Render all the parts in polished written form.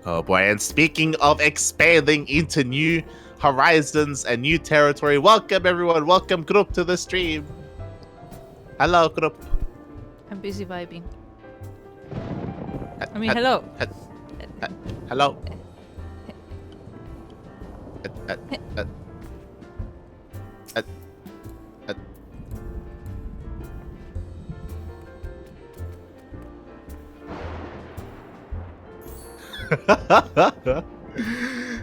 Oh boy, and speaking of expanding into new horizons and new territory, welcome everyone, welcome group to the stream. Hello group. I'm busy vibing. Hello. Hello.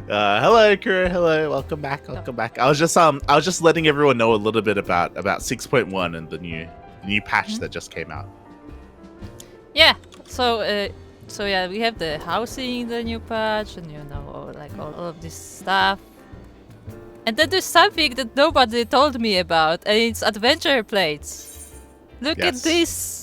Hello, Kuro. Hello, welcome back. Welcome back. I was just letting everyone know a little bit about 6.1 and the new patch that just came out. Yeah. So yeah, we have the housing, the new patch, and all of this stuff. And then there's something that nobody told me about, and it's adventure plates. Look at this.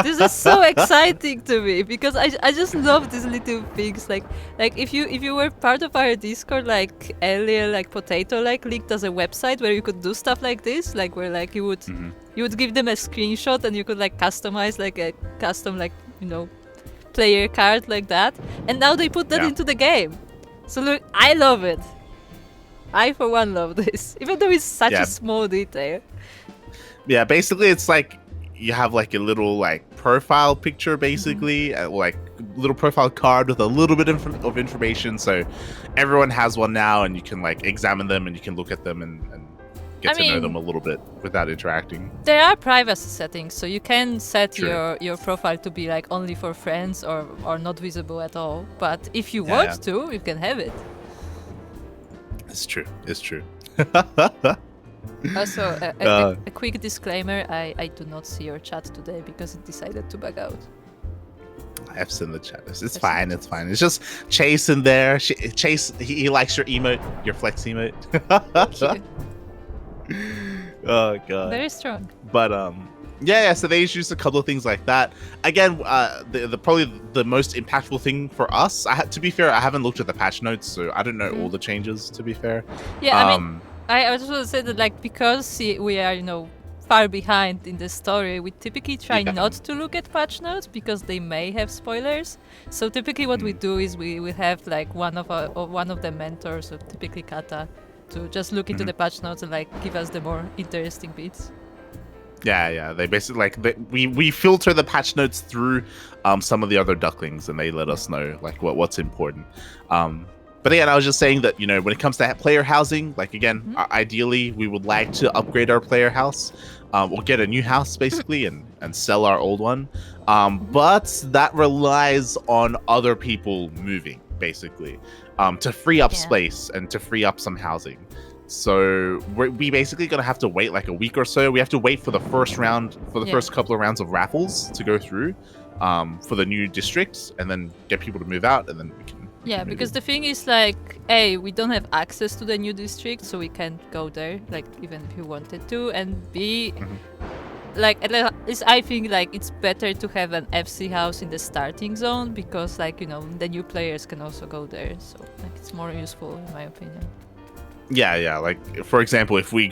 This is so exciting to me because I just love these little things. Like if you were part of our Discord like earlier, like Potato linked us a website where you could do stuff like this, like where like you would give them a screenshot and you could like customize like a custom player card like that. And now they put that into the game. So look, I love it. I for one love this, even though it's such a small detail. Yeah, basically it's like you have like a little like profile picture, basically, like little profile card with a little bit of information. So everyone has one now, and you can like examine them and you can look at them and get to know them a little bit without interacting. There are privacy settings, so you can set your profile to be like only for friends or not visible at all. But if you want to, you can have it. It's true. It's true. Also, a quick disclaimer, I do not see your chat today because it decided to bug out. I've seen the chat. It's fine. It's fine. It's just Chase in there. Chase, he likes your emote, your flex emote. Thank you. Oh, God. Very strong. But, yeah, so they introduced a couple of things like that. Again, the probably the most impactful thing for us, to be fair, I haven't looked at the patch notes, so I don't know all the changes, to be fair. Yeah, I just want to say that, like, because we are, far behind in the story, we typically try not to look at patch notes because they may have spoilers. So typically, what we do is we have like one of the mentors, so typically Kata, to just look into the patch notes and like give us the more interesting bits. Yeah. They basically we filter the patch notes through some of the other Ducklings, and they let us know like what's important. But again, I was just saying that, when it comes to player housing, like, again, ideally, we would like to upgrade our player house or get a new house, basically, and sell our old one. But that relies on other people moving, basically, to free up space and to free up some housing. So we basically going to have to wait like a week or so. We have to wait for the first round, first couple of rounds of raffles to go through for the new districts, and then get people to move out, and then we can... Yeah, because the thing is, like, A, we don't have access to the new district, so we can't go there, like, even if you wanted to. And B, like, at least I think, like, it's better to have an FC house in the starting zone because, like, the new players can also go there. So, like, it's more useful, in my opinion. Yeah. Like, for example, if we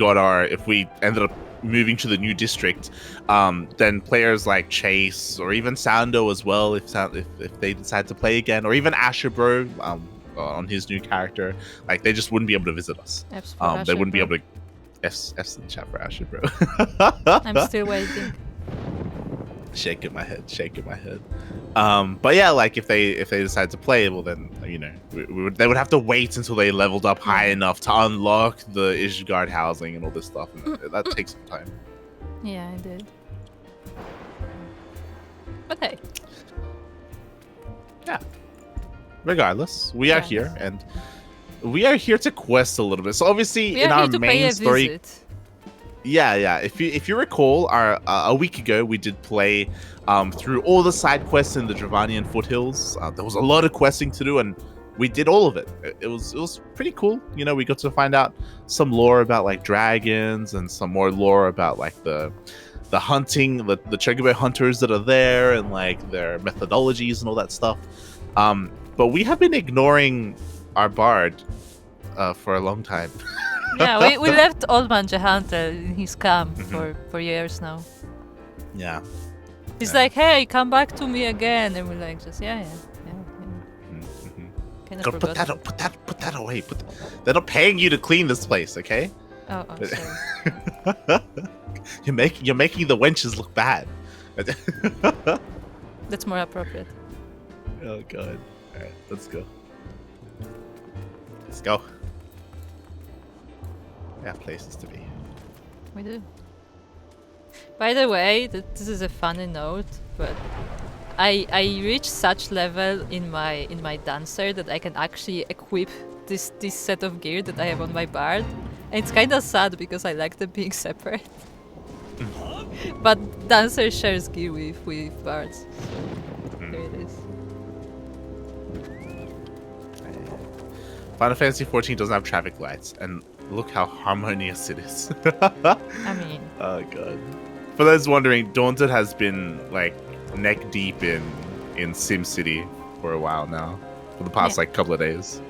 ended up moving to the new district, then players like Chase or even Sando as well, if they decide to play again, or even Asher Bro on his new character, like, they just wouldn't be able to visit us. They wouldn't be able to F's in the chat for Asher Bro. I'm still waiting. Shaking my head. But yeah, like, if they decide to play, well, then they would have to wait until they leveled up high enough to unlock the Ishgard housing and all this stuff, and that takes some time. Yeah, I did. But hey. Yeah. Regardless, we are here, and we are here to quest a little bit. So obviously, in our main story. Visit. Yeah. If you recall, a week ago we did play through all the side quests in the Dravanian foothills. There was a lot of questing to do, and we did all of it. It was pretty cool. We got to find out some lore about like dragons, and some more lore about like the hunting, the Chocobo hunters that are there, and like their methodologies and all that stuff. But we have been ignoring our bard for a long time. Yeah, we left Old Man Jahanta in his camp for years now. Yeah. He's like, hey, come back to me again. And we're like, just, yeah. Kinda Go put forgot. put that away. They're not paying you to clean this place, okay? Oh, sorry. You're making the wenches look bad. That's more appropriate. Oh god. Alright, let's go. Let's go. We have places to be. We do. By the way, this is a funny note, but I reached such level in my dancer that I can actually equip this set of gear that I have on my bard. And it's kind of sad because I like them being separate. But dancer shares gear with bards. So there it is. Final Fantasy XIV doesn't have traffic lights, and look how harmonious it is. I mean, oh god. For those wondering, Daunted has been like neck deep in SimCity for a while now. For the past like couple of days.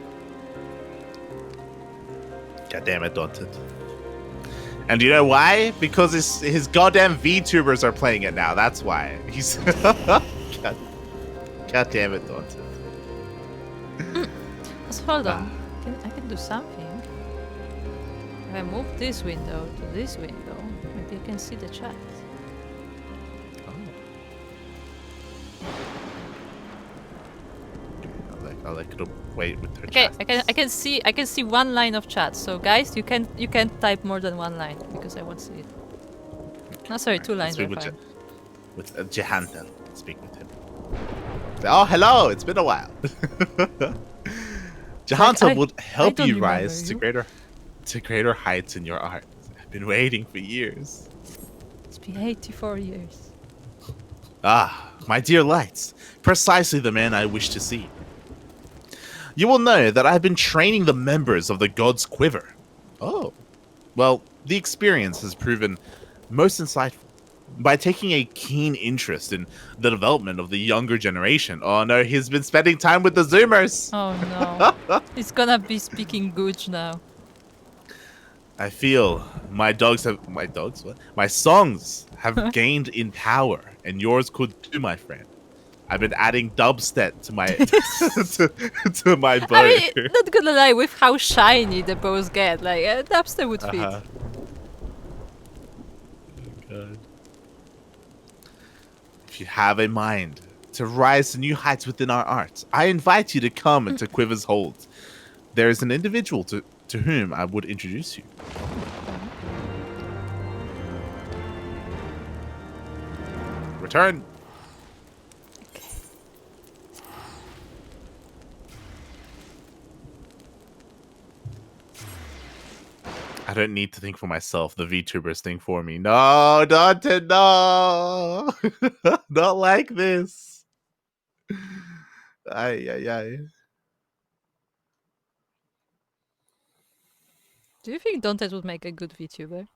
God damn it, Daunted. And you know why? Because his goddamn VTubers are playing it now. That's why. He's God damn it, Daunted. so hold on. I can do something. If I move this window to this window, maybe you can see the chat. I'll like to wait with her. Okay, chat. I can see one line of chat. So guys, you can't type more than one line because I won't see it. No, sorry, two lines are fine. With Jehantel, speak with him. Oh, hello! It's been a while. Jehantel would help you rise to greater heights in your art. I've been waiting for years. It's been 84 years. Ah, my dear lights, precisely the man I wish to see. You will know that I have been training the members of the God's Quiver. Oh. Well, the experience has proven most insightful. By taking a keen interest in the development of the younger generation. Oh no, he's been spending time with the Zoomers! Oh no. He's gonna be speaking Gooch now. I feel my songs have gained in power, and yours could too, my friend. I've been adding dubstep to my to my bow. I mean, not gonna lie, with how shiny the bows get, like dubstep would fit. Oh god. If you have a mind to rise to new heights within our art, I invite you to come into Quiver's Hold. There is an individual to whom I would introduce you. Return. Okay. I don't need to think for myself. The VTubers think for me. No, Dante, no. Not like this. Ay. Do you think Dante would make a good VTuber?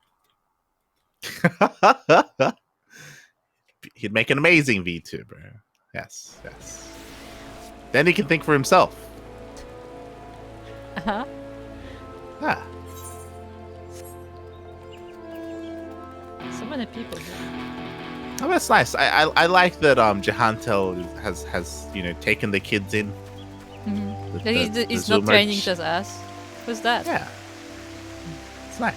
He'd make an amazing VTuber. Yes. Then he can think for himself. Uh-huh. Ah. So many people here. Oh, that's nice. I like that Jehantel has taken the kids in. Mm-hmm. He's not training just us. Who's that? Yeah. It's nice.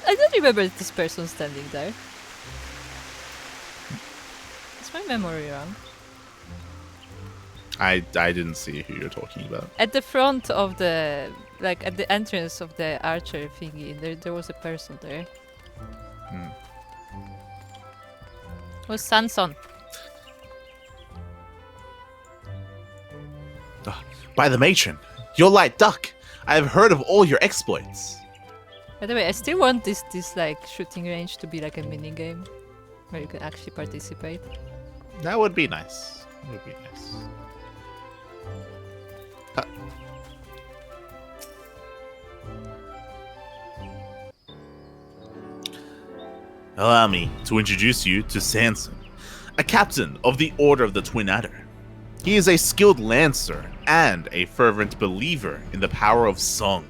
I don't remember this person standing there. Is my memory wrong? I didn't see who you're talking about. At the front of the, like at the entrance of the archer thingy, there was a person there. It was Sanson. By the matron, your light duck. I have heard of all your exploits. By the way, I still want this like shooting range to be like a mini game where you can actually participate. That would be nice. That would be nice. Allow me to introduce you to Sanson, a captain of the Order of the Twin Adder. He is a skilled lancer and a fervent believer in the power of song.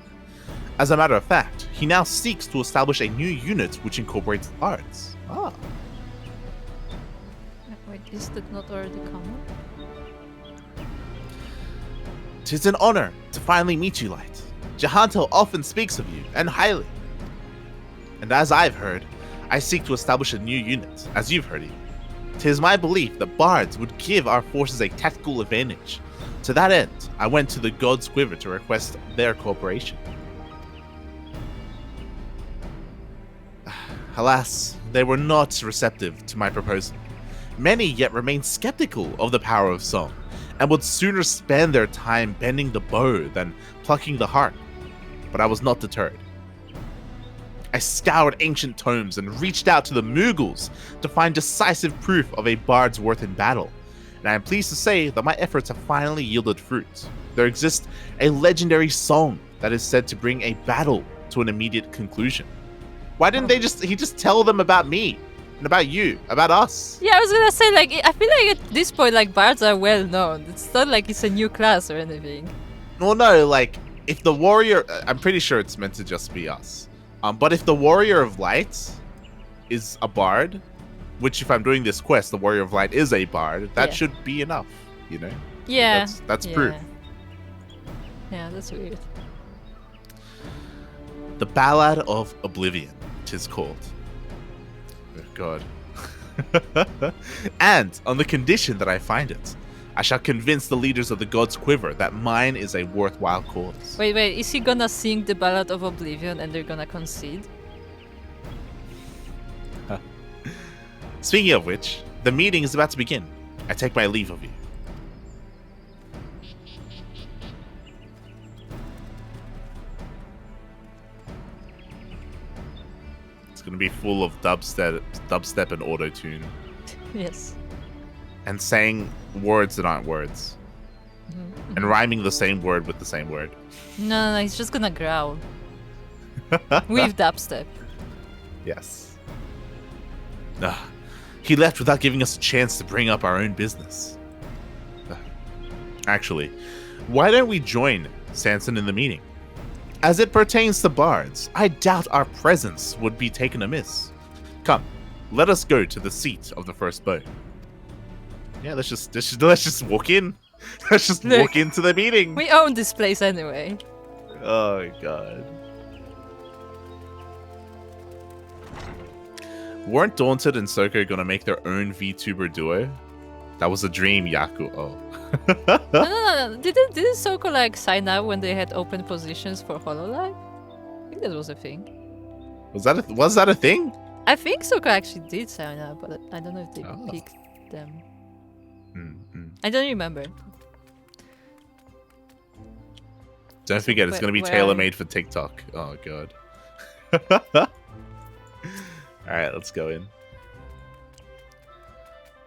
As a matter of fact, he now seeks to establish a new unit which incorporates arts. Ah. Wait, Wait, is that not already common? 'Tis an honor to finally meet you, Light. Jahanto often speaks of you, and highly. And as I've heard, I seek to establish a new unit, as you've heard it. 'Tis my belief that Bards would give our forces a tactical advantage. To that end, I went to the God's Quiver to request their cooperation. Alas, they were not receptive to my proposal. Many yet remain skeptical of the power of song, and would sooner spend their time bending the bow than plucking the harp. But I was not deterred. I scoured ancient tomes and reached out to the Mughals to find decisive proof of a bard's worth in battle, and I am pleased to say that my efforts have finally yielded fruit. There exists a legendary song that is said to bring a battle to an immediate conclusion. Why didn't he just tell them about me? And about you, about us. Yeah, I was gonna say, like, I feel like at this point, like, bards are well known. It's not like it's a new class or anything. Well, no, like, if the warrior, I'm pretty sure it's meant to just be us. But if the warrior of light is a bard, which if I'm doing this quest, the warrior of light is a bard, that should be enough, you know? Yeah. That's proof. Yeah, that's weird. The Ballad of Oblivion, 'tis called. Oh, God. And on the condition that I find it, I shall convince the leaders of the God's Quiver that mine is a worthwhile cause. Wait, is he gonna sing the Ballad of Oblivion and they're gonna concede? Speaking of which, the meeting is about to begin. I take my leave of you. It's gonna be full of dubstep and auto-tune. Yes. And saying words that aren't words. And rhyming the same word with the same word. No, he's just gonna growl. With dubstep. Yes. He left without giving us a chance to bring up our own business. Actually, why don't we join Sanson in the meeting? As it pertains to bards, I doubt our presence would be taken amiss. Come, let us go to the seat of the first bow. Yeah, let's just walk in. Let's just walk into the meeting. We own this place anyway. Oh God. Weren't Daunted and Souko gonna make their own VTuber duo? That was a dream, Yaku. Oh. No. Didn't Souko like sign up when they had open positions for HoloLive? I think that was a thing. Was that a thing? I think Souko actually did sign up, but I don't know if they picked them. I don't remember. Don't forget, it's going to be tailor-made for TikTok. Oh, God. Alright, let's go in.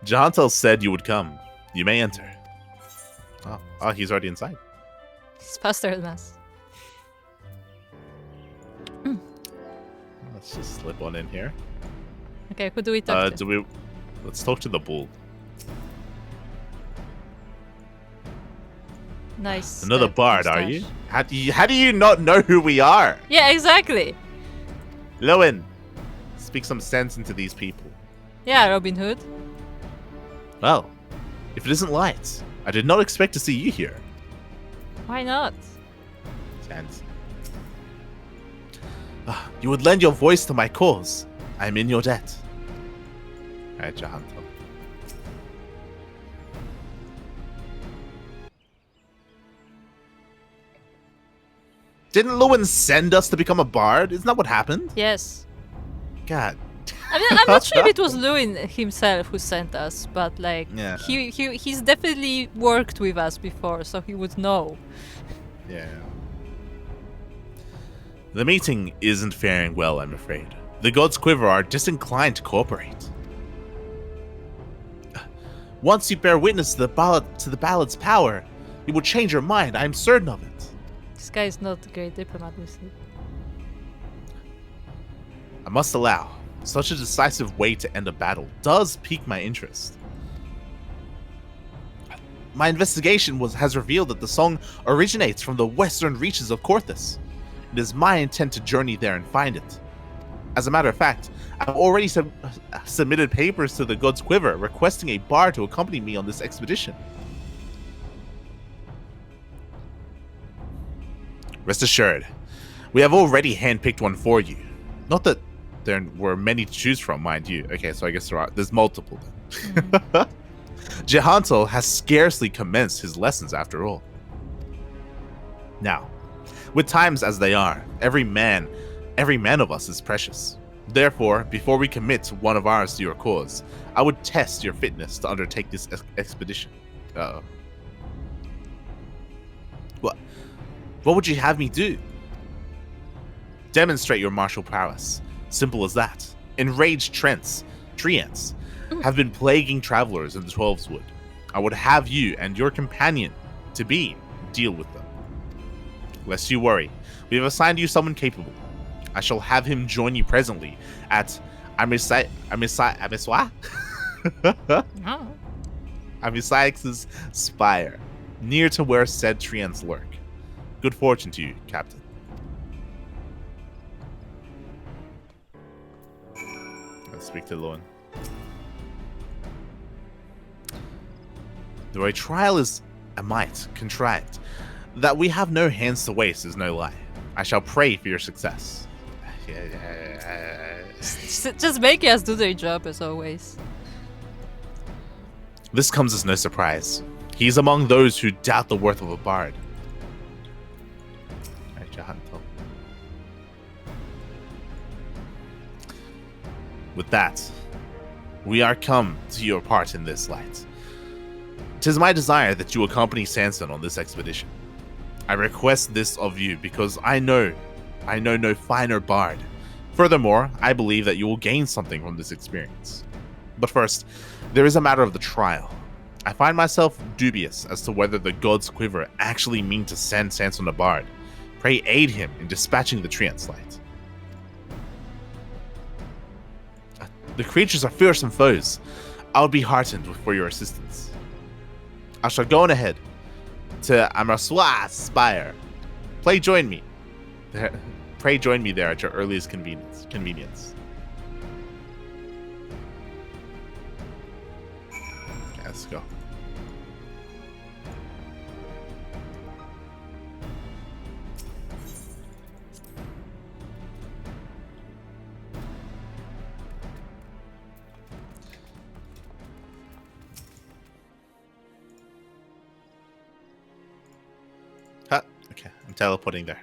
Jahantel said you would come. You may enter. Oh, he's already inside. He's faster than us. Let's just slip on in here. Okay, who do we talk to? Let's talk to the bull. Nice. Another bard, are you? How do you not know who we are? Yeah, exactly. Lowen, speak some sense into these people. Yeah, Robin Hood. Well, if it isn't Light, I did not expect to see you here. Why not? Sense. You would lend your voice to my cause. I am in your debt. Alright, Jahanto. Didn't Lowen send us to become a bard? Isn't that what happened? Yes. God. I mean, I'm not sure if it was Lewin himself who sent us, but like, yeah. he's definitely worked with us before, so he would know. Yeah. The meeting isn't faring well, I'm afraid. The God's Quiver are disinclined to cooperate. Once you bear witness to the ballad's power, you will change your mind, I am certain of it. This guy is not a great diplomat, we see. I must allow, such a decisive way to end a battle does pique my interest. My investigation has revealed that the song originates from the western reaches of Korthus. It is my intent to journey there and find it. As a matter of fact, I've already submitted papers to the God's Quiver requesting a bard to accompany me on this expedition. Rest assured, we have already handpicked one for you. Not that there were many to choose from, mind you. Okay, so I guess there's multiple then. Jehantel has scarcely commenced his lessons after all. Now, with times as they are, every man of us is precious. Therefore, before we commit one of ours to your cause, I would test your fitness to undertake this expedition. Uh-oh. What would you have me do? Demonstrate your martial prowess. Simple as that. Enraged treants have been plaguing travelers in the Twelves Wood. I would have you and your companion to be deal with them. Lest you worry, we have assigned you someone capable. I shall have him join you presently at Amisix's spire, near to where said treants lurk. Good fortune to you, Captain. Let's speak to Loan. Though a trial is a might contrived, that we have no hands to waste is no lie. I shall pray for your success. Just make us do their job as always. This comes as no surprise. He's among those who doubt the worth of a bard. With that, we are come to your part in this light. 'Tis my desire that you accompany Sanson on this expedition. I request this of you because I know no finer bard. Furthermore, I believe that you will gain something from this experience. But first, there is a matter of the trial. I find myself dubious as to whether the God's Quiver actually mean to send Sanson a bard. Pray aid him in dispatching the treants light. The creatures are fearsome foes. I would be heartened for your assistance. I shall go on ahead to Amaswa's spire. Pray join me there at your earliest convenience. Okay, let's go. Okay, I'm teleporting there.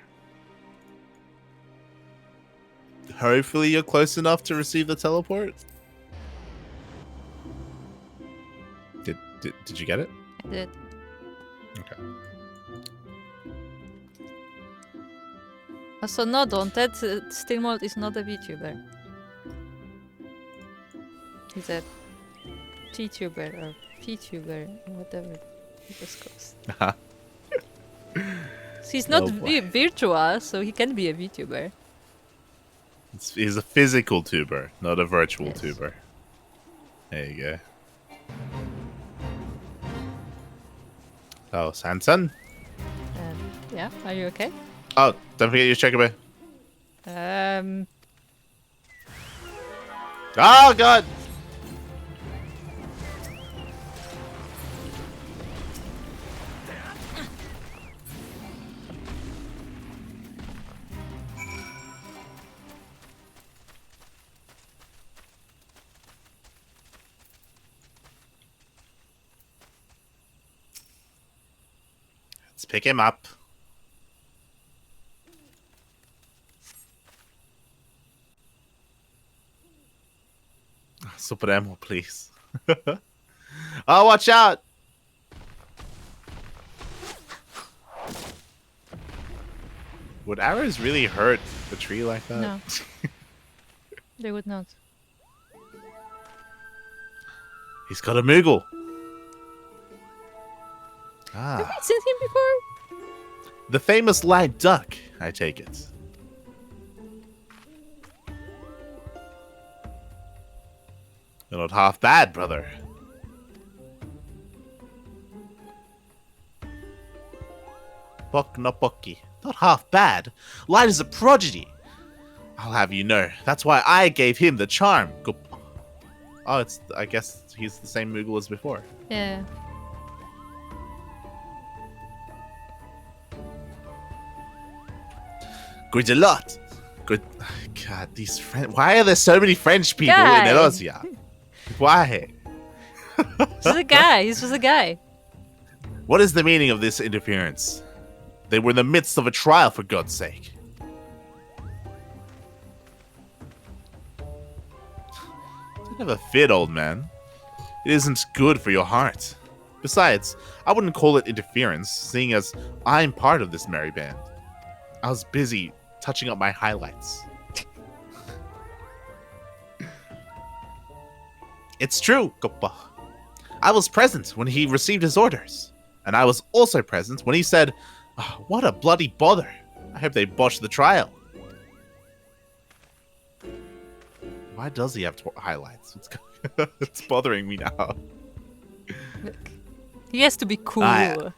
Hopefully you're close enough to receive the teleport. Did you get it? I did. Okay. Also, no, don't. That Steelmold is not a VTuber. He's a TTuber or VTuber, whatever it was called. He's not virtual, so he can be a VTuber. He's a physical tuber, not a virtual Yes. tuber. There you go. Oh, Sanson? Yeah, are you okay? Oh, don't forget your checkaway. Oh, God! Let's pick him up. Supremo, please. Oh, watch out! Would arrows really hurt the tree like that? No. They would not. He's got a Moogle. Have Ah, you seen him before? the famous light duck, I take it. You're not half bad, brother. Buck na bucky. Not half bad. Light is a prodigy. I'll have you know, that's why I gave him the charm. Oh, I guess he's the same Moogle as before. Yeah. Good a lot. Good. God, these French. Why are there so many French people Guy. in Elosia? Why? He's just a guy. He's just a guy. What is the meaning of this interference? They were in the midst of a trial, for God's sake. Don't have a fit, old man. It isn't good for your heart. Besides, I wouldn't call it interference, seeing as I'm part of this merry band. I was busy touching up my highlights. It's true, Koppa. I was present when he received his orders. And I was also present when he said, "Oh, what a bloody bother. I hope they botched the trial." Why does he have highlights? It's bothering me now. Look. He has to be cool.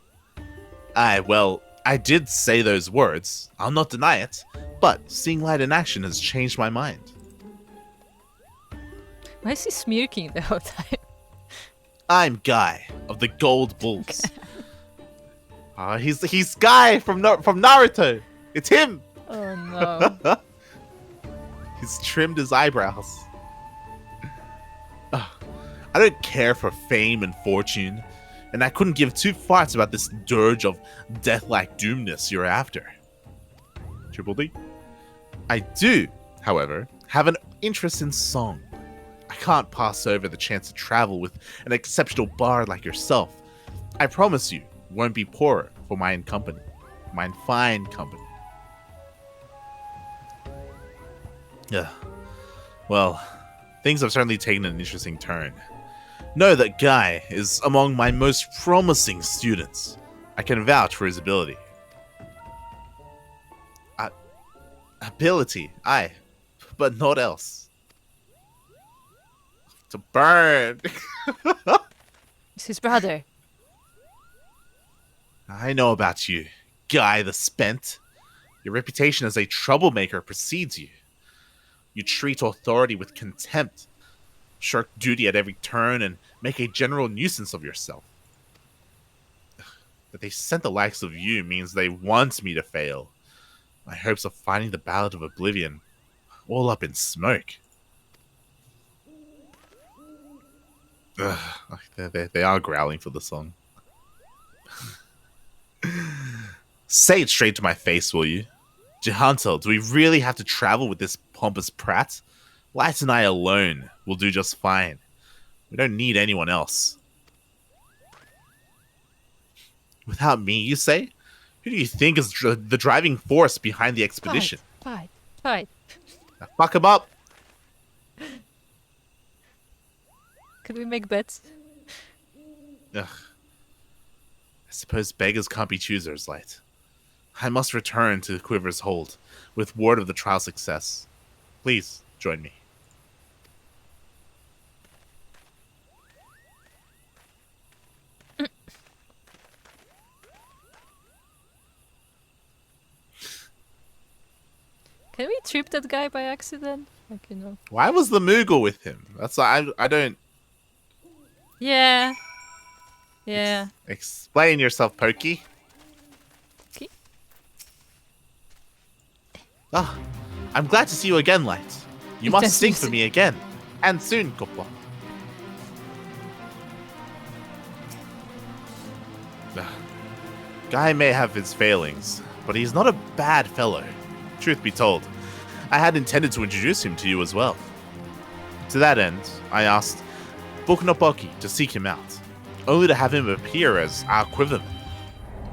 Well, I did say those words. I'll not deny it. But seeing light in action has changed my mind. Why is he smirking the whole time? I'm Guy of the Gold Bulls. He's Guy from Naruto. It's him. Oh no. He's trimmed his eyebrows. I don't care for fame and fortune, and I couldn't give two farts about this dirge of death-like doomness you're after. Triple D. I do, however, have an interest in song. I can't pass over the chance to travel with an exceptional bard like yourself. I promise you, won't be poorer for mine company. Mine fine company. Yeah. Well, things have certainly taken an interesting turn. Know that Guy is among my most promising students. I can vouch for his ability. Ability, aye, but not else. To burn. It's his brother. I know about you, Guy the Spent. Your reputation as a troublemaker precedes you. You treat authority with contempt, shirk duty at every turn, and make a general nuisance of yourself. That they sent the likes of you means they want me to fail. My hopes of finding the Ballad of Oblivion, all up in smoke. Ugh, they are growling for the song. Say it straight to my face, will you? Jehantel, do we really have to travel with this pompous prat? Light and I alone will do just fine. We don't need anyone else. Without me, you say? Who do you think is the driving force behind the expedition? Fight. Now fuck him up! Could we make bets? Ugh. I suppose beggars can't be choosers, Light. I must return to the Quiver's hold, with word of the trial success. Please, join me. Can we trip that guy by accident? Like, you know. Why was the Moogle with him? That's I don't... Yeah. Explain yourself, Pokey. Okay. Ah, I'm glad to see you again, Light. You must sing for me again. And soon, Koppa. Guy may have his failings, but he's not a bad fellow. Truth be told, I had intended to introduce him to you as well. To that end, I asked Buknopoki to seek him out, only to have him appear as our quiverman.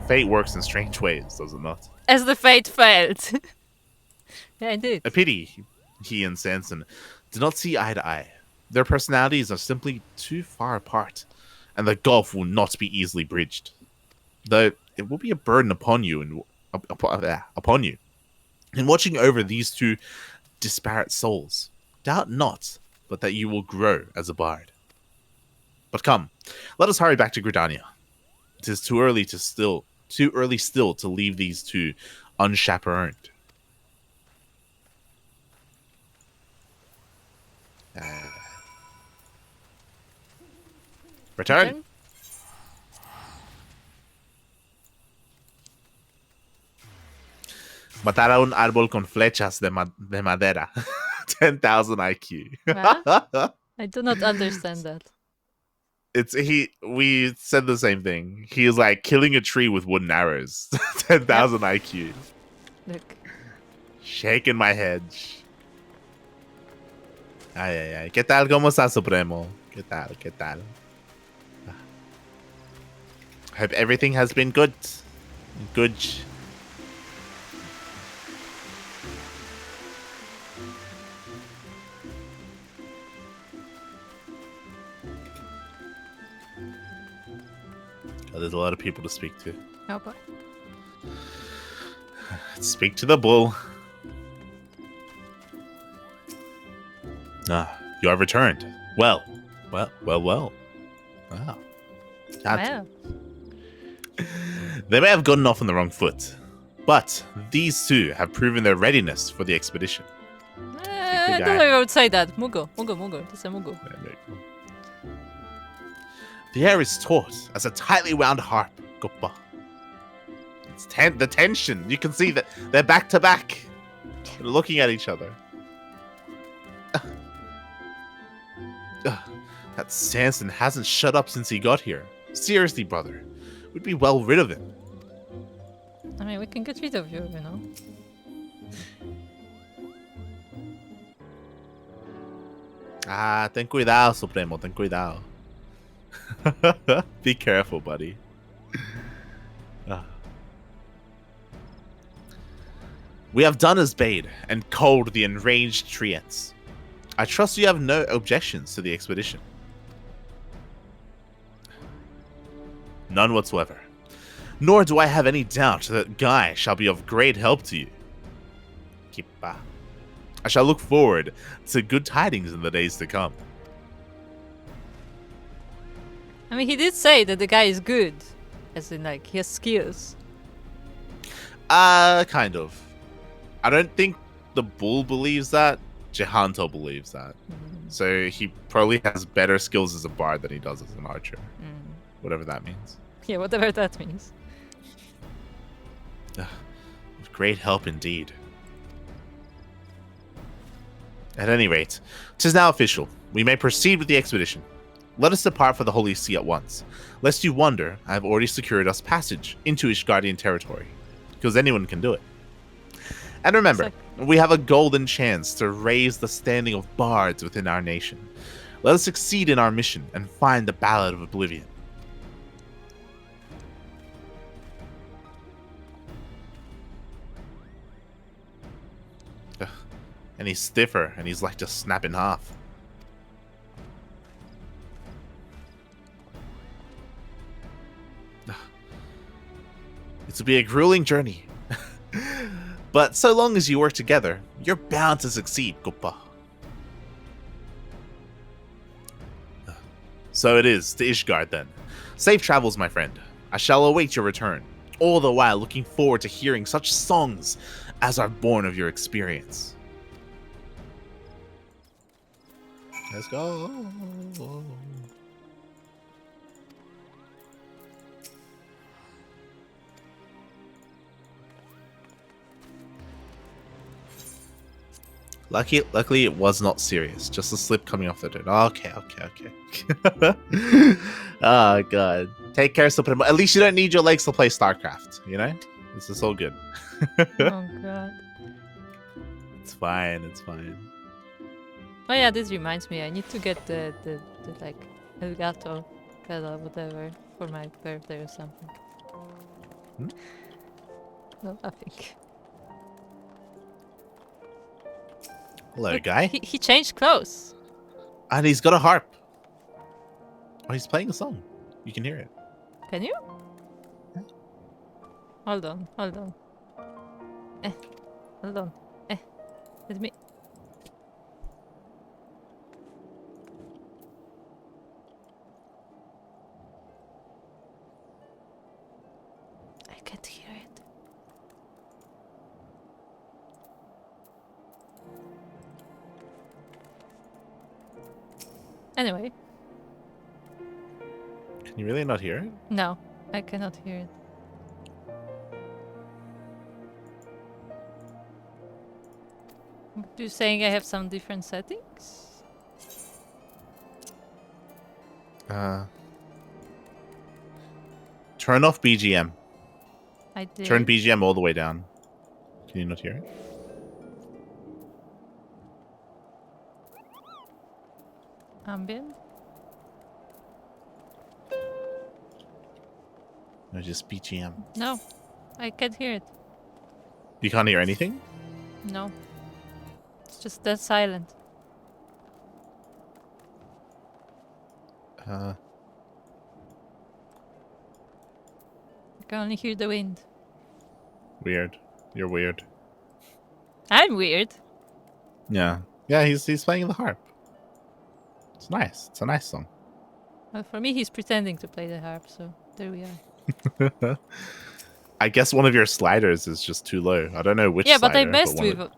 Fate works in strange ways, does it not? As the fate failed. Yeah, I did. A pity he and Sanson did not see eye to eye. Their personalities are simply too far apart, and the gulf will not be easily bridged. Though it will be a burden upon you in watching over these two disparate souls. Doubt not, but that you will grow as a bard. But come, let us hurry back to Gridania. It is too early still to leave these two unchaperoned. Return. Matar a un árbol con flechas de madera. 10,000 IQ. What? I do not understand that. We said the same thing. He is like killing a tree with wooden arrows. 10,000 IQ. Look. Shaking my head. Ay, ay, ay. ¿Qué tal? ¿Cómo está, Supremo? ¿Qué tal? ¿Qué tal? Hope everything has been good. Good. Oh, there's a lot of people to speak to. Oh boy. Speak to the bull. Ah, you have returned. Well. Wow. Well. They may have gotten off on the wrong foot, but these two have proven their readiness for the expedition. I don't know if I would say that. Mugo. This is a Mugo. The air is taut as a tightly wound harp. Goppa. It's the tension. You can see that they're back to back. They're looking at each other. That Sanson hasn't shut up since he got here. Seriously, brother. We'd be well rid of him. I mean, we can get rid of you, you know. Ah, ten cuidado, Supremo. Ten cuidado. Be careful, buddy. We have done as bade and culled the enraged treants. I trust you have no objections to the expedition. None whatsoever. Nor do I have any doubt that Guy shall be of great help to you. Kippa. I shall look forward to good tidings in the days to come. I mean, he did say that the guy is good. As in, like, he has skills. Kind of. I don't think the bull believes that. Jehanto believes that. So he probably has better skills as a bard than he does as an archer. Whatever that means. Yeah, whatever that means. With great help indeed. At any rate, 'tis now official. We may proceed with the expedition. Let us depart for the Holy See at once. Lest you wonder, I have already secured us passage into Ishgardian territory. Because anyone can do it. And remember, we have a golden chance to raise the standing of bards within our nation. Let us succeed in our mission and find the Ballad of Oblivion. And he's stiffer, and he's like just snap in half. It will be a grueling journey. But so long as you work together, you're bound to succeed, Goppa. So it is, to Ishgard then. Safe travels, my friend. I shall await your return, all the while looking forward to hearing such songs as are born of your experience. Let's go. Luckily, it was not serious. Just a slip coming off the dirt. Okay. Oh, God. Take care, Supremo. At least you don't need your legs to play StarCraft, you know? This is all good. Oh, God. It's fine. Oh, yeah, this reminds me. I need to get the like, El Gato, Gala, whatever, for my birthday or something. No, nothing. Hello, Look, guy. He changed clothes. And he's got a harp. Oh, he's playing a song. You can hear it. Can you? Hold on. Hold on. Let me... I can't hear it. Anyway, Can you really not hear it? no, I cannot hear it. You saying I have some different settings? Turn off BGM. I did. Turn BGM all the way down. Can you not hear it? Ambient? No, just BGM. No, I can't hear it. You can't hear anything? No. It's just dead silent. I can only hear the wind. Weird. You're weird. I'm weird. Yeah. Yeah, he's playing the harp. It's nice. It's a nice song. Well, for me, he's pretending to play the harp, so there we are. I guess one of your sliders is just too low. I don't know which Yeah, but slider.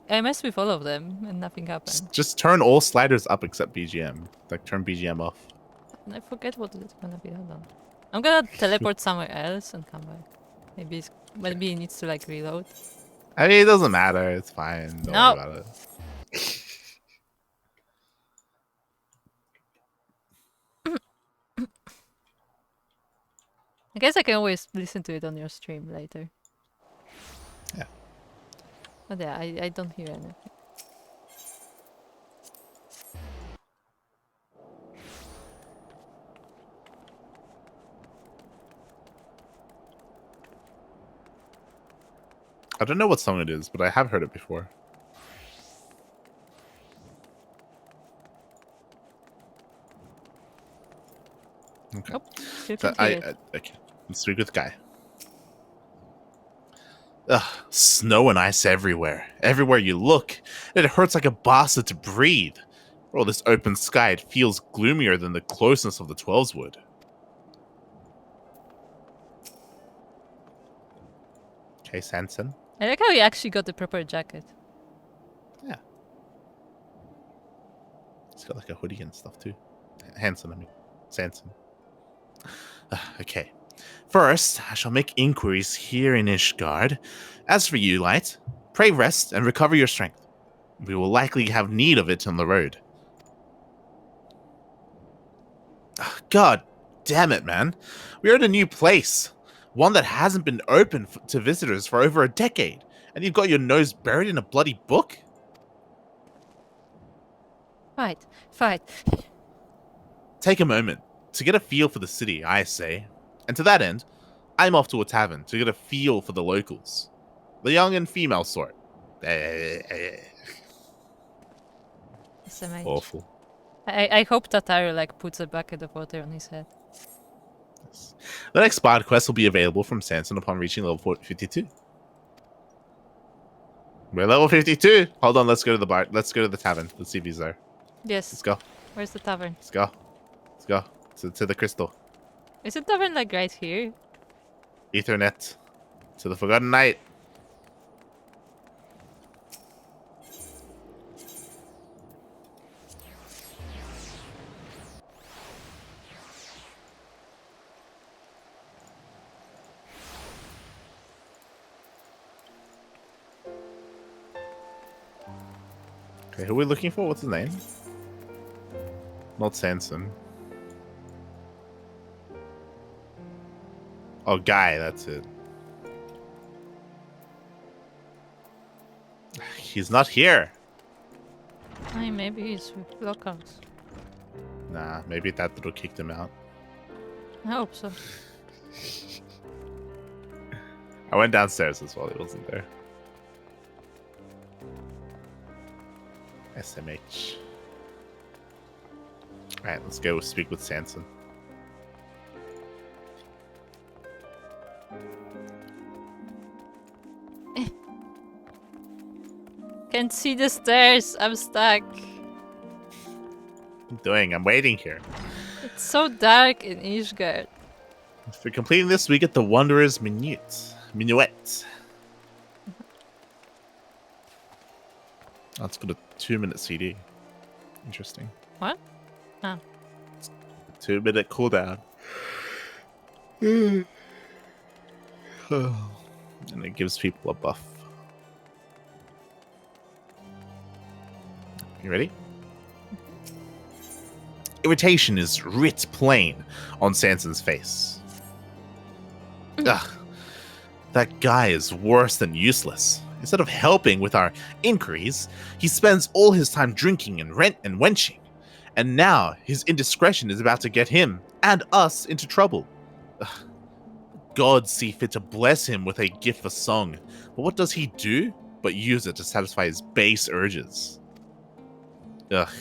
I messed with all of them, and nothing happened. Just turn all sliders up except BGM. Like, turn BGM off. I forget what it's gonna be. Hold on. I'm gonna teleport somewhere else and come back. Maybe it needs to like reload. I mean, it doesn't matter. It's fine. Don't No. worry about it. I guess I can always listen to it on your stream later. Yeah. But yeah, I don't hear anything. I don't know what song it is, but I have heard it before. Okay. Nope. Still So can't hear it. okay. Let's speak with Guy. Ugh, snow and ice everywhere. Everywhere you look. It hurts like a bastard to breathe. For all this open sky, it feels gloomier than the closeness of the 12s would. Okay, Sanson. I like how he actually got the proper jacket. Yeah. He's got like a hoodie and stuff too. Hanson, I mean. Sanson. Okay. First, I shall make inquiries here in Ishgard. As for you, Light, pray rest and recover your strength. We will likely have need of it on the road. God damn it, man. We are in a new place. One that hasn't been open to visitors for over a decade. And you've got your nose buried in a bloody book? Fight. Take a moment to get a feel for the city, I say. And to that end, I'm off to a tavern to get a feel for the locals. The young and female sort. SMH. Awful. I hope Tataru like puts a bucket of water on his head. Yes. The next Bard quest will be available from Sanson upon reaching level 52. We're level 52. Hold on, let's go to the bar. Let's go to the tavern. Let's see if he's there. Yes. Let's go. Where's the tavern? Let's go. Let's go. To the crystal. Is the tavern like right here? Ethernet. To the Forgotten Night. Okay, who are we looking for? What's his name? Not Sanson. Oh, Guy, that's it. He's not here. Ay, maybe he's with locals. Nah, maybe that little kicked him out. I hope so. I went downstairs as well. He wasn't there. SMH. Alright, let's go speak with Sanson. Can't see the stairs. I'm stuck. What are you doing? I'm waiting here. It's so dark in Ishgard. For completing this, we get the Wanderer's Minuet. That's got a 2-minute CD. Interesting. What? Ah. 2-minute cooldown. And it gives people a buff. You ready? Irritation is writ plain on Sanson's face. Ugh, that guy is worse than useless. Instead of helping with our inquiries, he spends all his time drinking and wenching. And now his indiscretion is about to get him and us into trouble. Ugh. God see fit to bless him with a gift for song, but what does he do but use it to satisfy his base urges? Ugh.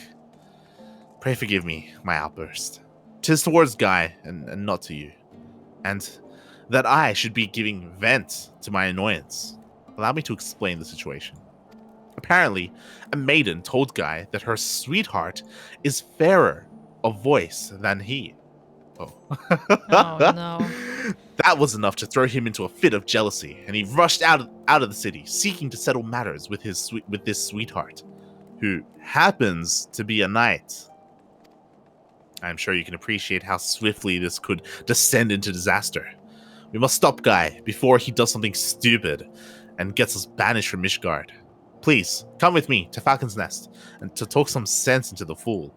Pray forgive me, my outburst. 'Tis towards Guy and not to you. And that I should be giving vent to my annoyance. Allow me to explain the situation. Apparently, a maiden told Guy that her sweetheart is fairer of voice than he. Oh. Oh no. That was enough to throw him into a fit of jealousy, and he rushed out of the city, seeking to settle matters with this sweetheart, who happens to be a knight. I'm sure you can appreciate how swiftly this could descend into disaster. We must stop Guy before he does something stupid and gets us banished from Mishgard. Please, come with me to Falcon's Nest and to talk some sense into the fool.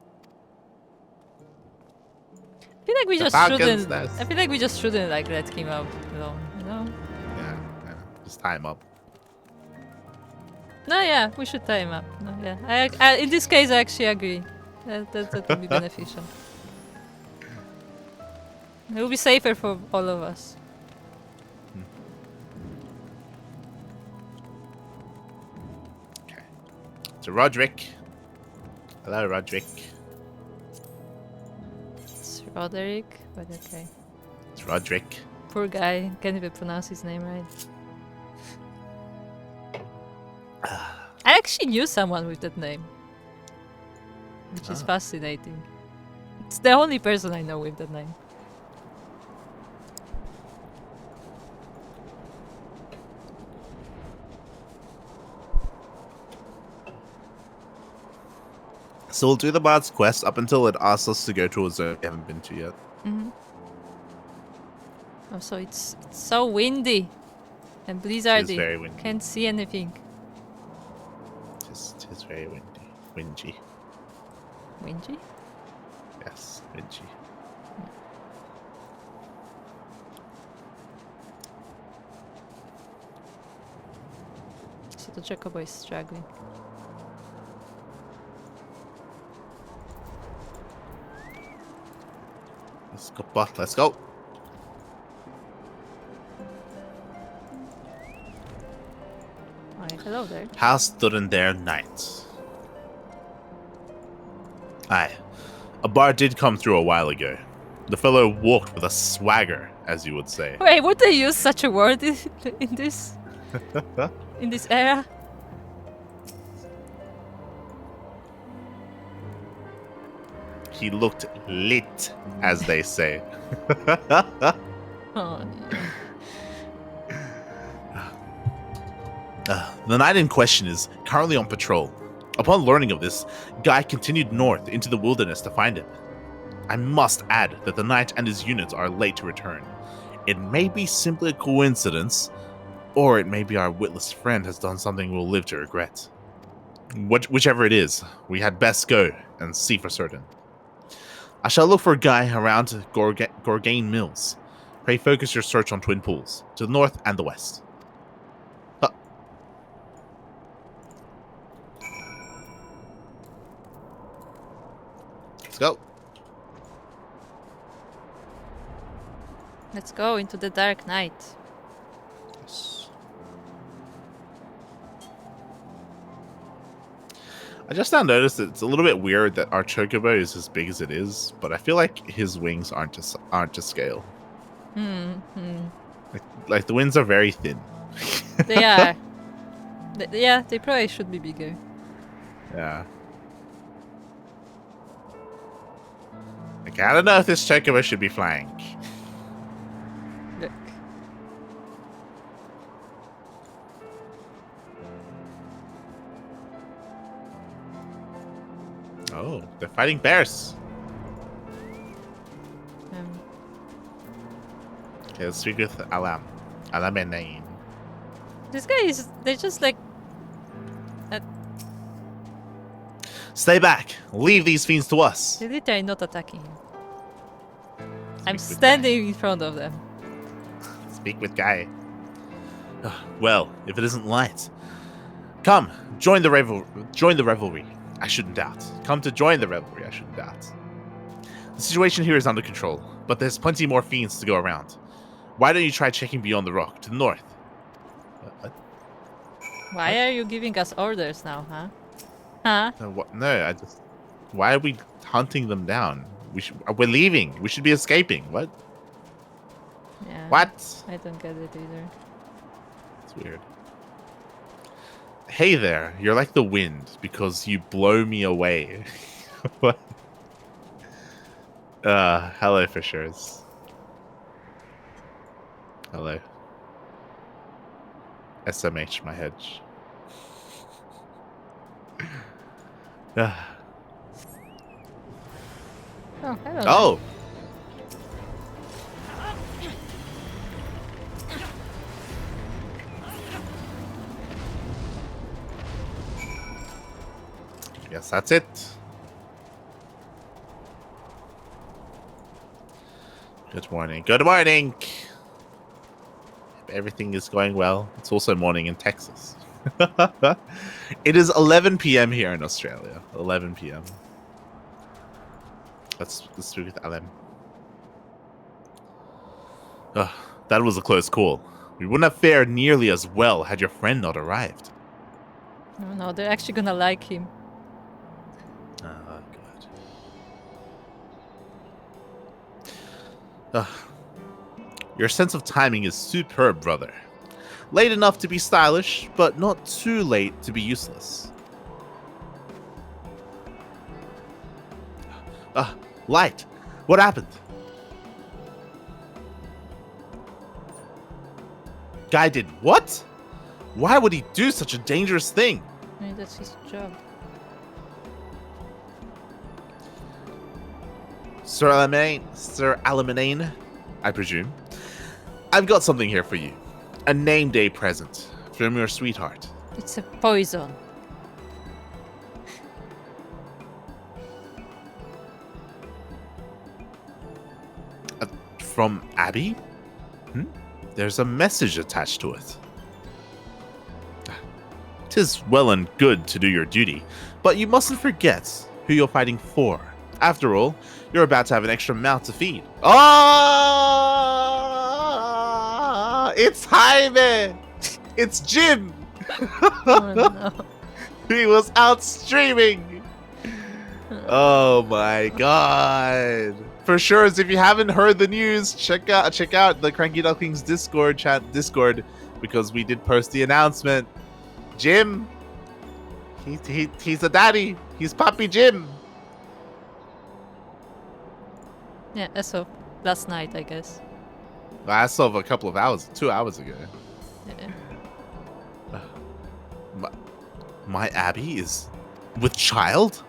I feel like we The just Falcon's shouldn't. Nest. I feel like we just shouldn't like let him out alone. You know? Yeah, just tie him up. No, yeah, we should tie him up. No, yeah, I in this case I actually agree. That would be beneficial. It will be safer for all of us. Okay. To Roderick. Hello, Roderick. It's Roderick, but okay. It's Roderick. Poor guy, can't even pronounce his name right. I actually knew someone with that name, which is fascinating. It's the only person I know with that name. So we'll do the Bards quest up until it asks us to go to a zone we haven't been to yet. Mm-hmm. Oh, so it's so windy and blizzardy. It is very windy. Can't see anything. It is very windy. Wingy. Windy? Yes, wingy. So the Chocobo is struggling. Let's go, Buck. Let's go. Hi, hello there. House stood in there night. Aye, a bard did come through a while ago. The fellow walked with a swagger, as you would say. Wait, would they use such a word in this? In this era? He looked lit, as they say. Oh, The knight in question is currently on patrol. Upon learning of this, Guy continued north into the wilderness to find him. I must add that the knight and his units are late to return. It may be simply a coincidence, or it may be our witless friend has done something we'll live to regret. Whichever it is, we had best go and see for certain. I shall look for a Guy around Gorgain Mills. Pray focus your search on Twin Pools, to the north and the west. Let's go. let's go into the dark night. Yes. I just now noticed that it's a little bit weird that our Chocobo is as big as it is, but I feel like his wings aren't to scale. Like the wings are very thin. They are. Yeah, they probably should be bigger. Yeah. Like, I don't know if this Chocobo should be flying. Look. Oh, they're fighting bears. Okay, let's speak with Alamenain. This guy is. They just like. Stay back. Leave these fiends to us. They're literally not attacking him. I'm Speak with standing in front of them. Speak with Guy. Well, if it isn't light. Come, join the revelry. I shouldn't doubt. Come to join the revelry, I shouldn't doubt. The situation here is under control, but there's plenty more fiends to go around. Why don't you try checking beyond the rock, to the north? What? Why are you giving us orders now, huh? Huh? No, I just... Why are we hunting them down? We're leaving. We should be escaping. What? Yeah. What? I don't get it either. It's weird. Hey there, you're like the wind because you blow me away. What? Hello, fishers. Hello. SMH, my hedge. Oh, hello. Oh! Yes, that's it. Good morning. Good morning! Everything is going well. It's also morning in Texas. It is 11 p.m. here in Australia. 11 p.m. Let's speak with Alem. That was a close call. We wouldn't have fared nearly as well had your friend not arrived. No, they're actually gonna like him. Oh, God. Your sense of timing is superb, brother. Late enough to be stylish, but not too late to be useless. Light. What happened? Guy did what? Why would he do such a dangerous thing? I mean, that's his job. Sir Alamanine, I presume. I've got something here for you. A name day present from your sweetheart. It's a poison. From Abby? There's a message attached to it. 'Tis well and good to do your duty, but you mustn't forget who you're fighting for. After all, you're about to have an extra mouth to feed. Oh! It's Jaime! It's Jim! Oh no. He was out streaming! Oh my god. For sure, if you haven't heard the news, check out the Cranky Ducklings Discord because we did post the announcement. Jim, he's a daddy. He's Papi Jim. Yeah, as of last night, I guess. I saw a couple of hours, 2 hours ago. Yeah. My Abby is with child?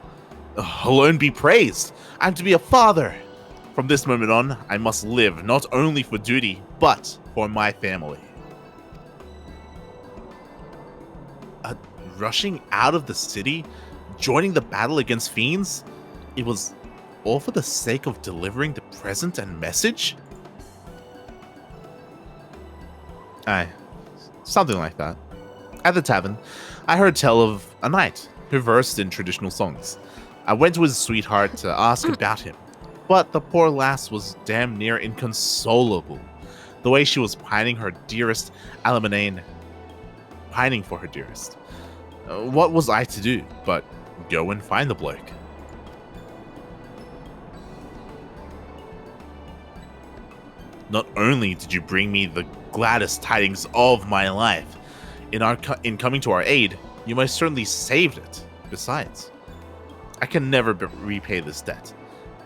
Alone be praised. I'm to be a father. From this moment on, I must live not only for duty, but for my family. Rushing out of the city, joining the battle against fiends, it was all for the sake of delivering the present and message? Aye, something like that. At the tavern, I heard tell of a knight who versed in traditional songs. I went to his sweetheart to ask about him, but the poor lass was damn near inconsolable. The way she was pining for her dearest. What was I to do but go and find the bloke? Not only did you bring me the gladdest tidings of my life, in coming to our aid, you most certainly saved it. Besides, I can never repay this debt,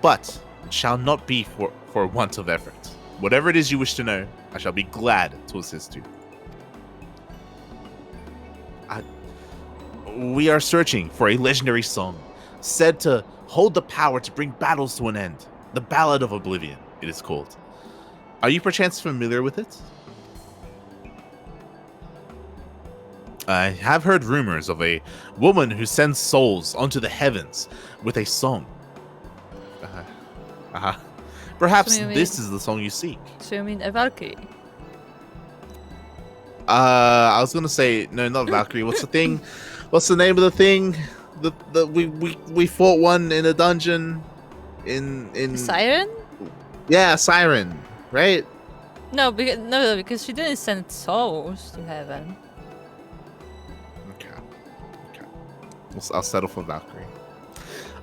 but it shall not be for want of effort. Whatever it is you wish to know, I shall be glad to assist you. We are searching for a legendary song, said to hold the power to bring battles to an end. The Ballad of Oblivion, it is called. Are you perchance familiar with it? I have heard rumors of a woman who sends souls onto the heavens with a song. Perhaps So you this mean- is the song you seek. So you mean a Valkyrie? I was gonna say no, not Valkyrie. What's the thing? What's the name of the thing? We fought one in a dungeon. In Siren? Yeah, Siren, right? No, because she didn't send souls to heaven. Okay. I'll settle for Valkyrie.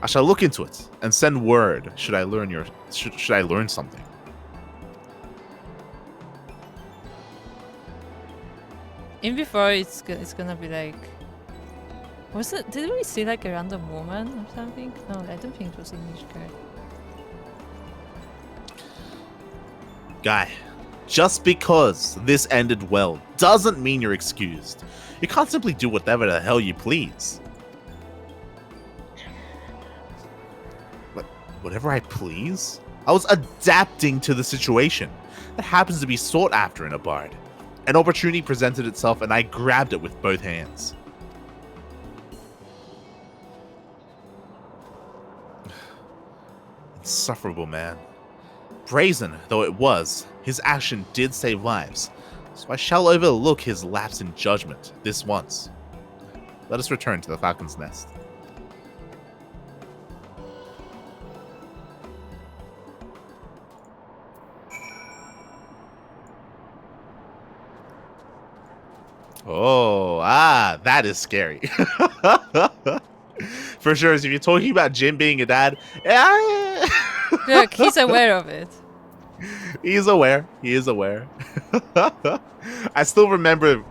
I shall look into it and send word. Should I learn something? In before it's gonna be like, was it? Did we see like a random woman or something? No, I don't think it was English card. Guy, just because this ended well doesn't mean you're excused. You can't simply do whatever the hell you please. Whatever I please? I was adapting to the situation. That happens to be sought after in a bard. An opportunity presented itself and I grabbed it with both hands. Insufferable man. Brazen though it was, his action did save lives, so I shall overlook his lapse in judgment this once. Let us return to the Falcon's Nest. Oh, that is scary. For sure, if you're talking about Jim being a dad, Look, he's aware of it. He's aware. He is aware. I still remember,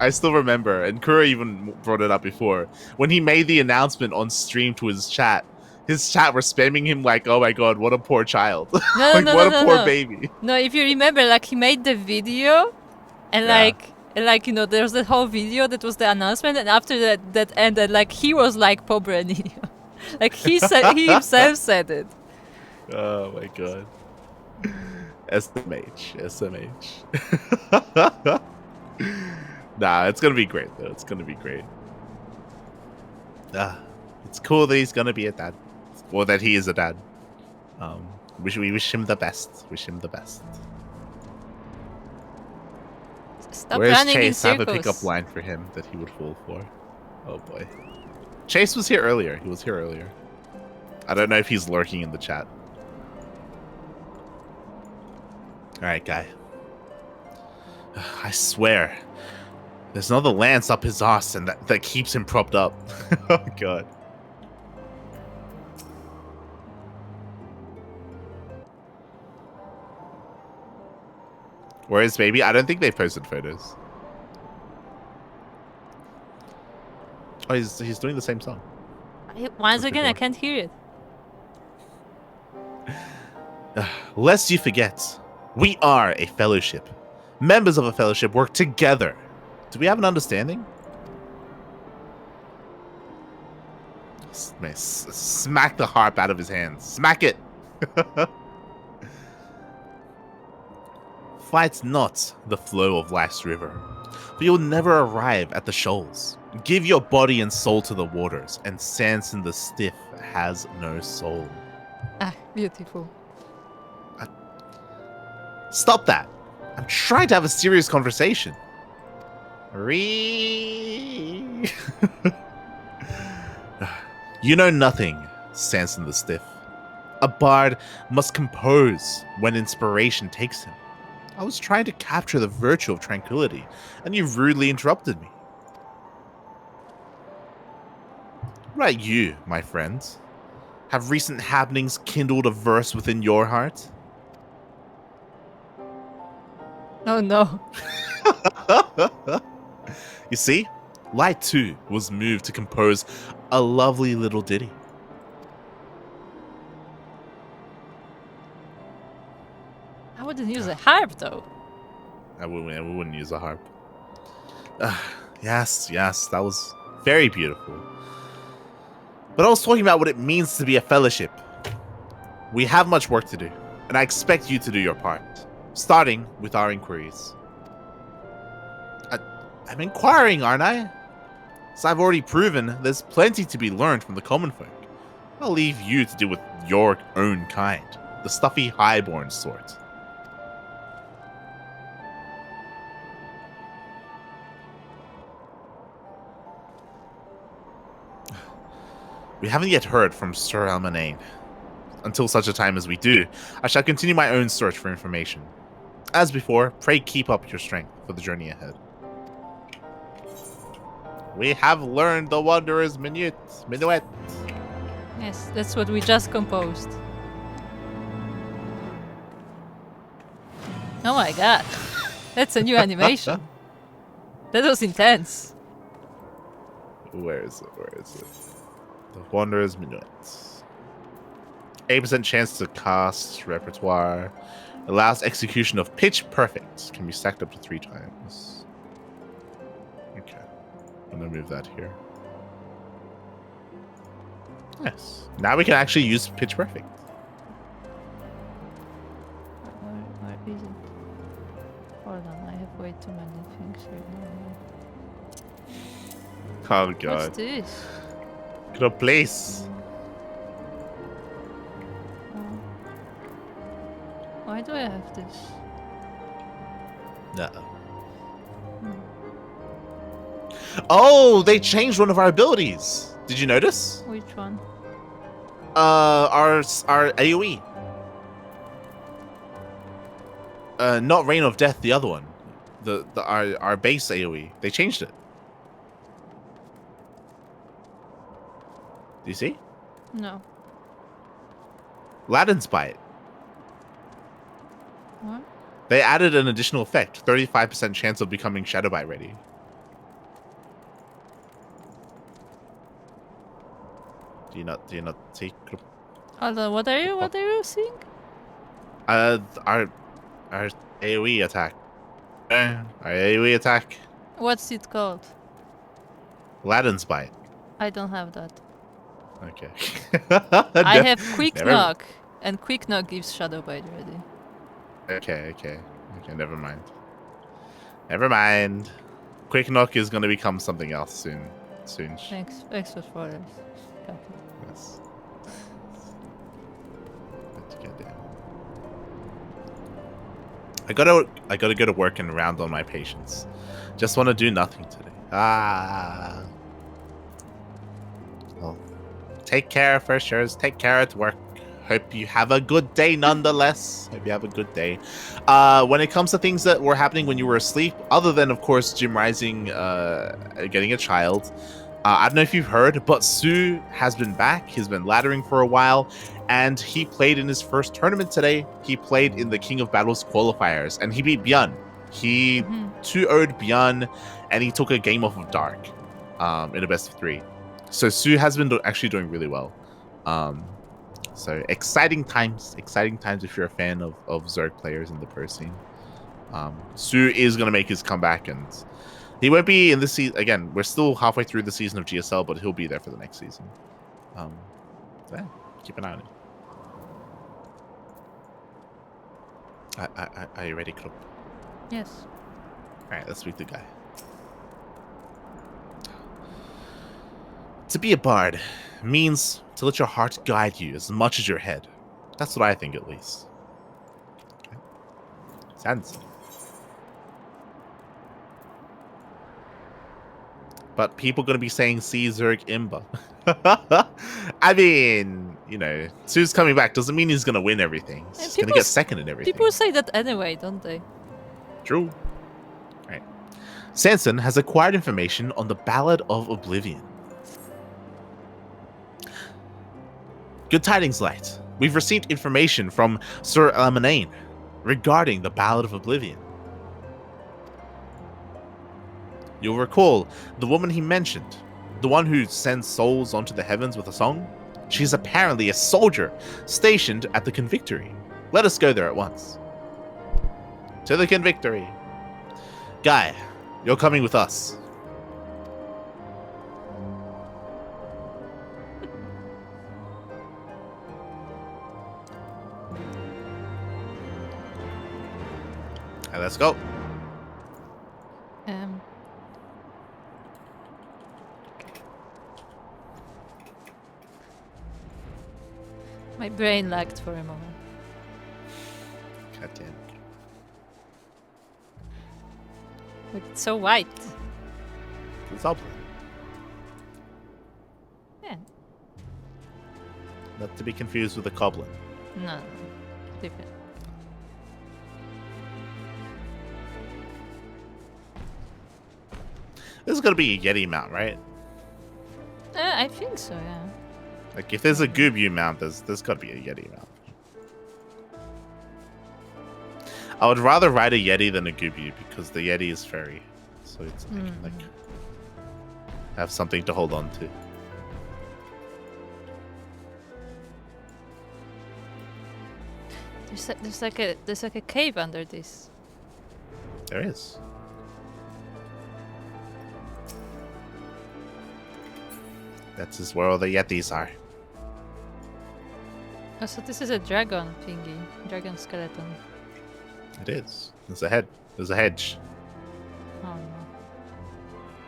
and Kuro even brought it up before, when he made the announcement on stream to his chat were spamming him like, oh my god, what a poor child. No, like, no, what no, a poor no. baby. No, if you remember, like he made the video, and Yeah. like you know, there's that whole video that was the announcement, and after that ended, like he was like pobre niño. Like he himself said it. Oh my god. SMH. Nah, it's gonna be great though. It's gonna be great. It's cool that he's gonna be a dad. Or that he is a dad. We wish him the best. Wish him the best. Stop Where's running Chase? in I have a circles. pickup line for him that he would fall for. Oh boy. Chase was here earlier. He was here earlier. I don't know if he's lurking in the chat. Alright, guy. I swear. There's another lance up his ass and that keeps him propped up. Oh god. Where is baby? I don't think they've posted photos. Oh, he's doing the same song. Once again, I before. can't hear it. Lest you forget, we are a fellowship. Members of a fellowship work together. Do we have an understanding? Smack the harp out of his hands. Smack it! Fight not the flow of life's river, for you'll never arrive at the shoals. Give your body and soul to the waters, and Sanson the Stiff has no soul. Ah, beautiful. Stop that! I'm trying to have a serious conversation. You know nothing, Sanson the Stiff. A bard must compose when inspiration takes him. I was trying to capture the virtue of tranquility, and you rudely interrupted me. Right, you, my friends. Have recent happenings kindled a verse within your heart? Oh no. You see, Light too was moved to compose a lovely little ditty. I wouldn't use a harp though. We wouldn't use a harp. Yes, that was very beautiful. But I was talking about what it means to be a fellowship. We have much work to do, and I expect you to do your part. Starting with our inquiries. I'm inquiring, aren't I? As I've already proven, there's plenty to be learned from the common folk. I'll leave you to deal with your own kind, the stuffy highborn sort. We haven't yet heard from Sir Almanane. Until such a time as we do, I shall continue my own search for information. As before, pray keep up your strength for the journey ahead. We have learned the Wanderer's Minuet. Yes, that's what we just composed. Oh my god. That's a new animation. That was intense. Where is it? The Wanderer's Minuet. 8% chance to cast repertoire. Allows execution of pitch perfect. Can be stacked up to 3 times. Okay. I'm gonna move that here. Yes. Now we can actually use pitch perfect. Where is it? Hold on, I have way too many things here. Oh god. What's this? Get a place. Why do I have this? No. Oh, they changed one of our abilities. Did you notice? Which one? Our AoE. Not Reign of Death, the other one. Our base AoE. They changed it. Do you see? No. Ladin's Bite. What? They added an additional effect, 35% chance of becoming Shadow Bite ready. Do you not see? Hold on, what are you seeing? Our AoE attack. Our AoE attack. What's it called? Ladin's Bite. I don't have that. Okay. I have Quick never... Knock, and Quick Knock gives Shadow Bite ready. Okay, never mind. Quick Knock is going to become something else soon. Thanks for spoilers. Yes. Let's get down. I gotta go to work and round on my patients. Just want to do nothing today. Well, take care, Firsters. Take care at work. Hope you have a good day nonetheless. Hope you have a good day. When it comes to things that were happening when you were asleep, other than, of course, Jim Rising getting a child, I don't know if you've heard, but Sue has been back. He's been laddering for a while, and he played in his first tournament today. He played in the King of Battles qualifiers, and he beat Björn. He 2-0'd Björn, and he took a game off of Dark in a best of 3. So Sue has been actually doing really well. So exciting times if you're a fan of Zerg players in the pro scene. Sue is going to make his comeback, and he won't be in this season. Again, we're still halfway through the season of GSL, but he'll be there for the next season. So yeah, keep an eye on it. Are you ready, Kuro? Yes. Alright, let's meet the guy. To be a bard means to let your heart guide you as much as your head. That's what I think, at least. Okay. Sounds. But people gonna be saying "See Zerg Imba." I mean, you know, Sue's coming back doesn't mean he's gonna win everything. He's just gonna get second in everything. People say that anyway, don't they? True. Right. Sanson has acquired information on the Ballad of Oblivion. Good tidings, Light. We've received information from Sir Almanane regarding the Ballad of Oblivion. You'll recall the woman he mentioned, the one who sends souls onto the heavens with a song? She's apparently a soldier stationed at the Convictory. Let us go there at once. To the Convictory. Guy, you're coming with us. And let's go. Um. My brain lagged for a moment. God damn. Look, it's so white. It's all blue. Yeah. Not to be confused with a goblin. No, different. This is gonna be a Yeti mount, right? I think so, yeah. Like, if there's a Gubu mount, there's gotta be a Yeti mount. I would rather ride a Yeti than a Gubu because the Yeti is fairy. So it's like have something to hold on to. There's like a cave under this. There is. That is where all the Yetis are. Oh, so this is a dragon thingy. Dragon skeleton. It is. There's a head. There's a hedge. Oh no.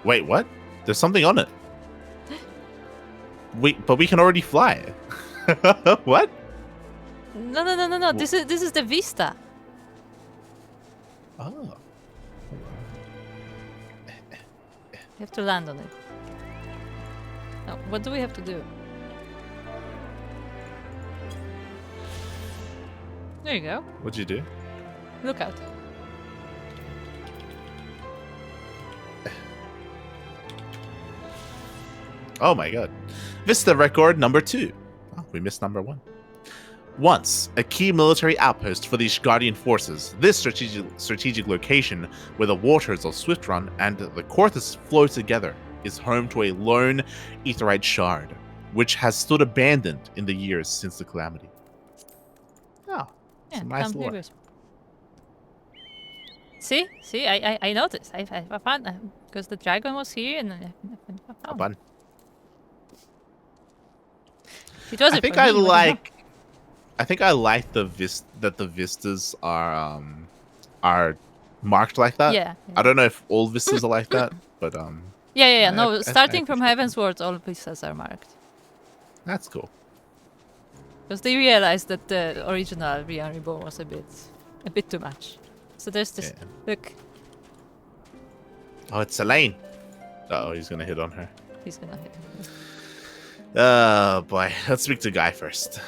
Wait, what? There's something on it. But we can already fly. What? No. This is the vista. Oh. You have to land on it. Now, what do we have to do? There you go. What'd you do? Look out. Oh my god. Vista record number 2. Oh, we missed number 1. Once a key military outpost for the Guardian forces, this strategic location where the waters of Swiftrun and the Korthus flow together is home to a lone aetheryte shard, which has stood abandoned in the years since the calamity. Oh, Yeah, some nice come lore. here. See, I noticed. I found because the dragon was here and I found Fun. it. Was I it think for I me, but like. I think I like the the vistas are marked like that. Yeah. I don't know if all vistas are like that, but Yeah. I- No, I starting from appreciate Heaven's Ward, all vistas are marked that's cool. because they realized that the original Rian Reborn was a bit too much. So there's this. Yeah. Look, Oh, it's Elaine. Oh, he's gonna hit on her. he's gonna hit. Oh boy, let's speak to Guy first.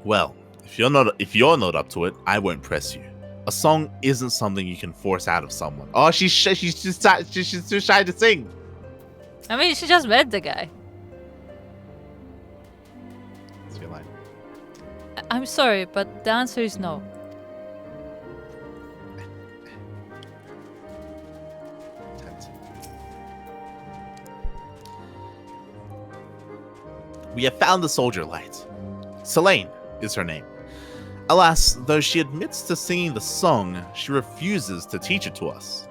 Well, if you're not up to it, I won't press you. A song isn't something you can force out of someone. Oh, she's too shy to sing. I mean, she just met the guy. That's your line. I'm sorry, but the answer is no. We have found the soldier light. Selene is her name. Alas, though she admits to singing the song, she refuses to teach it to us.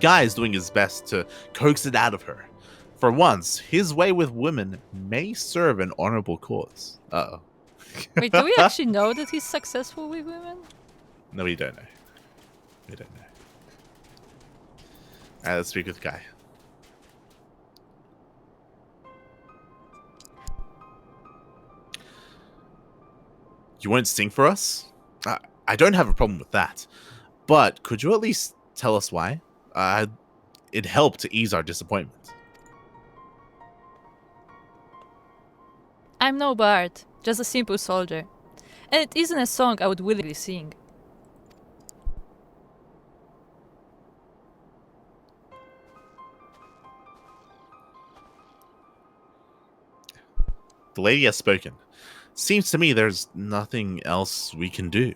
Guy is doing his best to coax it out of her. For once, his way with women may serve an honorable cause. Uh-oh. Wait, do we actually know that he's successful with women? No, we don't know. We don't know. Alright, let's speak with Guy. You won't sing for us? I don't have a problem with that. But could you at least tell us why? It'd help to ease our disappointment. I'm no bard, just a simple soldier. And it isn't a song I would willingly sing. The lady has spoken. Seems to me there's nothing else we can do.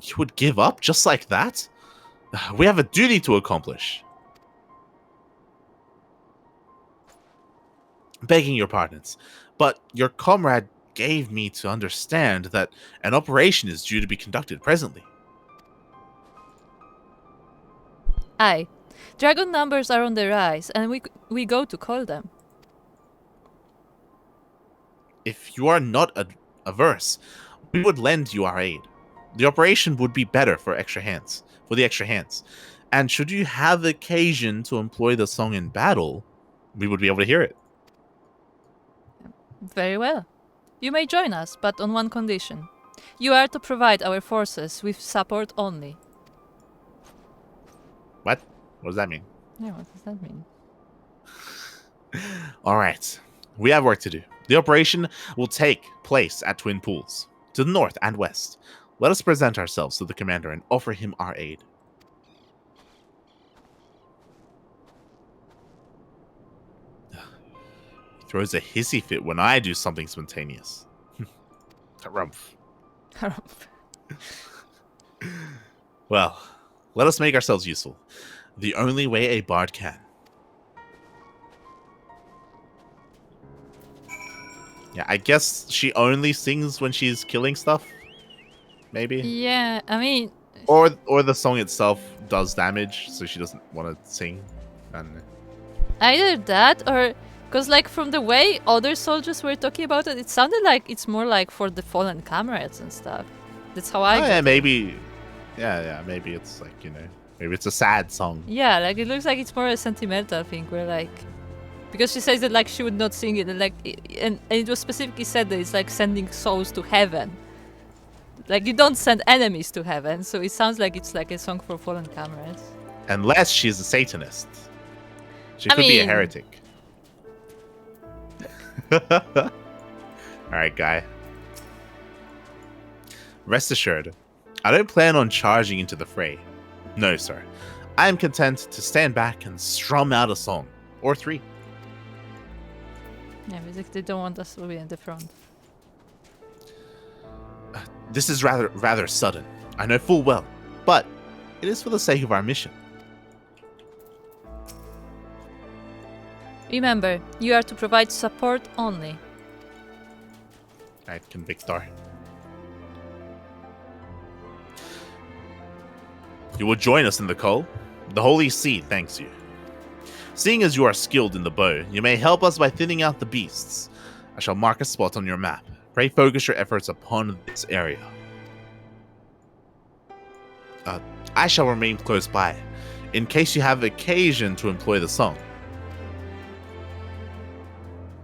You would give up just like that? We have a duty to accomplish. Begging your pardons, but your comrade gave me to understand that an operation is due to be conducted presently. Aye. Dragon numbers are on the rise, and we go to call them. If you are not averse, we would lend you our aid. The operation would be better for extra hands, for the extra hands. And should you have occasion to employ the song in battle, we would be able to hear it. Very well. You may join us, but on one condition. You are to provide our forces with support only. What? What does that mean? Yeah, what does that mean? All right. We have work to do. The operation will take place at Twin Pools, to the north and west. Let us present ourselves to the commander and offer him our aid. He throws a hissy fit when I do something spontaneous. Harumph. Well, let us make ourselves useful. The only way a bard can. Yeah, I guess she only sings when she's killing stuff. Maybe. Yeah, I mean... Or the song itself does damage, so she doesn't want to sing. I don't know. Either that, or... Because, like, from the way other soldiers were talking about it, it sounded like it's more like for the fallen comrades and stuff. That's how I... yeah, maybe... Yeah, maybe it's like, you know... Maybe it's a sad song. Yeah, like, it looks like it's more a sentimental thing, where, like... Because she says that, like, she would not sing it, and, like... And it was specifically said that it's, like, sending souls to heaven. Like, you don't send enemies to heaven, so it sounds like it's, like, a song for fallen comrades. Unless she's a Satanist. She could be a heretic. Alright, guy. Rest assured, I don't plan on charging into the fray. No, sir. I am content to stand back and strum out a song. Or three. Yeah, basically they don't want us to be in the front. This is rather sudden. I know full well. But it is for the sake of our mission. Remember, you are to provide support only. Alright, Convictor. You will join us in the call. The Holy See thanks you. Seeing as you are skilled in the bow, you may help us by thinning out the beasts. I shall mark a spot on your map. Pray focus your efforts upon this area. I shall remain close by, in case you have occasion to employ the song.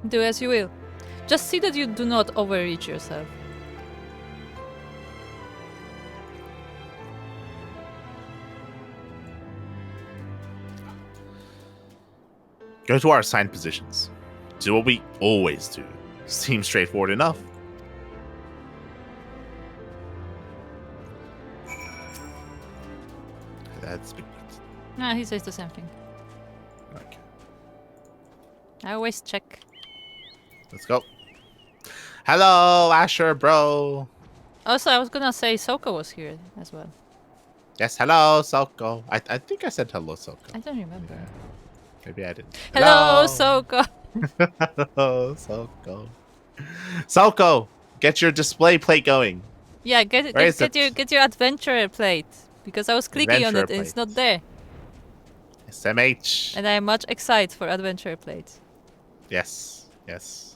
Do as you will. Just see that you do not overreach yourself. Go to our assigned positions. Do what we always do. Seems straightforward enough. That's big. Nah, he says the same thing. Okay. I always check. Let's go. Hello, Asher, bro. Also, I was gonna say Souko was here as well. Yes, hello, Souko. I think I said hello, Souko. I don't remember. Yeah. Maybe I didn't. Hello, Souko. Hello, Souko. Souko, get your display plate going. Yeah, get your adventurer plate, because I was clicking on it and it's not there. SMH. And I am much excited for adventurer plates. Yes, yes.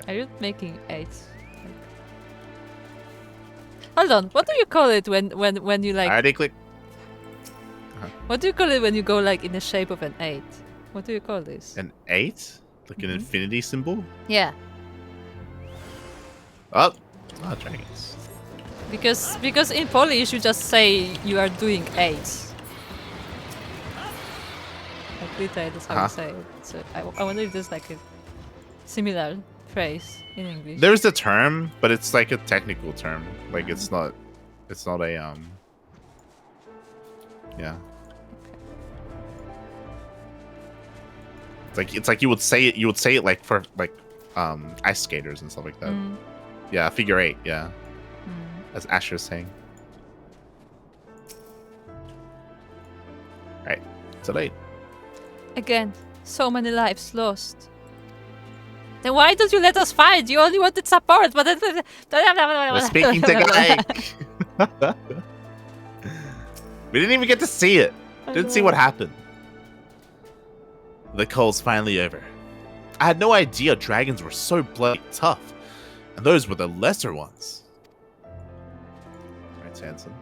Are you making 8? Hold on, what do you call it when you like? I already clicked. What do you call it when you go like in the shape of an 8? What do you call this? An 8? Like an infinity symbol? Yeah. Oh, dragons. Because in Polish you just say you are doing 8s. Like literally that's how you say it. So I wonder if there's like a similar phrase in English. There's a term, but it's like a technical term. Like it's not a yeah. It's like you would say it like for like ice skaters and stuff like that. Yeah, figure 8, yeah. As Asher's saying. Right. It's a 8. Again, so many lives lost. Then why don't you let us fight? You only wanted support, but We're speaking to Guy. We didn't even get to see it. Didn't see what happened. The call's finally over. I had no idea dragons were so bloody tough, and those were the lesser ones. Right, Sanson.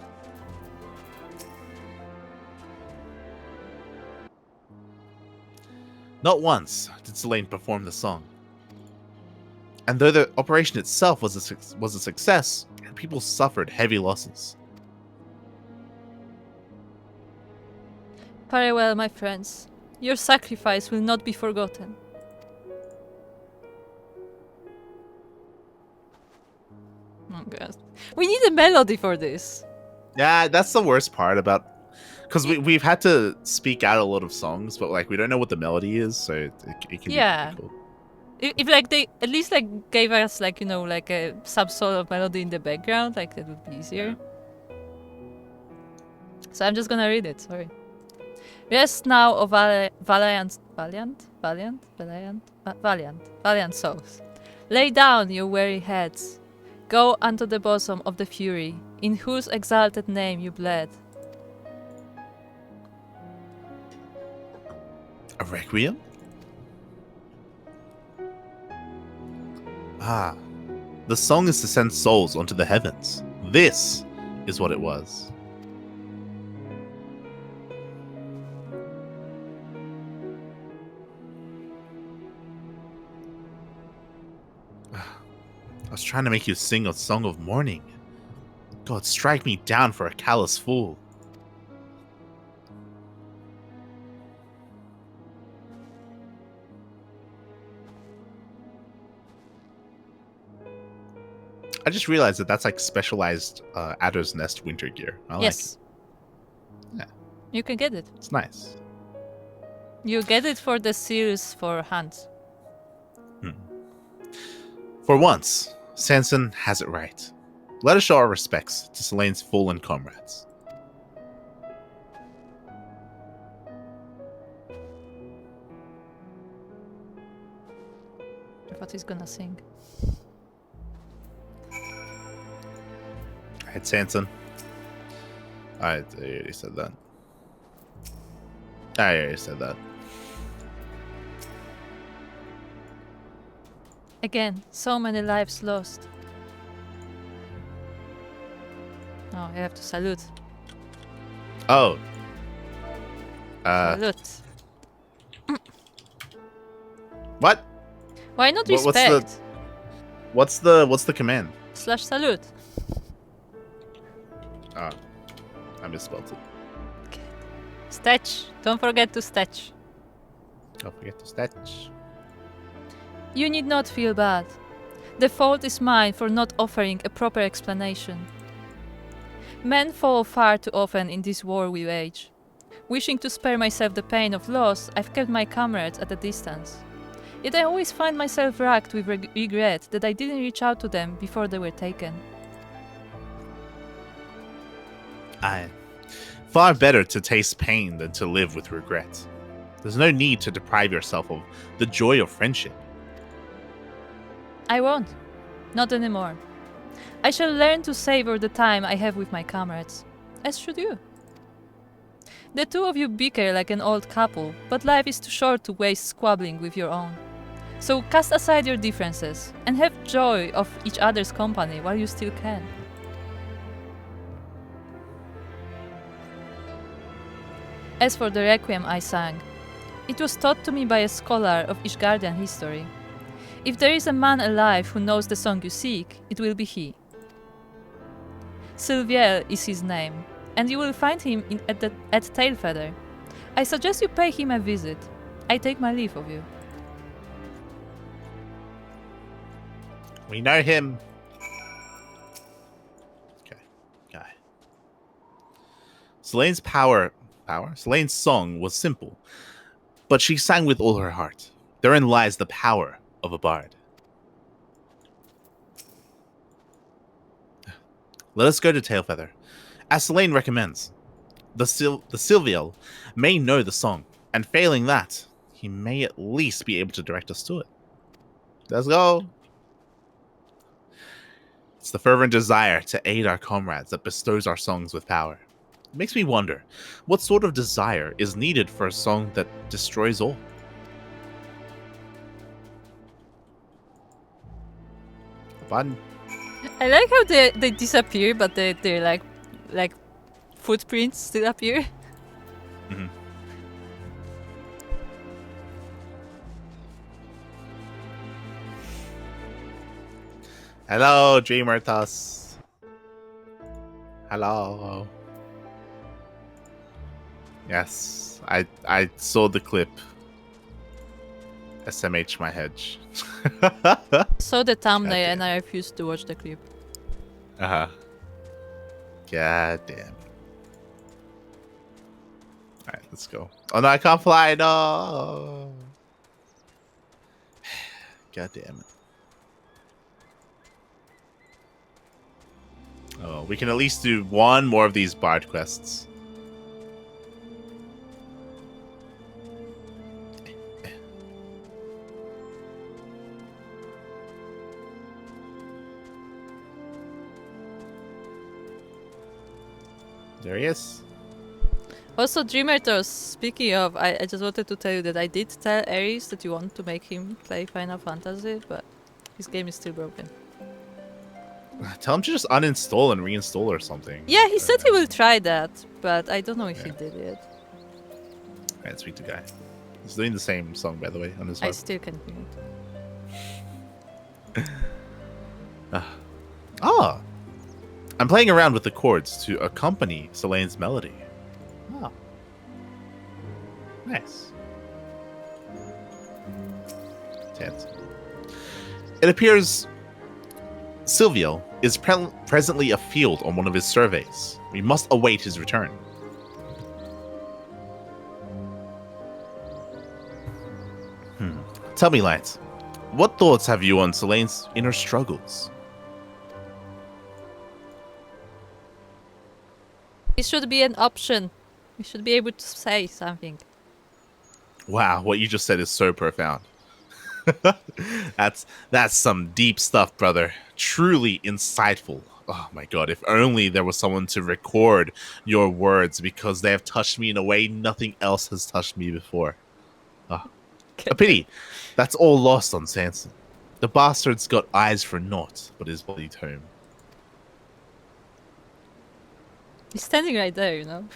Not once did Selene perform the song. And though the operation itself was a success, people suffered heavy losses. Very well, my friends. Your sacrifice will not be forgotten. Oh god. We need a melody for this. Yeah, that's the worst part about... Because we've had to speak out a lot of songs, but like we don't know what the melody is, so it can be difficult. If like they at least like gave us like, you know, like some sort of melody in the background, like that would be easier. So I'm just gonna read it, sorry. Rest now, O valiant souls. Lay down your weary heads. Go unto the bosom of the Fury, in whose exalted name you bled. A requiem? Ah, the song is to send souls onto the heavens. This is what it was. I was trying to make you sing a song of mourning. God, strike me down for a callous fool. I just realized that that's like specialized Adder's Nest winter gear. I Yes. Like it. Yeah. You can get it. It's nice. You get it for the seals for hunt. For once, Sanson has it right. Let us show our respects to Selene's fallen comrades. What he's gonna sing. Alright, Sanson. I already said that. I already said that. Again, so many lives lost. Oh, you have to salute. Oh. Salute. What? Why not What's respect? What's the command? / salute. Oh, I misspelled it. Okay. Stetch. Don't forget to stetch. Don't forget to stetch. You need not feel bad. The fault is mine for not offering a proper explanation. Men fall far too often in this war we wage. Wishing to spare myself the pain of loss, I've kept my comrades at a distance. Yet I always find myself racked with regret that I didn't reach out to them before they were taken. Aye. Far better to taste pain than to live with regret. There's no need to deprive yourself of the joy of friendship. I won't. Not anymore. I shall learn to savor the time I have with my comrades. As should you. The two of you bicker like an old couple, but life is too short to waste squabbling with your own. So cast aside your differences and have joy of each other's company while you still can. As for the requiem I sang, it was taught to me by a scholar of Ishgardian history. If there is a man alive who knows the song you seek, it will be he. Sylviel is his name, and you will find him at Tailfeather. I suggest you pay him a visit. I take my leave of you. We know him. Okay, guy. Selene's Selene's song was simple, but she sang with all her heart. Therein lies the power of a bard. Let us go to Tailfeather. As Selene recommends, the Sylviel may know the song, and failing that, he may at least be able to direct us to it. Let's go. It's the fervent desire to aid our comrades that bestows our songs with power. It makes me wonder, what sort of desire is needed for a song that destroys all? Fun. I like how they disappear, but they're like footprints still appear. Mhm. Hello, Dreamertas. Hello. Yes, I saw the clip. SMH my hedge. Saw the thumbnail Goddamn. and I refused to watch the clip. Uh-huh. God damn. Alright, let's go. Oh no, I can't fly, no. God damn it. Oh, we can at least do one more of these bard quests. There he is. Also, Dreamertos, speaking of, I just wanted to tell you that I did tell Ares that you want to make him play Final Fantasy, but his game is still broken. Tell him to just uninstall and reinstall or something. Yeah, he said he will try that, but I don't know if he did it. Alright, speak to Guy. He's doing the same song, by the way, on his I harp. still can't hear it. Ah! I'm playing around with the chords to accompany Selene's melody. Oh. Nice. Tense. It appears Silvio is presently afield on one of his surveys. We must await his return. Tell me, Lance, what thoughts have you on Selene's inner struggles? It should be an option. We should be able to say something. Wow, what you just said is so profound. That's some deep stuff, brother. Truly insightful. Oh my god, if only there was someone to record your words, because they have touched me in a way nothing else has touched me before. Oh, a pity. That's all lost on Sanson. The bastard's got eyes for naught but his bloodied home. He's standing right there, you know.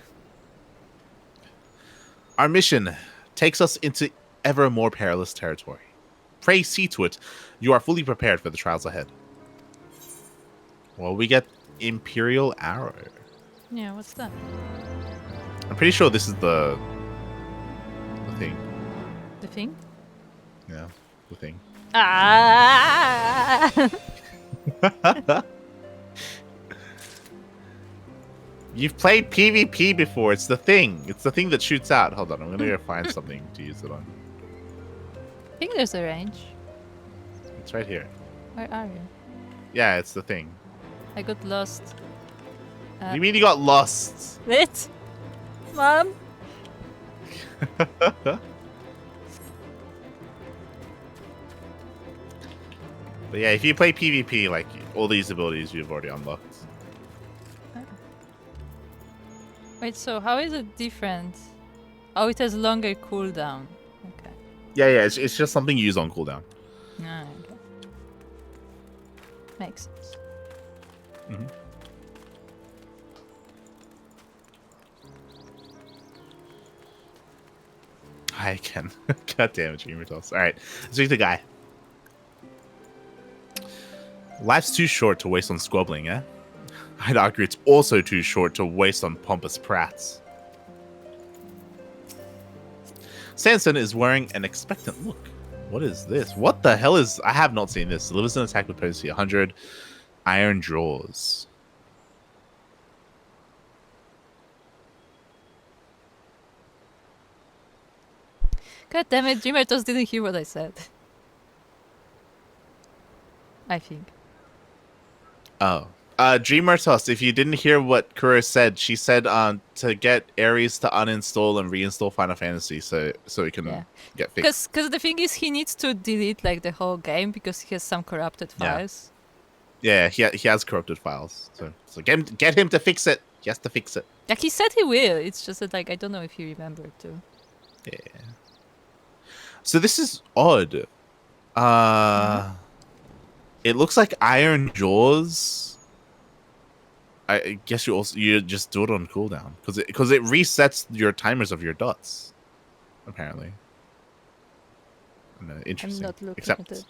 Our mission takes us into ever more perilous territory. Pray see to it you are fully prepared for the trials ahead. Well, we get Imperial Arrow. Yeah, what's that? I'm pretty sure this is the thing. The thing? Yeah, the thing. Ah! You've played PvP before. It's the thing. It's the thing that shoots out. Hold on, I'm gonna go find something to use it on. I think there's a range. It's right here. Where are you? Yeah, it's the thing. I got lost. What do you mean you got lost? Wait! Mom? But yeah, if you play PvP, like, all these abilities you've already unlocked. Wait, so how is it different? Oh, it has longer cooldown. Okay. Yeah, it's just something you use on cooldown. Ah, okay. Makes sense. Mm-hmm. I can. God damn it, Dreamer Toss. Alright, let's speak to the guy. Life's too short to waste on squabbling, eh? I'd argue it's also too short to waste on pompous prats. Sanson is wearing an expectant look. What is this? What the hell is... I have not seen this. Delivers an attack with potency 100. Iron draws. God damn it, Dreamertos didn't hear what I said. I think. Oh. Dreamertos, if you didn't hear what Kuro said, she said to get Ares to uninstall and reinstall Final Fantasy so it can get fixed. Because the thing is, he needs to delete like the whole game because he has some corrupted files. Yeah, he has corrupted files. So get him to fix it. He has to fix it. Like he said he will. It's just that like I don't know if he remembered to. Yeah. So this is odd. It looks like Iron Jaws. I guess you just do it on cooldown because it resets your timers of your dots. Apparently. No, interesting. I'm not looking Except at it.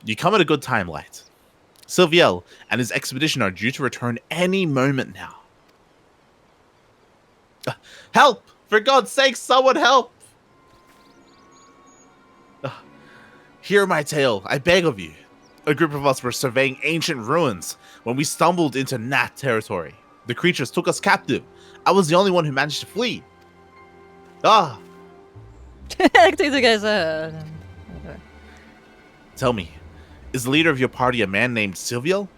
you come at a good time, Light. Sylviel and his expedition are due to return any moment now. Help! For God's sake, someone help! Hear my tale, I beg of you. A group of us were surveying ancient ruins when we stumbled into Nat territory. The creatures took us captive. I was the only one who managed to flee. Ah! I think the guys Tell me, is the leader of your party a man named Sylviel?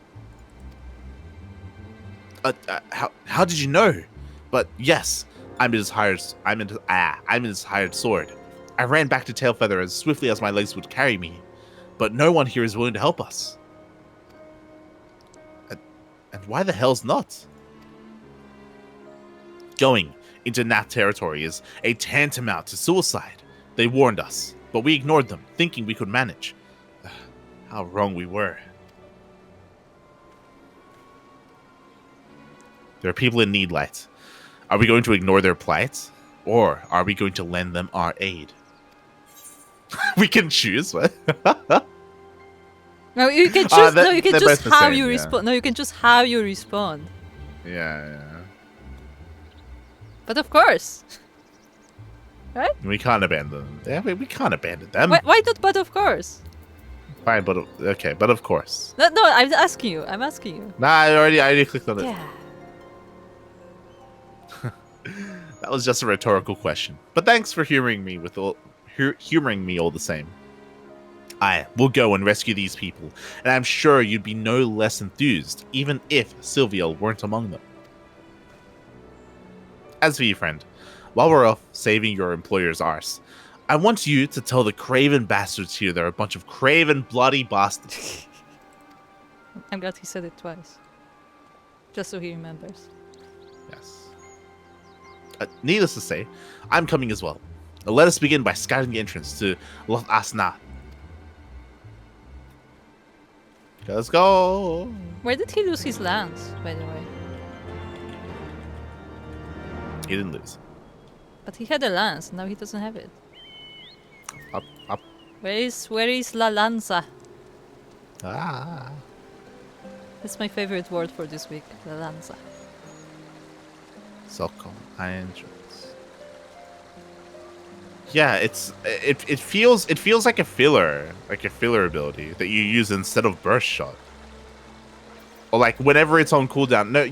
How did you know? But yes, I'm his hired sword. I ran back to Tailfeather as swiftly as my legs would carry me, but no one here is willing to help us. And why the hell's not? Going into Nat territory is a tantamount to suicide. They warned us, but we ignored them, thinking we could manage. How wrong we were. There are people in need, Light. Are we going to ignore their plight? Or are we going to lend them our aid? We can choose. What? No, you can choose. No, you can choose how you respond. No, you can choose how you respond. Yeah. But of course, right? We can't abandon them. Yeah, we can't abandon them. Why not? But of course. Fine, but okay, but of course. No, I'm asking you. Nah, I already clicked on it. Yeah. That was just a rhetorical question. But thanks for humoring me all the same. I will go and rescue these people, and I'm sure you'd be no less enthused, even if Sylviel weren't among them. As for you, friend, while we're off saving your employer's arse, I want you to tell the craven bastards here they're a bunch of craven bloody bastards. I'm glad he said it twice. Just so he remembers. Yes. Needless to say, I'm coming as well. Let us begin by scouting the entrance to Loth Asna. Let's go. Where did he lose his lance, by the way? He didn't lose. But he had a lance, now he doesn't have it. Up. Where is la lanza? Ah. That's my favorite word for this week, la lanza. Souko, entrance. Yeah, it feels like a filler ability that you use instead of burst shot. Or like whenever it's on cooldown. No,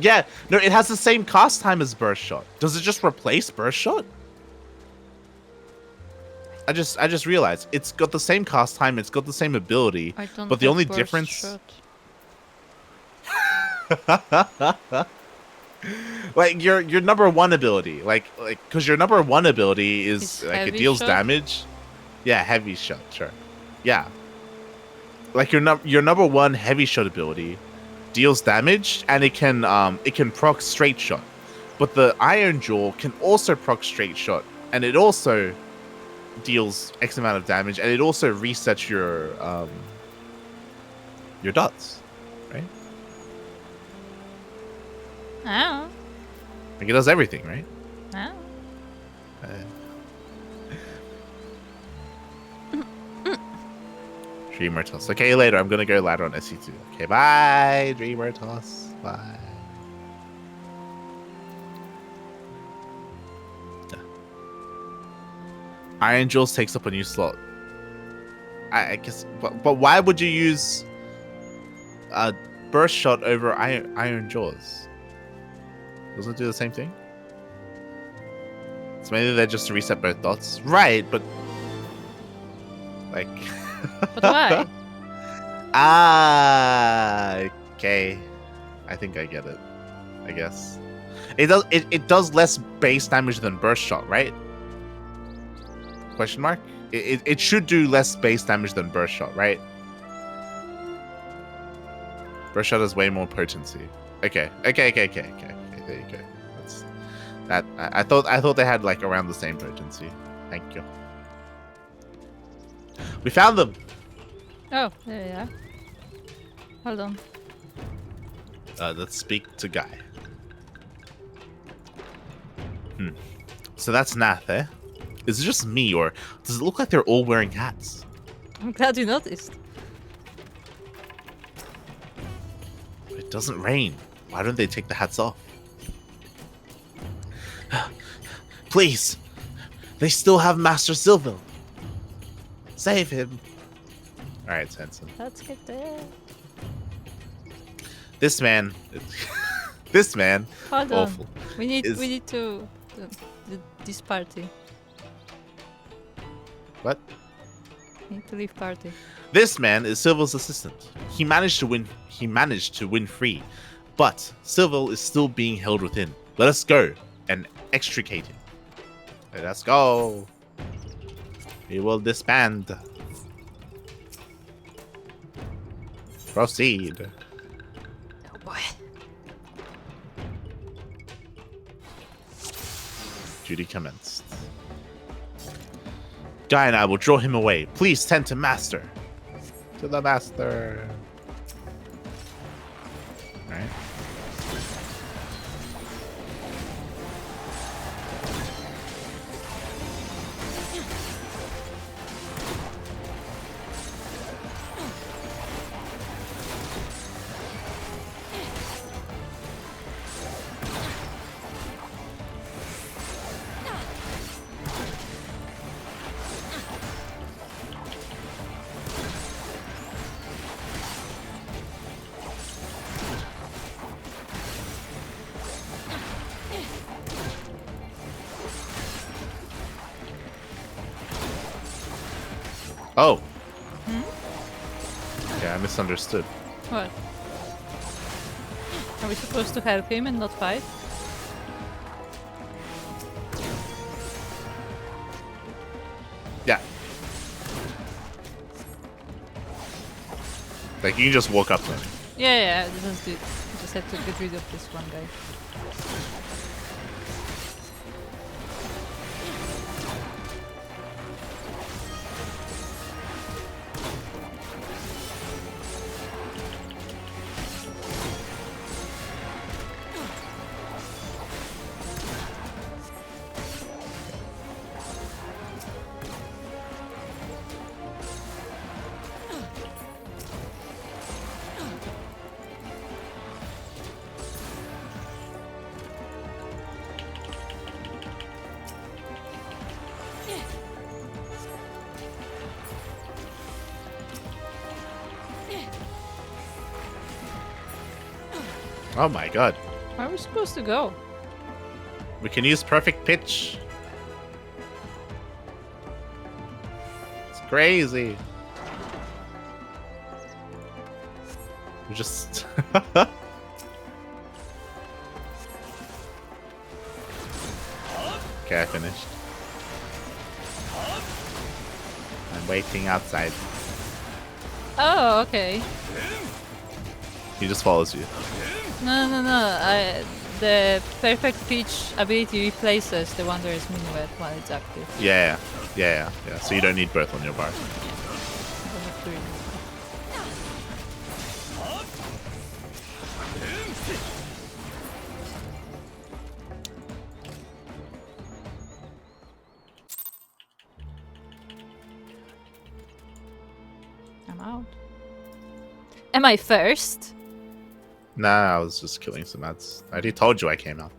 it has the same cast time as burst shot. Does it just replace burst shot? I just realized it's got the same cast time, it's got the same ability, but the only difference like your number one ability, like because your number one ability is like it deals damage. Yeah, heavy shot, sure. Yeah, like your number one heavy shot ability deals damage, and it can proc straight shot. But the Iron Jaw can also proc straight shot, and it also deals X amount of damage, and it also resets your dots, right? Oh. Like it does everything, right? Oh. Dreamer Toss. Okay, later. I'm gonna go ladder on SC2. Okay, bye, Dreamer Toss. Bye. Iron Jaws takes up a new slot. I guess, but why would you use a burst shot over Iron Jaws? Doesn't it do the same thing? It's mainly there just to reset both dots, right? But like, but why? Okay. I think I get it. I guess it does less base damage than burst shot, right? Question mark? It should do less base damage than burst shot, right? Burst shot has way more potency. Okay. There you go. That's that. I thought they had like around the same potency. Thank you. We found them. Oh, there you are. Hold on. Let's speak to Guy. So that's Nath, eh? Is it just me, or does it look like they're all wearing hats? I'm glad you noticed. It doesn't rain. Why don't they take the hats off? Please! They still have Master Silville! Save him! Alright, Sensen. Let's get there. This man... this man... Hold awful. on. We need to... this party. What? We need to leave party. This man is Silville's assistant. He managed to win free, but Silville is still being held within. Let us go and extricate him. Let us go. We will disband. Proceed. Oh boy. Duty commenced. Guy and I will draw him away. Please tend to Master. To the Master. Alright. Oh. Okay, I misunderstood. What? Are we supposed to help him and not fight? Yeah. Like, you can just walk up to him. Yeah, just have to get rid of this one guy. Oh my god. Where are we supposed to go? We can use perfect pitch. It's crazy. We just... Okay, I finished. I'm waiting outside. Oh, okay. He just follows you. No. The perfect pitch ability replaces the Wanderer's Minuet while it's active. Yeah. So you don't need both on your bar. I'm out. Am I first? Nah, I was just killing some ads. I already told you I came out.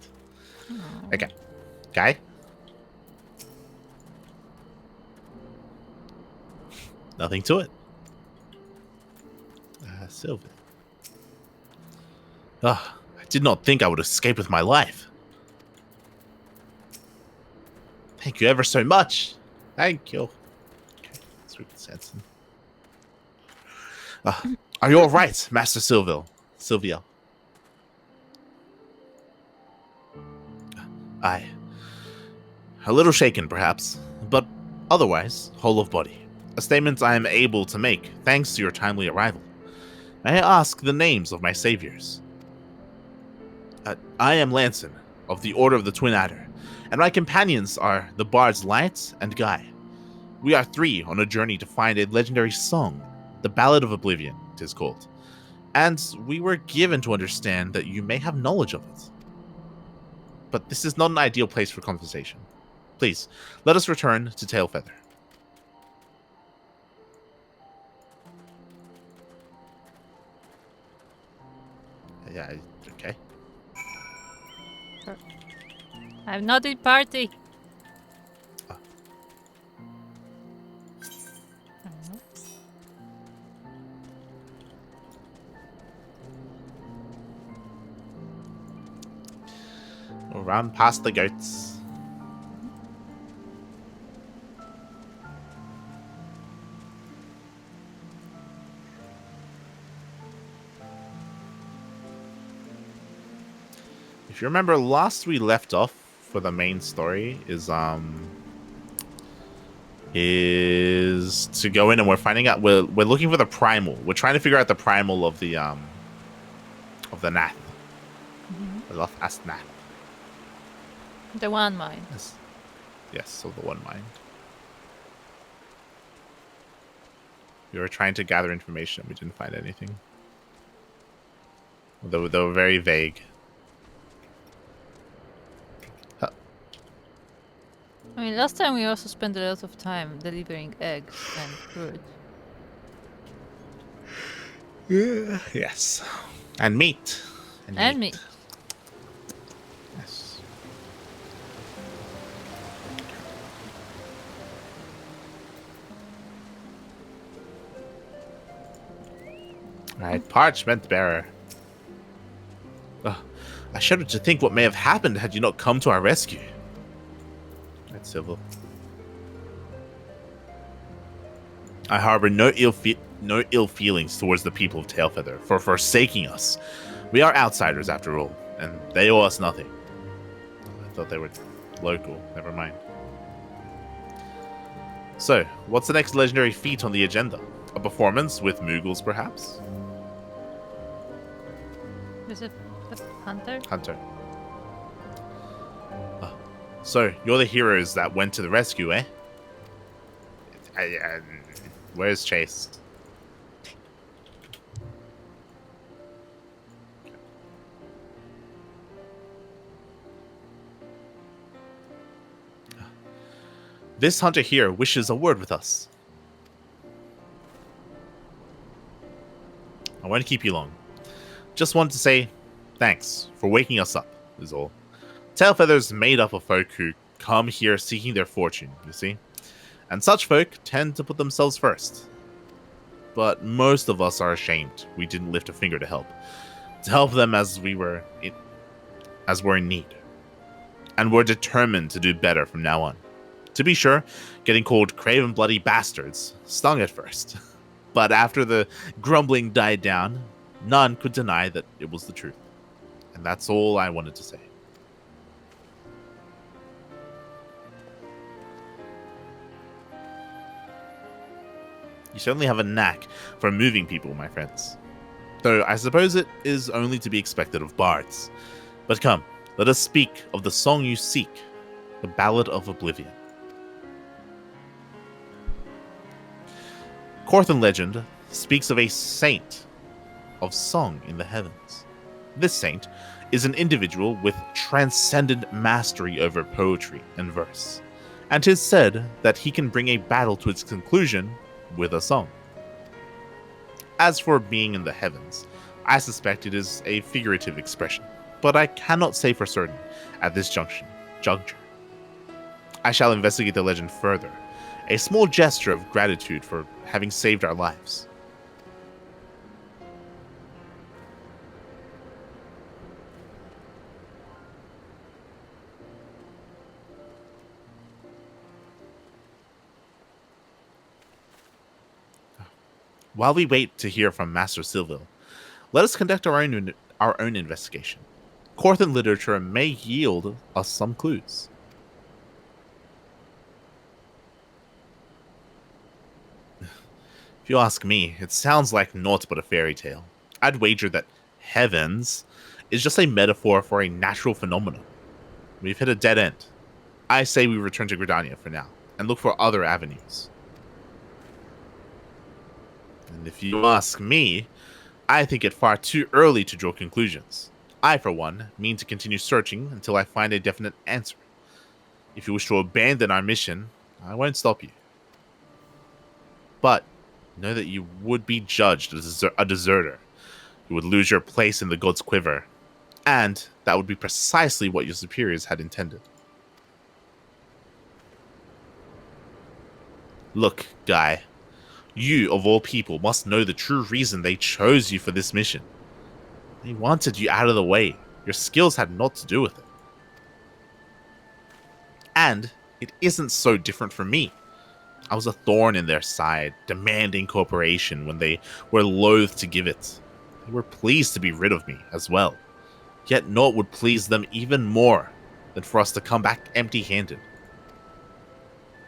Oh. Okay. Guy? Nothing to it. Sylvan. Ah, I did not think I would escape with my life. Thank you ever so much. Thank you. Okay, let's read the Sanson. Are you alright, Master Sylvia? Aye. A little shaken, perhaps, but otherwise, whole of body. A statement I am able to make, thanks to your timely arrival. May I ask the names of my saviors? I am Lanson, of the Order of the Twin Adder, and my companions are the Bards Light and Guy. We are three on a journey to find a legendary song, the Ballad of Oblivion, 'tis called. And we were given to understand that you may have knowledge of it. But this is not an ideal place for conversation. Please, let us return to Tailfeather. Yeah, okay. I'm not in party. We'll run past the goats. If you remember, last we left off for the main story is to go in and we're finding out we're looking for the primal. We're trying to figure out the primal of the Nath. The Loth Nath. The one mind. Yes, so the one mind. We were trying to gather information. We didn't find anything. They were very vague. I mean, last time we also spent a lot of time delivering eggs and fruit. Yeah. Yes. And meat. And meat. Yes. Right, parchment bearer. I shudder to think what may have happened had you not come to our rescue. That's civil. I harbor no ill feelings towards the people of Tailfeather for forsaking us. We are outsiders after all, and they owe us nothing. I thought they were local. Never mind. So, what's the next legendary feat on the agenda? A performance with Moogles, perhaps? Is it the hunter? Hunter. So, you're the heroes that went to the rescue, eh? Where's Chase? This hunter here wishes a word with us. I won't keep you long. Just wanted to say thanks for waking us up, is all. Tailfeather's made up of folk who come here seeking their fortune, you see? And such folk tend to put themselves first. But most of us are ashamed we didn't lift a finger to help them as we're in need. And we're determined to do better from now on. To be sure, getting called craven bloody bastards stung at first. But after the grumbling died down, none could deny that it was the truth. And that's all I wanted to say. You certainly have a knack for moving people, my friends. Though I suppose it is only to be expected of bards. But come, let us speak of the song you seek, the Ballad of Oblivion. Korthan legend speaks of a saint of song in the heavens. This saint is an individual with transcendent mastery over poetry and verse, and 'tis said that he can bring a battle to its conclusion with a song. As for being in the heavens, I suspect it is a figurative expression, but I cannot say for certain at this juncture. I shall investigate the legend further, a small gesture of gratitude for having saved our lives. While we wait to hear from Master Silville, let us conduct our own investigation. Korthan literature may yield us some clues. If you ask me, it sounds like naught but a fairy tale. I'd wager that heavens is just a metaphor for a natural phenomenon. We've hit a dead end. I say we return to Gridania for now, and look for other avenues. And if you ask me, I think it far too early to draw conclusions. I, for one, mean to continue searching until I find a definite answer. If you wish to abandon our mission, I won't stop you. But know that you would be judged as a deserter. You would lose your place in the god's quiver. And that would be precisely what your superiors had intended. Look, Guy, you, of all people, must know the true reason they chose you for this mission. They wanted you out of the way. Your skills had naught to do with it. And it isn't so different from me. I was a thorn in their side, demanding cooperation when they were loath to give it. They were pleased to be rid of me as well. Yet naught would please them even more than for us to come back empty-handed.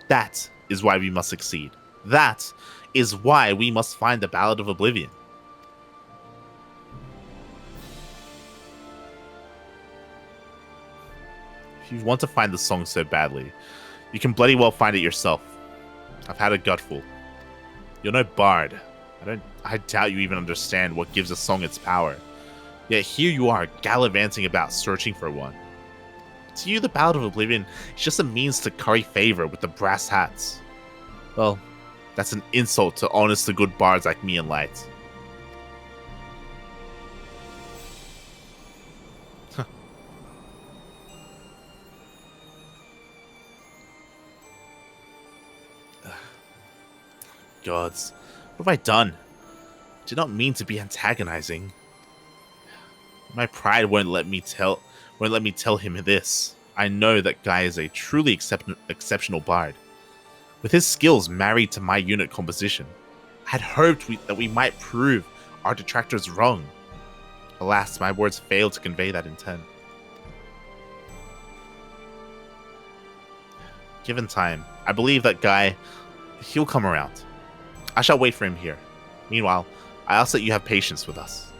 That is why we must succeed. That is why we must find the Ballad of Oblivion. If you want to find the song so badly, you can bloody well find it yourself. I've had a gutful. You're no bard. I doubt you even understand what gives a song its power. Yet here you are, gallivanting about, searching for one. To you, the Ballad of Oblivion is just a means to curry favor with the brass hats. Well, that's an insult to honest to good bards like me and Light. Gods, what have I done? I did not mean to be antagonizing. My pride won't let me tell him this. I know that Guy is a truly exceptional bard. With his skills married to my unit composition, I had hoped that we might prove our detractors wrong. Alas, my words failed to convey that intent. Given time, I believe that Guy, he'll come around. I shall wait for him here. Meanwhile, I ask that you have patience with us.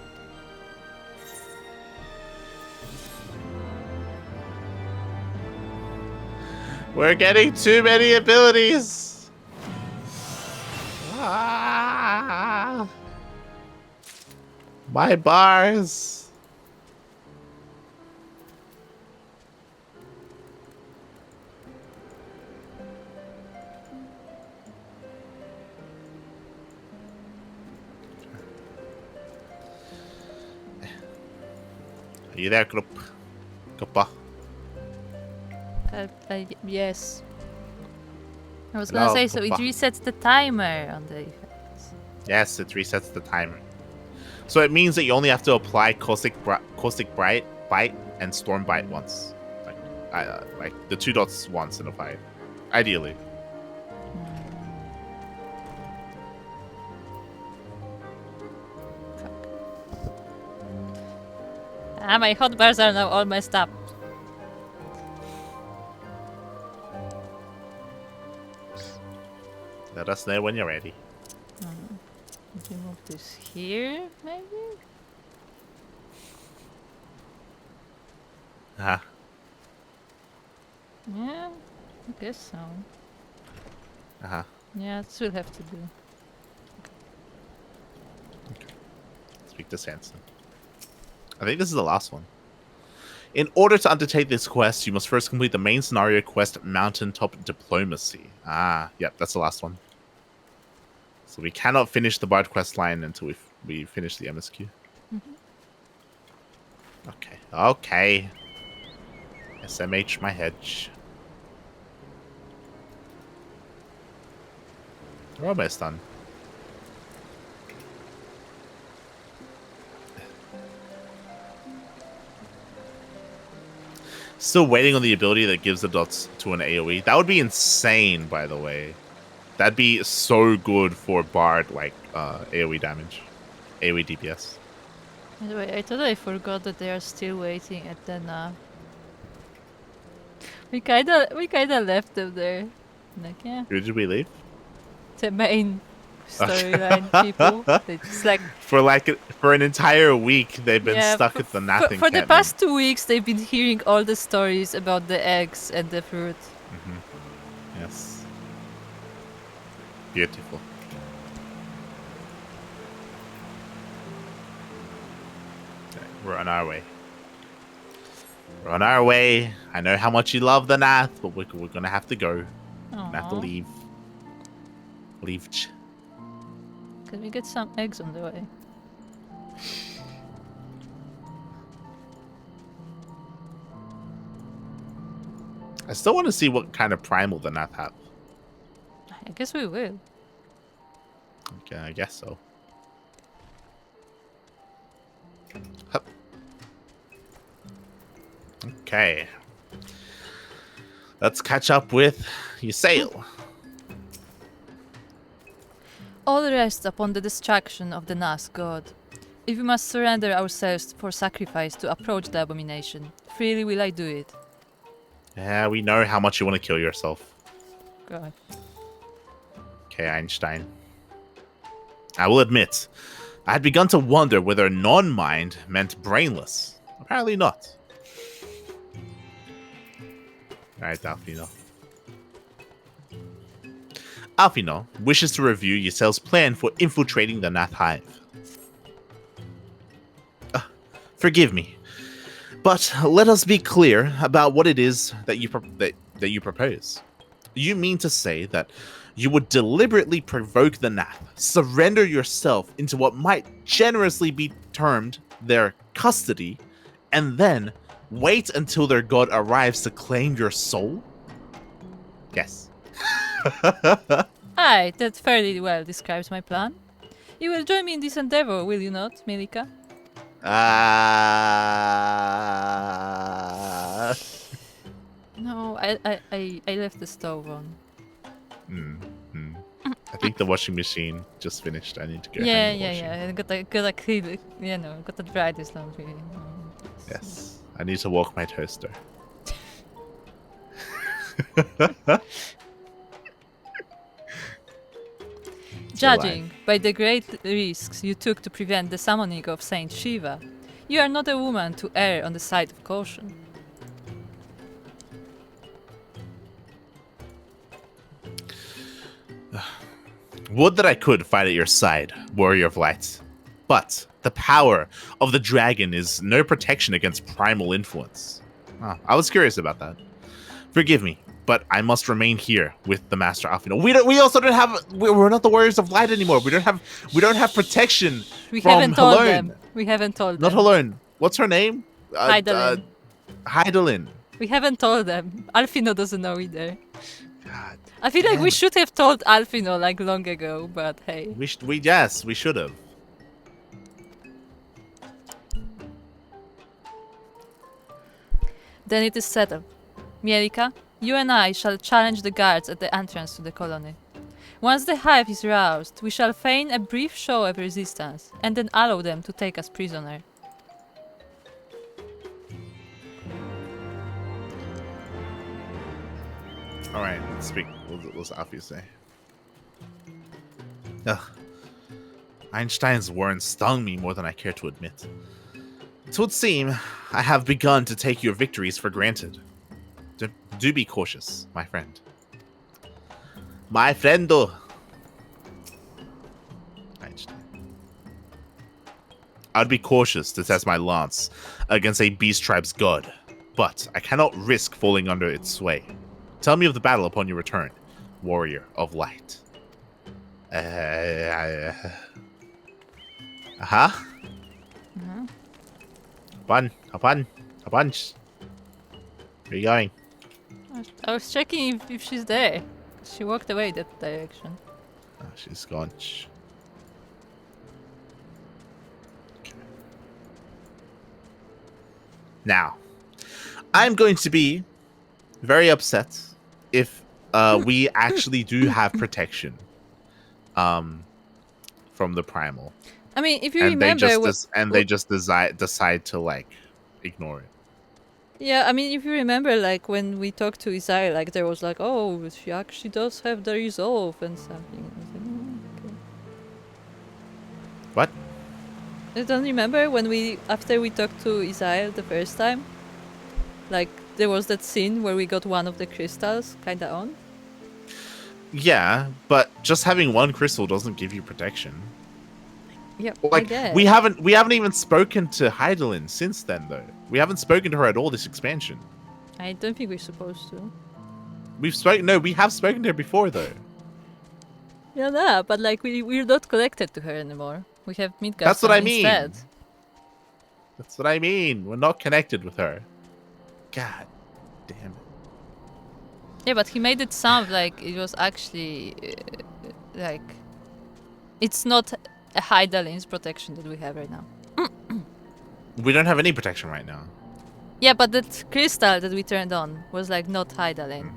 We're getting too many abilities. My bars. Are you there, group? Gruppa? Yes. I was Hello, gonna say, so it Gruppa. resets the timer on the effects. Yes, it resets the timer. So it means that you only have to apply Caustic Bite, and Storm Bite once. Like the 2 dots once in a fight. Ideally. My hotbars are now all messed up. Let us know when you're ready. Let me move this here, maybe? Uh-huh. Yeah, I guess so. Uh-huh. Yeah, this will have to do. Speak to Sanson. I think this is the last one. In order to undertake this quest, you must first complete the main scenario quest, Mountaintop Diplomacy. Ah, yep, that's the last one. So we cannot finish the Bard quest line until we finish the MSQ. Okay, okay. SMH my hedge. We're almost done. Still waiting on the ability that gives the dots to an AoE. That would be insane, by the way. That'd be so good for Bard, like, AoE damage. AoE DPS. By the way, I totally forgot that they are still waiting at the We kinda left them there. Like, yeah. Who did we leave? The main storyline people. It's like For an entire week, they've been yeah, stuck at the nothing. For the past 2 weeks, they've been hearing all the stories about the eggs and the fruit. Yes. Beautiful. We're on our way. We're on our way. I know how much you love the Nath, but we're gonna have to go. We're gonna have to leave. Leave. Can we get some eggs on the way? I still want to see what kind of primal the Nath have. I guess we will. Okay, I guess so. Hup. Okay. Let's catch up with Ysail. All rest upon the destruction of the Nas god. If we must surrender ourselves for sacrifice to approach the abomination, freely will I do it. Yeah, we know how much you want to kill yourself. God. Okay, Einstein. I will admit, I had begun to wonder whether non-mind meant brainless. Apparently not. Alright, Alfino. Alfino wishes to review Ysail's plan for infiltrating the Nath Hive. Forgive me, but let us be clear about what it is that you propose. You mean to say that you would deliberately provoke the Nath, surrender yourself into what might generously be termed their custody, and then wait until their god arrives to claim your soul? Yes. Aye, that fairly well describes my plan. You will join me in this endeavor, will you not, Mielikka? No, I left the stove on. I think the washing machine just finished. I need to go. Yeah. hang the washing. Gotta clean it, gotta dry this laundry. Yes, I need to walk my toaster. Judging by the great risks you took to prevent the summoning of Saint Shiva, you are not a woman to err on the side of caution. Would that I could fight at your side, warrior of light. But the power of the dragon is no protection against primal influence. Oh, I was curious about that. Forgive me, but I must remain here with the Master Alfino. We also don't have. We're not the warriors of light anymore. We don't have protection. We from haven't told Halone. them. We haven't told Not them. Halone. What's her name? Hydaelyn. Hydaelyn. We haven't told them. Alfino doesn't know either. God. I feel like Damn we it. should have told Alfino like long ago, but hey. We should have. Then it is settled. Mielikka, you and I shall challenge the guards at the entrance to the colony. Once the hive is roused, we shall feign a brief show of resistance, and then allow them to take us prisoner. Alright, let's speak. What's Alfie say? Ugh. Einstein's words stung me more than I care to admit. It would seem I have begun to take your victories for granted. Do be cautious, my friend. My friendo. Einstein. I'd be cautious to test my lance against a beast tribe's god, but I cannot risk falling under its sway. Tell me of the battle upon your return, warrior of light. A bunch. Where are you going? I was checking if she's there. She walked away that direction. Oh, she's gone. Shh. Okay. Now, I'm going to be very upset if we actually do have protection from the primal. I mean, if you And they remember... just decide to, like, ignore it. Yeah, I mean, if you remember, like, when we talked to Isaiah, like, there was like, oh, she actually does have the resolve and something. I was like, okay. What? You don't remember when after we talked to Isaiah the first time? Like, there was that scene where we got one of the crystals kinda on? Yeah, but just having one crystal doesn't give you protection. Yep, I Like guess. we haven't even spoken to Heidelin since then though. We haven't spoken to her at all this expansion. I don't think we're supposed to. We have spoken to her before though. Yeah, nah, but like we're not connected to her anymore. We have Midgard That's what I mean. instead. That's what I mean. We're not connected with her. God damn it. Yeah, but he made it sound like it was actually like it's not a Heidalin's protection that we have right now. We don't have any protection right now. Yeah, but that crystal that we turned on was like not Heidalin.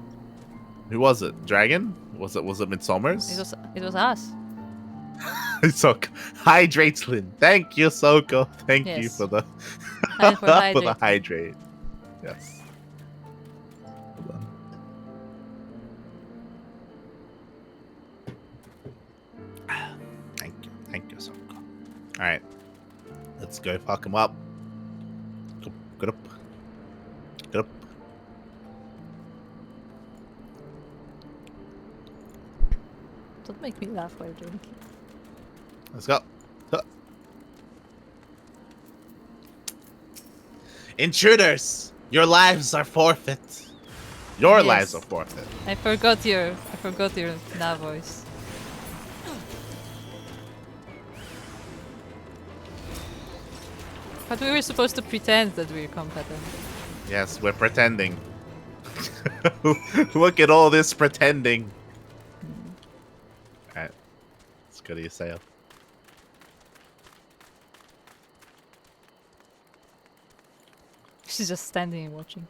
Who was it? Dragon? Was it Midsummer's? It was us. Souk. Hydrates, Lynn. Thank you, Souko. Thank you Yes. for the And for for the hydrating. hydrate. Yes. Hold on. Thank you, Souko. All right, let's go fuck him up. Get up. Get up. Don't make me laugh while drinking. Let's go. Huh. Intruders, your lives are forfeit. Your Yes. lives are forfeit. I forgot your Na voice. But we were supposed to pretend that we're competent. Yes, we're pretending. Look at all this pretending. Alright. Let's go to your sail. She's just standing and watching.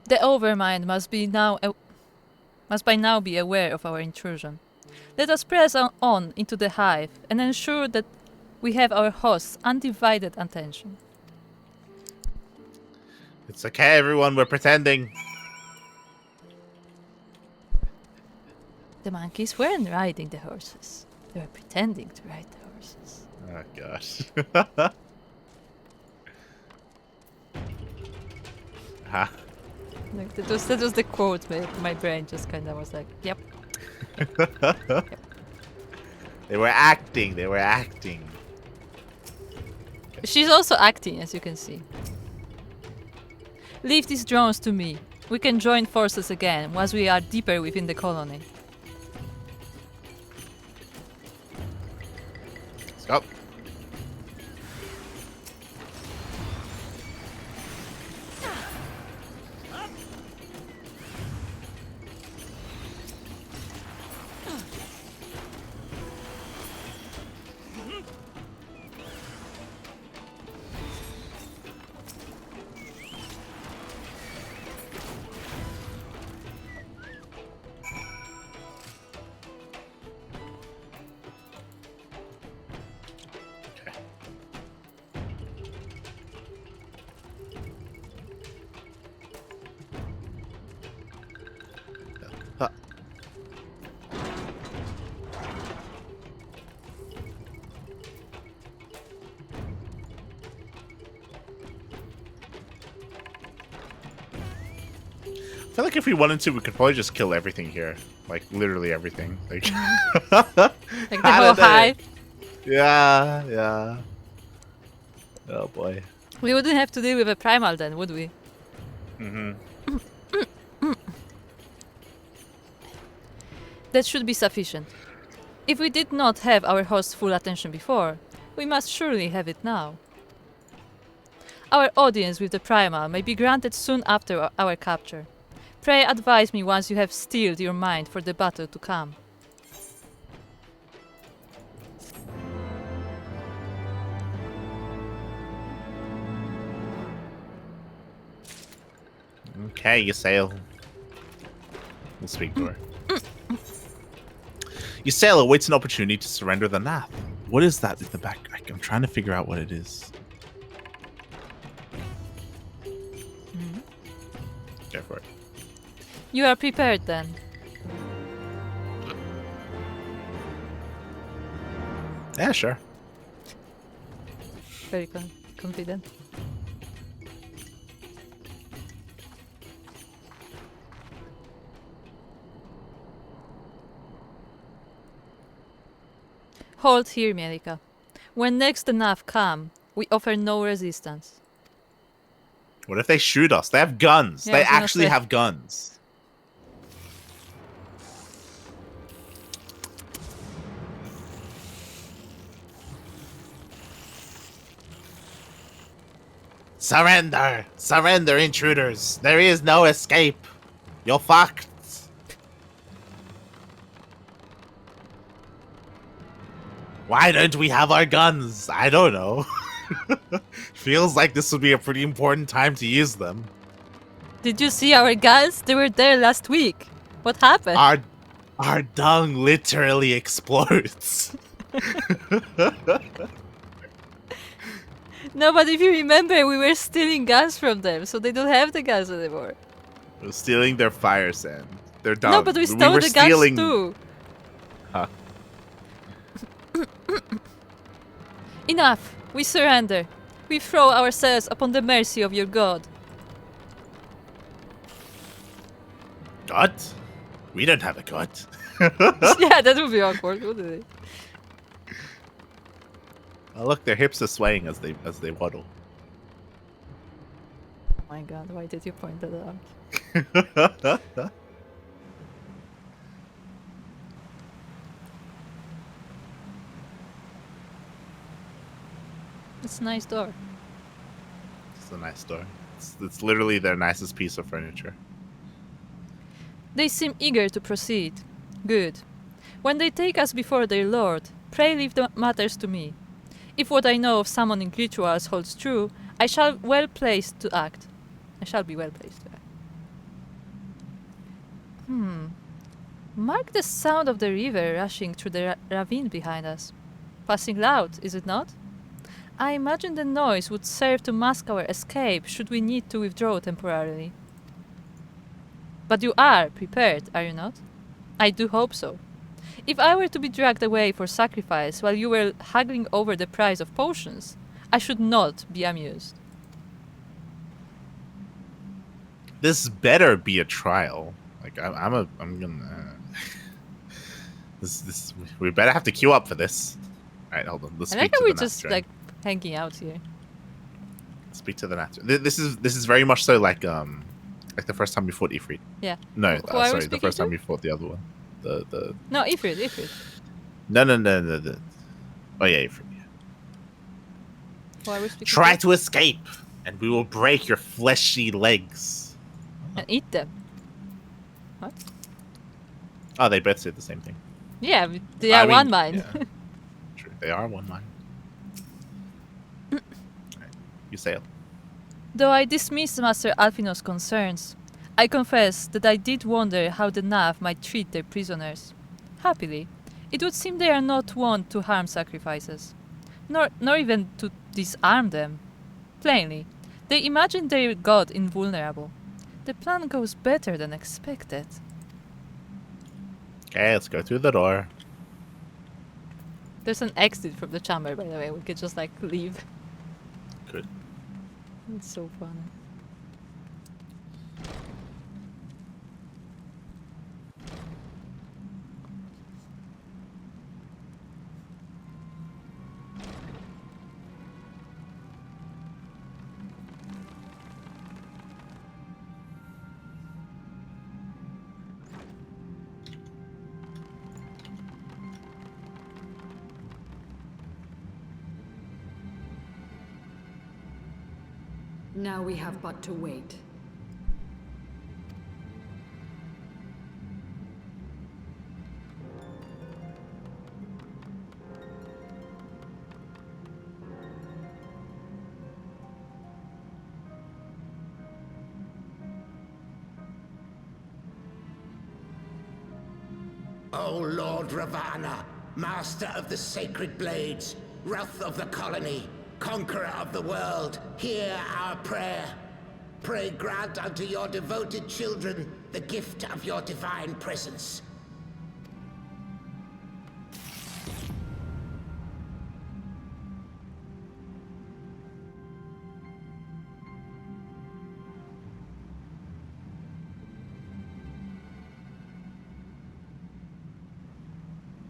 The Overmind must by now be aware of our intrusion. Let us press on into the hive and ensure that we have our host's undivided attention. It's okay, everyone. We're pretending. The monkeys weren't riding the horses. They were pretending to ride the horses. Oh, gosh. Ha. Like, that was the quote. My brain just kind of was like, yep. They were acting. They were acting. She's also acting, as you can see. Leave these drones to me. We can join forces again once we are deeper within the colony. Let's go. Huh. I feel like if we wanted to, we could probably just kill everything here. Like, literally everything. Like, Like the whole hive. Yeah, yeah. Oh, boy. We wouldn't have to deal with a primal then, would we? Mm-hmm. That should be sufficient. If we did not have our host's full attention before, we must surely have it now. Our audience with the primal may be granted soon after our capture. Pray advise me once you have steeled your mind for the battle to come. Okay, you sail. We'll speak to her. You sail awaits an opportunity to surrender the Nath. What is that in the back? I'm trying to figure out what it is. Go for it. You are prepared then. Yeah, sure. Very confident. Hold here, Mielikka. When next the Nav come, we offer no resistance. What if they shoot us? They have guns. Yeah, I They was gonna actually say. have guns. Surrender! Surrender, intruders! There is no escape! You're fucked! Why don't we have our guns? I don't know. Feels like this would be a pretty important time to use them. Did you see our guys? They were there last week. What happened? Our dung literally explodes. No, but if you remember, we were stealing gas from them, so they don't have the gas anymore. We're stealing their fire sand. Their dung. No, but we stole were the stealing... gas too. Huh. Enough. We surrender. We throw ourselves upon the mercy of your god. God? We don't have a god. Yeah, that would be awkward, wouldn't it? Oh, look, their hips are swaying as they waddle. Oh my god, why did you point that out? It's a nice door. It's a nice door. It's literally their nicest piece of furniture. They seem eager to proceed. Good. When they take us before their lord, pray leave the matters to me. If what I know of summoning rituals holds true, I shall be well placed to act. Mark the sound of the river rushing through the ravine behind us. Passing loud, is it not? I imagine the noise would serve to mask our escape should we need to withdraw temporarily. But you are prepared, are you not? I do hope so. If I were to be dragged away for sacrifice while you were haggling over the price of potions, I should not be amused. This better be a trial. Like I'm gonna. This we better have to queue up for this. All right, hold on. Let's I speak like how to we're the just Natron. like hanging out here. Speak to the Natron. This is very much so like the first time we fought Ifrit. Yeah. No, Who are we sorry, the speaking first time to? we fought the other one. The No, Ifrit. no. Oh yeah, Ifrit. Yeah. Who are we speaking Try to? to escape, and we will break your fleshy legs. And eat them. What? Oh, they both said the same thing. Yeah, they are one mind. Yeah. True, they are one mind. Right. You sail. Though I dismiss Master Alfino's concerns, I confess that I did wonder how the Nav might treat their prisoners. Happily, it would seem they are not wont to harm sacrifices, nor even to disarm them. Plainly, they imagine their god invulnerable. The plan goes better than expected. Okay, let's go through the door. There's an exit from the chamber, by the way. We could just like leave. Good. It's so funny. Now we have but to wait. O Lord Ravana, master of the sacred blades, wrath of the colony, conqueror of the world, hear our prayer. Pray grant unto your devoted children the gift of your divine presence.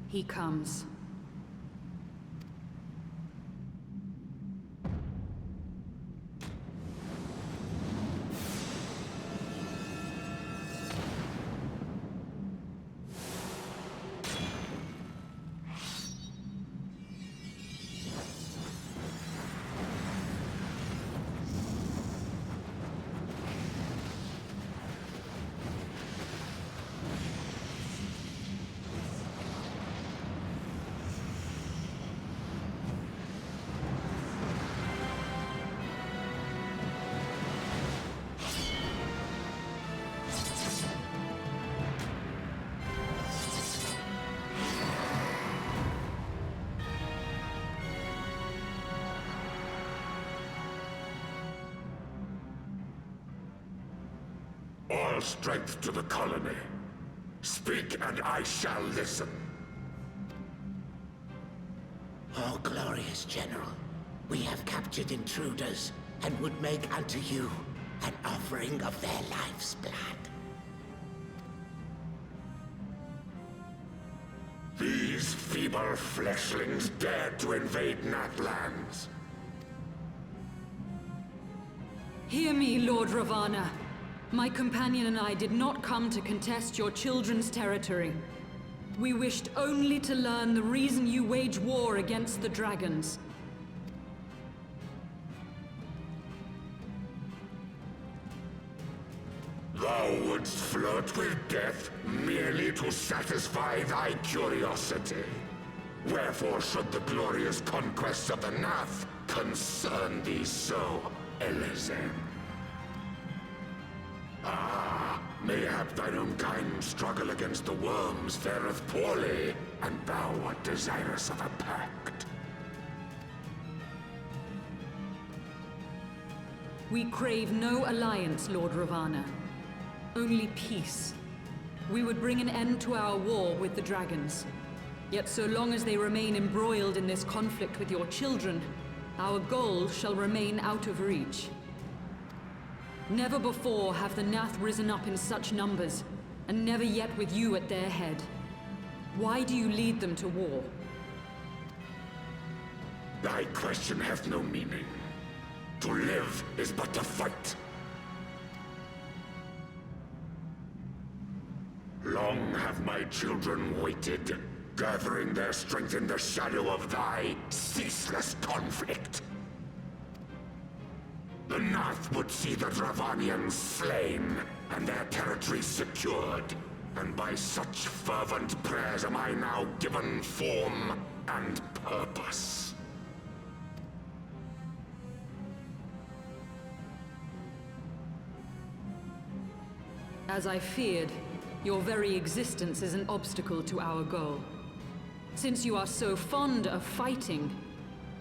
He comes. our strength to the colony. Speak and I shall listen. Oh, glorious General, we have captured intruders and would make unto you an offering of their life's blood. These feeble fleshlings dared to invade Natlands. Hear me, Lord Ravana. My companion and I did not come to contest your children's territory. We wished only to learn the reason you wage war against the dragons. Thou wouldst flirt with death merely to satisfy thy curiosity. Wherefore should the glorious conquests of the Nath concern thee so, Elizem? Ah, mayhap thine own kind struggle against the worms fareth poorly, and thou art desirous of a pact. We crave no alliance, Lord Ravana. Only peace. We would bring an end to our war with the dragons. Yet so long as they remain embroiled in this conflict with your children, our goal shall remain out of reach. Never before have the Nath risen up in such numbers, and never yet with you at their head. Why do you lead them to war? Thy question hath no meaning. To live is but to fight. Long have my children waited, gathering their strength in the shadow of thy ceaseless conflict. The Nath would see the Dravanians slain, and their territory secured. And by such fervent prayers am I now given form and purpose. As I feared, your very existence is an obstacle to our goal. Since you are so fond of fighting,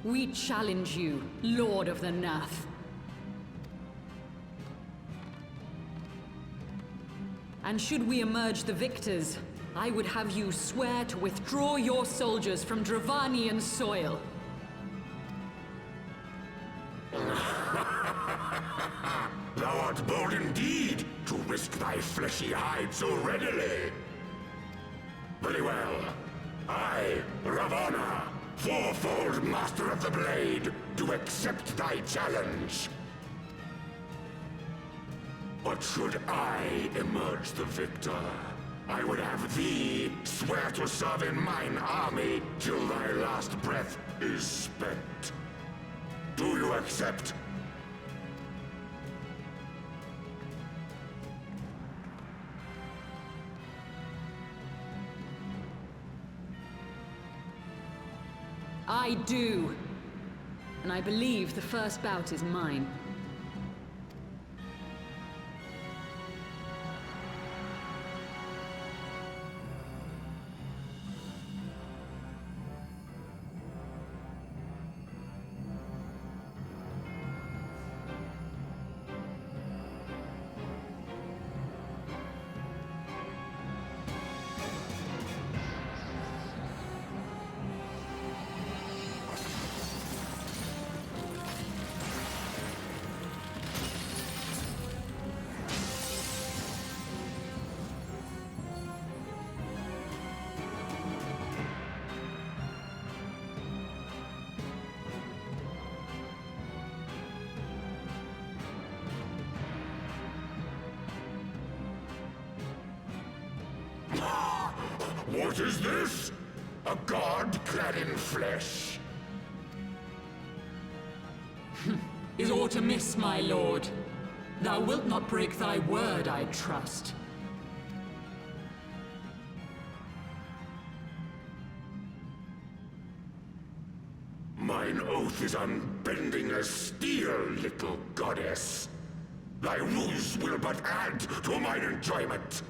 we challenge you, Lord of the Nath. And should we emerge the victors, I would have you swear to withdraw your soldiers from Dravanian soil. Thou art bold indeed to risk thy fleshy hide so readily. Very well. I, Ravana, fourfold Master of the Blade, do accept thy challenge. But should I emerge the victor, I would have thee swear to serve in mine army till thy last breath is spent. Do you accept? I do. And I believe the first bout is mine. What is this? A god clad in flesh? Is aught amiss, my lord? Thou wilt not break thy word, I trust. Mine oath is unbending as steel, little goddess. Thy ruse will but add to mine enjoyment.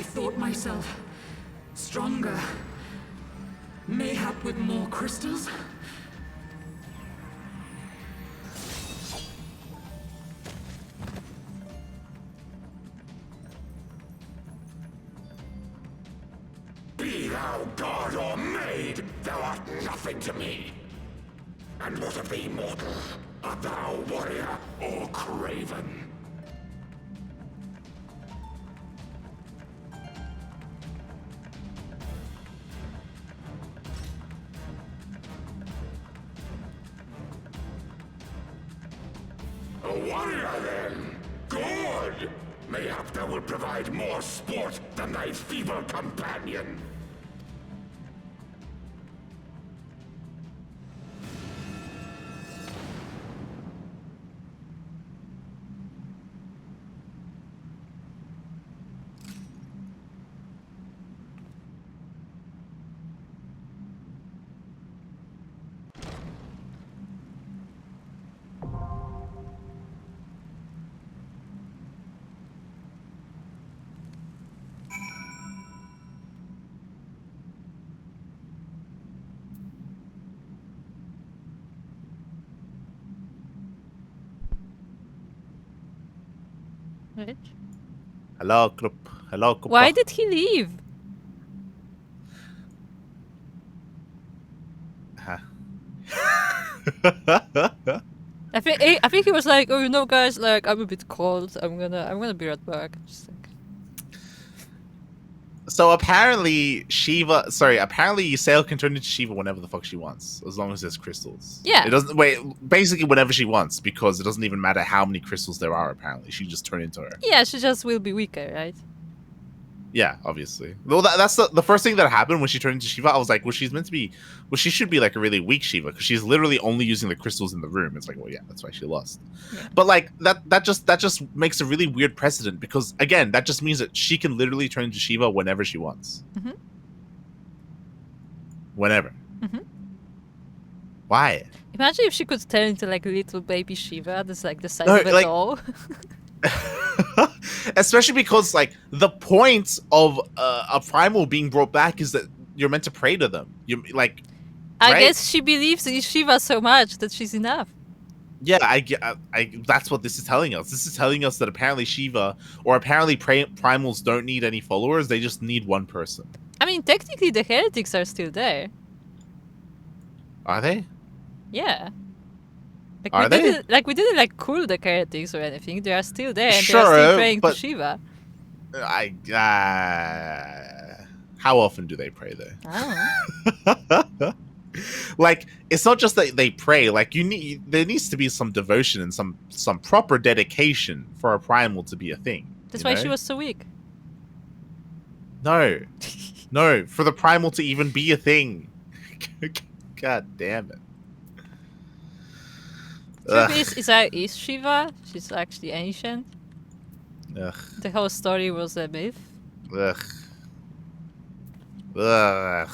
thought myself stronger. Mayhap with more crystals? Be thou god or maid, thou art nothing to me. And what of thee, mortal? Art thou warrior or craven? A warrior, then? Good! Mayhap thou will provide more sport than thy feeble companion. Right? Hello, Krupp. Hello, Krupp. Why did he leave? Huh. I think he was like, oh, you know, guys, like I'm a bit cold. I'm gonna be right back. Just like, So apparently apparently Sail can turn into Shiva whenever the fuck she wants, as long as there's crystals. Yeah. It doesn't basically whenever she wants, because it doesn't even matter how many crystals there are, apparently. She just turn into her. yeah, she just will be weaker, right? Yeah, obviously. Well, that's the first thing that happened when she turned into Shiva. I was like, well, she should be like a really weak Shiva, because she's literally only using the crystals in the room. It's like, well, yeah, that's why she lost. Yeah. But like that just makes a really weird precedent, because again, that just means that she can literally turn into Shiva whenever she wants. Mm-hmm. Whenever. Mm-hmm. Why? Imagine if she could turn into like a little baby Shiva that's like the size No, of a like- doll. Especially because like the point of a primal being brought back is that you're meant to pray to them. You like, I right? guess she believes in Shiva so much that she's enough. Yeah, I that's what this is telling us. This is telling us that apparently Shiva, or apparently primals, don't need any followers. They just need one person. I mean, technically the heretics are still there. Are they? Yeah. Like Are they? We didn't like cool the heretics or anything. They are still there and they Sure, are still praying to but- Shiva. How often do they pray though? I don't know. Like, it's not just that they pray. Like, there needs to be some devotion and some proper dedication for a primal to be a thing. That's you why know? she was so weak. No, for the primal to even be a thing. God damn it. Truth is Shiva. She's actually ancient. Ugh. The whole story was a myth. Ugh. Ugh.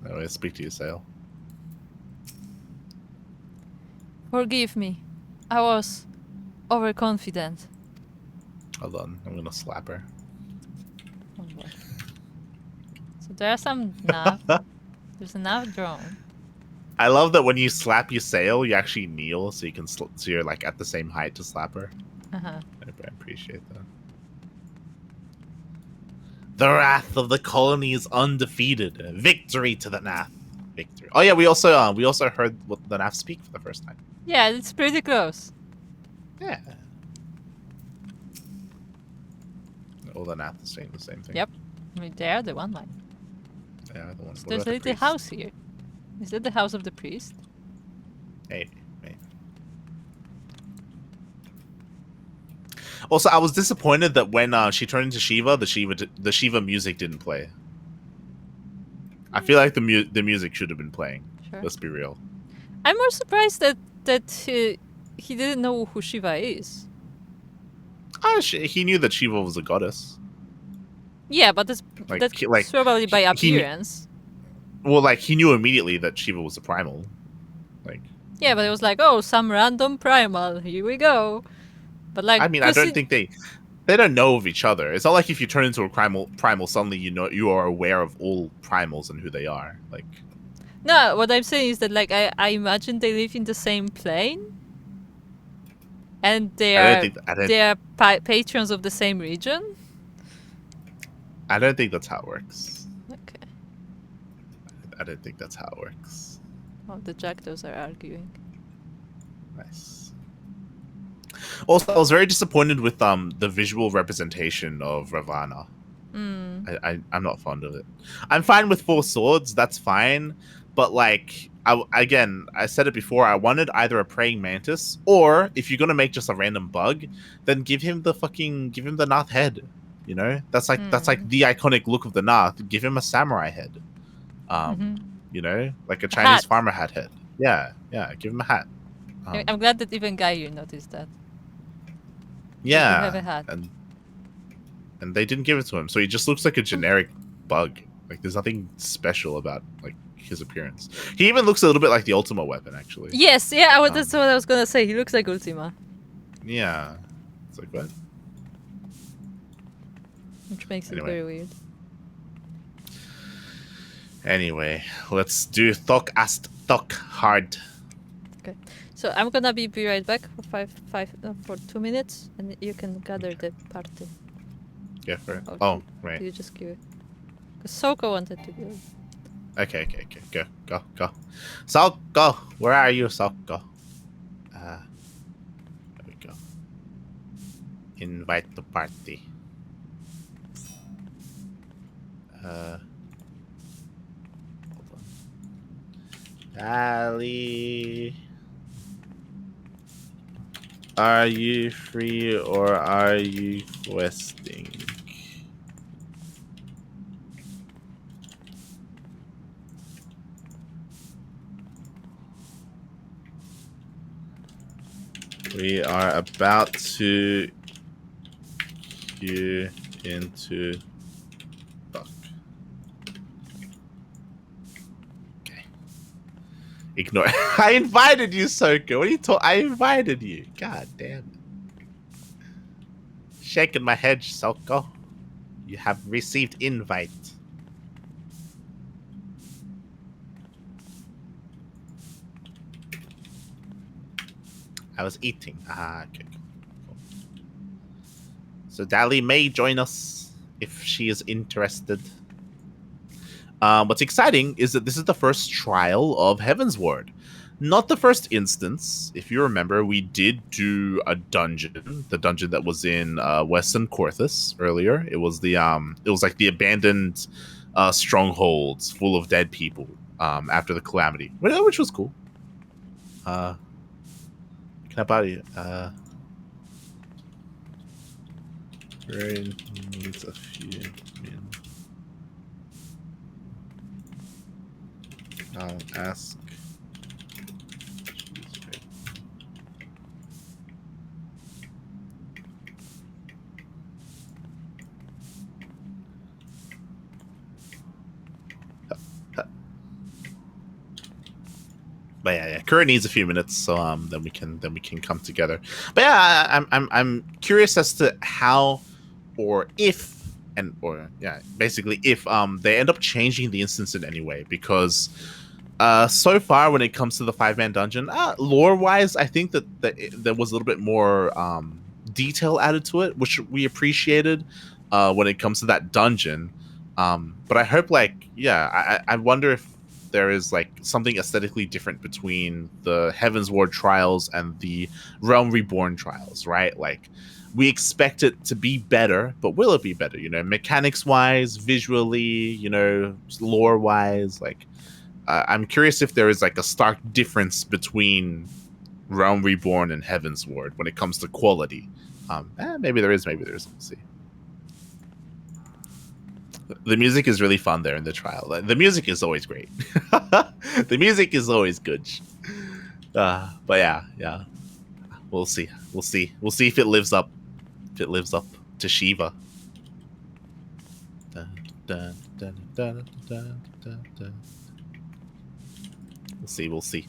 Anyway, speak to you, Sail. Forgive me. I was overconfident. Hold on, I'm gonna slap her. Oh boy. So there are some nav. There's a nav drone. I love that when you slap your Sail, you actually kneel, so you can so you're like at the same height to slap her. Uh-huh. I appreciate that. The wrath of the colony is undefeated. Victory to the Nath. Victory. Oh yeah, we also heard what the Nath speak for the first time. Yeah, it's pretty close. Yeah. All the Nath is saying the same thing. Yep. I mean, they are the one line. Yeah, the ones. There's a little house here. Is that the house of the priest? Hey. Also, I was disappointed that when she turned into Shiva, the Shiva music didn't play. I feel like the music should have been playing. Sure. Let's be real. I'm more surprised that he didn't know who Shiva is. He knew that Shiva was a goddess. Yeah, but that's probably by appearance. He knew immediately that Shiva was a primal. Yeah, but it was like, oh, some random primal. Here we go. But like, I mean, I don't think they. they don't know of each other. It's not like if you turn into a primal, suddenly you are aware of all primals and who they are. Like, No, what I'm saying is that like I imagine they live in the same plane, and they are patrons of the same region. I don't think that's how it works. Okay. I don't think that's how it works. Oh, the Jackdaws are arguing. Nice. Also, I was very disappointed with the visual representation of Ravana. I'm not fond of it. I'm fine with 4 swords, that's fine. But like I said it before, I wanted either a praying mantis, or if you're gonna make just a random bug, then give him the Nath head. You know? That's like the iconic look of the Nath. Give him a samurai head. You know, like a Chinese farmer hat head. Yeah, give him a hat. I'm glad that even Guy here noticed that. Yeah, have a hat. And they didn't give it to him, so he just looks like a generic bug. Like there's nothing special about like his appearance. He even looks a little bit like the Ultima weapon, actually. Yes, yeah, that's what I was gonna say. He looks like Ultima. Yeah, it's like what? Which makes it very weird. Anyway, let's do Thok hard. Okay, so I'm gonna be right back for 2 minutes, and you can gather the party. Yeah, for Oh, right. You just give it. Because Souko wanted to do it. Okay. Go. Souko, where are you, Souko? There we go. Invite the party. Hold on. Ali, are you free or are you questing? We are about to queue into Buck. Okay. Ignore. I invited you, Souko. What are you talking? I invited you. God damn it. Shaking my head, Souko. You have received invite. I was eating. Okay. Cool. So Dali may join us if she is interested. What's exciting is that this is the first trial of Heaven's Ward. Not the first instance. If you remember, we did do a dungeon. The dungeon that was in Western Corthus earlier. It was it was like the abandoned strongholds full of dead people after the calamity, which was cool. Can I buy you? Rain needs a few min. I'll ask. But yeah, Kuro needs a few minutes, so then we can come together. But yeah, I'm curious as to how, or if, basically if they end up changing the instance in any way, because so far when it comes to the 5-man dungeon, lore wise, I think that there was a little bit more detail added to it, which we appreciated when it comes to that dungeon. But I hope, like, I wonder if there is like something aesthetically different between the Heaven's Ward trials and the Realm Reborn trials, right? Like, we expect it to be better, but will it be better? You know, mechanics wise, visually, you know, lore wise. Like, I'm curious if there is like a stark difference between Realm Reborn and Heaven's Ward when it comes to quality. Maybe there is, maybe there isn't. We'll see. The music is really fun there in the trial. The music is always great. The music is always good. But yeah. We'll see. We'll see if it lives up. If it lives up to Shiva. We'll see.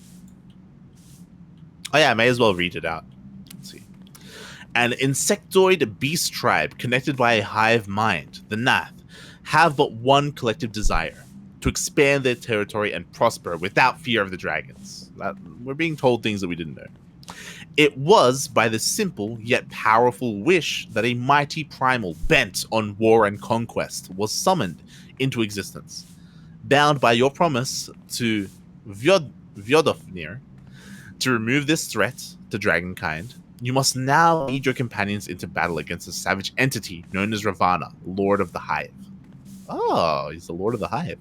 Oh yeah, I may as well read it out. Let's see. An insectoid beast tribe connected by a hive mind, the Nath, have but one collective desire: to expand their territory and prosper without fear of the dragons. We're being told things that we didn't know. It was by the simple yet powerful wish that a mighty primal bent on war and conquest was summoned into existence. Bound by your promise to Vyodofnir to remove this threat to dragonkind, you must now lead your companions into battle against a savage entity known as Ravana, Lord of the Hive. Oh, he's the Lord of the Hive.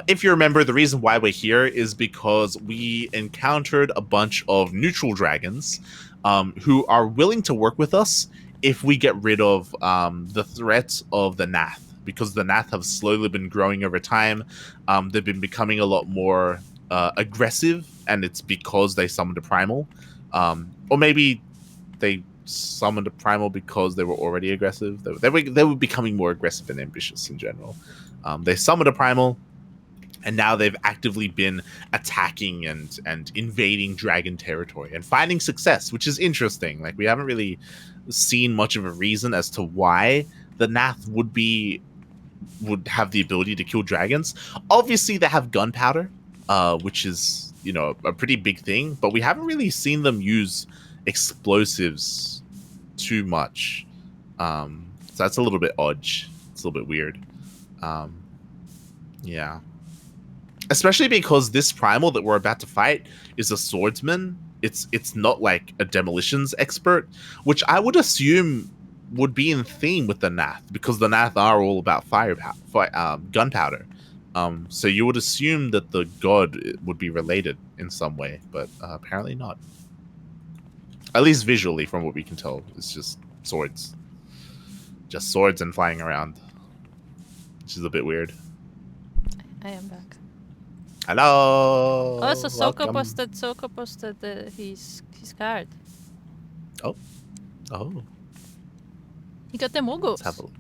If you remember, the reason why we're here is because we encountered a bunch of neutral dragons who are willing to work with us if we get rid of the threat of the Nath. Because the Nath have slowly been growing over time. They've been becoming a lot more aggressive, and it's because they summoned a primal. Or maybe they summoned a primal because they were already aggressive. They were becoming more aggressive and ambitious in general. They summoned a primal, and now they've actively been attacking and invading dragon territory and finding success, which is interesting. Like, we haven't really seen much of a reason as to why the Nath would have the ability to kill dragons. Obviously, they have gunpowder, which is, a pretty big thing, but we haven't really seen them use explosives too much. So that's a little bit odd. It's a little bit weird. Yeah. Especially because this primal that we're about to fight is a swordsman. It's not like a demolitions expert, which I would assume would be in theme with the Nath, because the Nath are all about gunpowder. So you would assume that the god would be related in some way, but apparently not. At least visually, from what we can tell, it's just swords. Just swords and flying around, which is a bit weird. I am back. Hello. Also, Souko Welcome. posted his card. Oh. He got the Muggles. Let's have a look.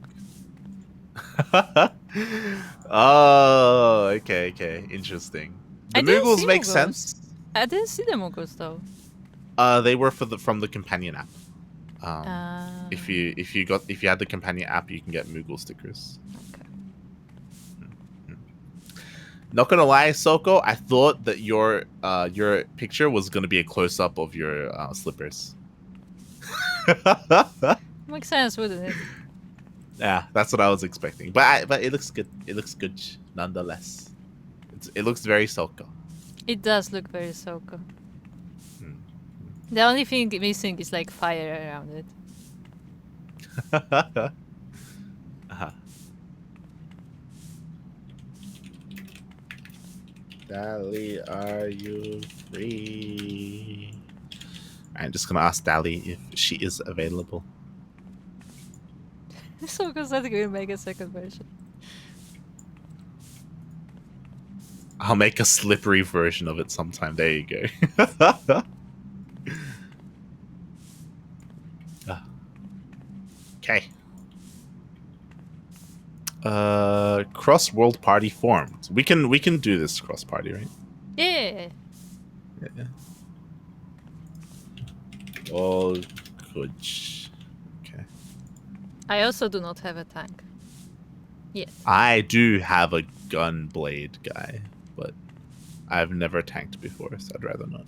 Oh, okay. Interesting. The I didn't Muggles see make Muggles. sense. I didn't see the Muggles though. They were from the companion app. If you had the companion app, you can get Moogle stickers. Okay. Not gonna lie, Souko, I thought that your picture was gonna be a close up of your slippers. Makes sense, wouldn't it? Yeah, that's what I was expecting. But it looks good. It looks good nonetheless. It looks very Souko. It does look very Souko. The only thing missing is like fire around it. Dali, are you free? I'm just gonna ask Dali if she is available. Souko said he will make a second version. I'll make a slippery version of it sometime. There you go. Okay. Cross world party formed. We can do this cross party, right? Yeah. Yeah. All good. Okay. I also do not have a tank. Yes. I do have a gun blade guy, but I've never tanked before, so I'd rather not.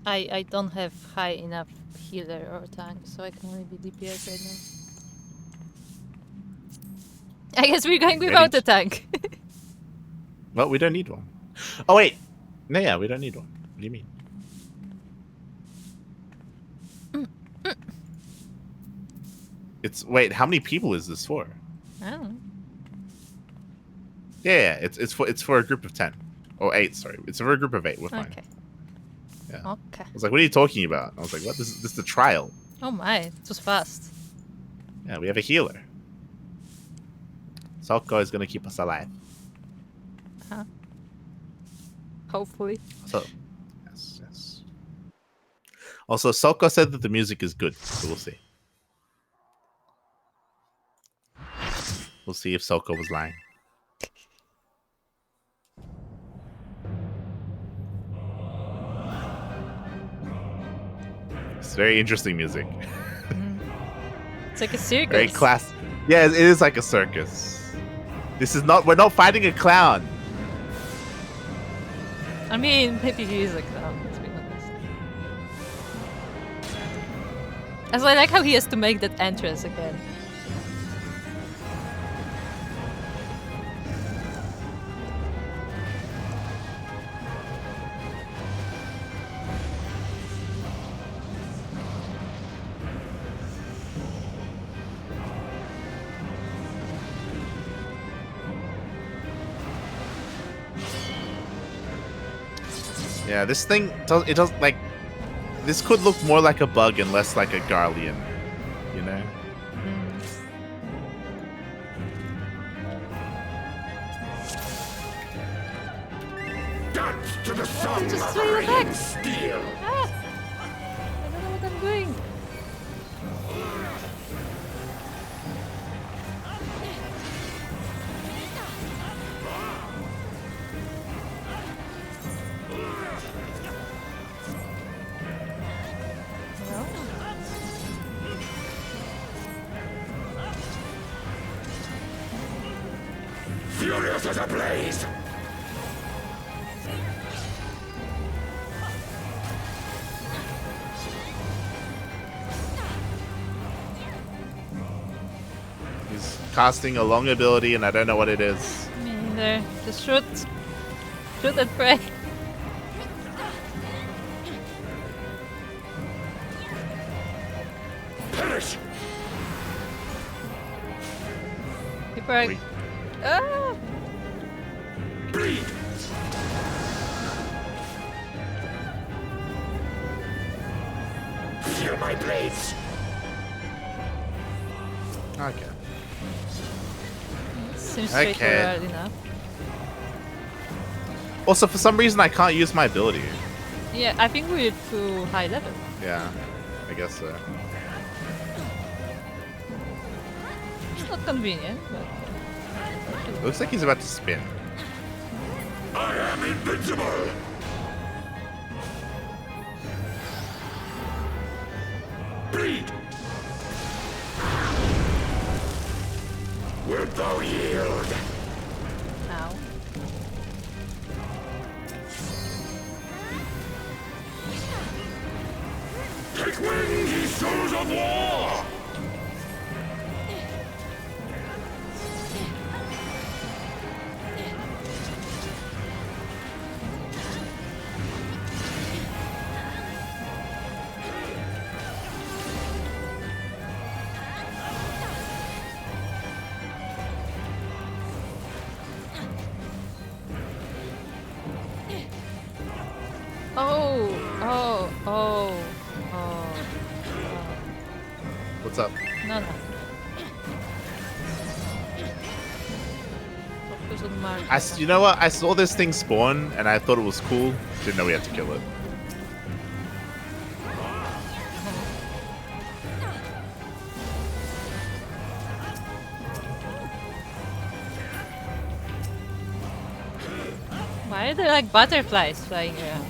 I don't have high enough healer or tank, so I can only be DPS right now. I guess we're going without a tank. Well, we don't need one. Oh wait, no, yeah, we don't need one. What do you mean? Wait, how many people is this for? I don't know. Yeah, it's for a group of 10 or 8. Sorry, it's for a group of 8. We're fine. Okay. Yeah. Okay. I was like, what are you talking about? I was like, what? This is the trial. Oh my, it was fast. Yeah, we have a healer. Souko is gonna keep us alive. Huh? Hopefully. So, yes. Also, Souko said that the music is good, so we'll see. We'll see if Souko was lying. It's very interesting music. It's like a circus. Very class. Yeah, it is like a circus. This is not. We're not fighting a clown. I mean, maybe he is a clown, to be honest. Also, I like how he has to make that entrance again. Yeah, this thing does. It does like. This could look more like a bug and less like a Garlean, you know. Dance to the song just of throw it ringing back. steel. Ah! I don't know what I'm doing. Furious as a blaze. He's casting a long ability, and I don't know what it is. Me neither. Just shoot. Shoot and pray. Perish. People are... Wait. Ah! Bleed. Feel my blades. Okay. Seems Okay. straightforward enough. Also, for some reason, I can't use my ability. Yeah, I think we're too high level. Yeah, I guess so. It's not convenient, but... Looks like he's about to spin. I am invincible. Bleed. Wilt thou yield? Ow. Take wing, ye souls of war! What's up? No, no. Focus on Mark. You know what? I saw this thing spawn, and I thought it was cool. Didn't know we had to kill it. Why are there like butterflies flying around?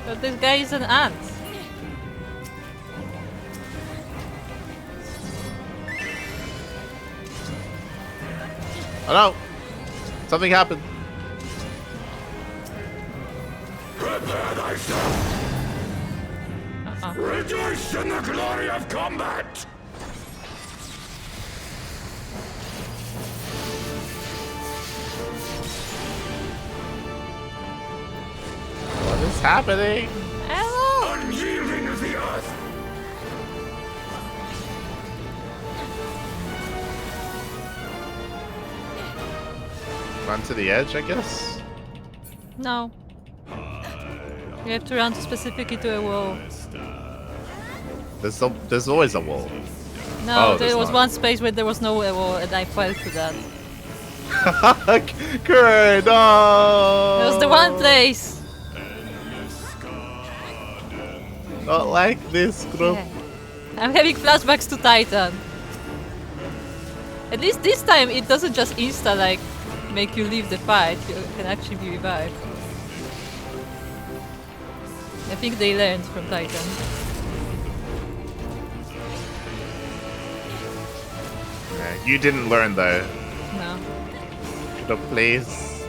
But this guy is an ant. Oh no! Something happened. Prepare thyself! Uh-uh. Rejoice in the glory of combat! What is happening? Hello! Unyielding as the earth! Run to the edge, I guess? No. You have to run specifically to a wall. There's always a wall. No, Oh, there there's was not. one space where there was no wall and I fell to that. Great! No! It was the one place! Not like this, group. Yeah. I'm having flashbacks to Titan. At least this time it doesn't just insta like make you leave the fight, you can actually be revived. I think they learned from Titan. Yeah, you didn't learn though. No. The place.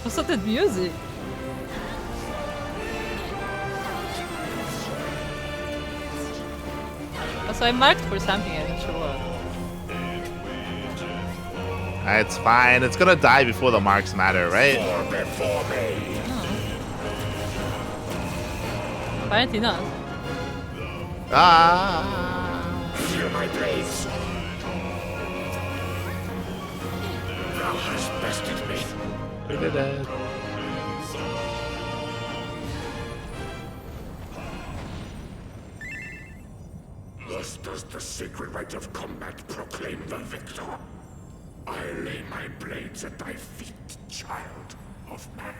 What's that music? So I marked for something, I'm not sure what. It's fine. It's gonna die before the marks matter, right? Before me. Apparently not. Ah. Feel my blades. Thou hast bested me. We did it. Thus does the sacred rite of combat proclaim the victor. I lay my blades at thy feet, child of man.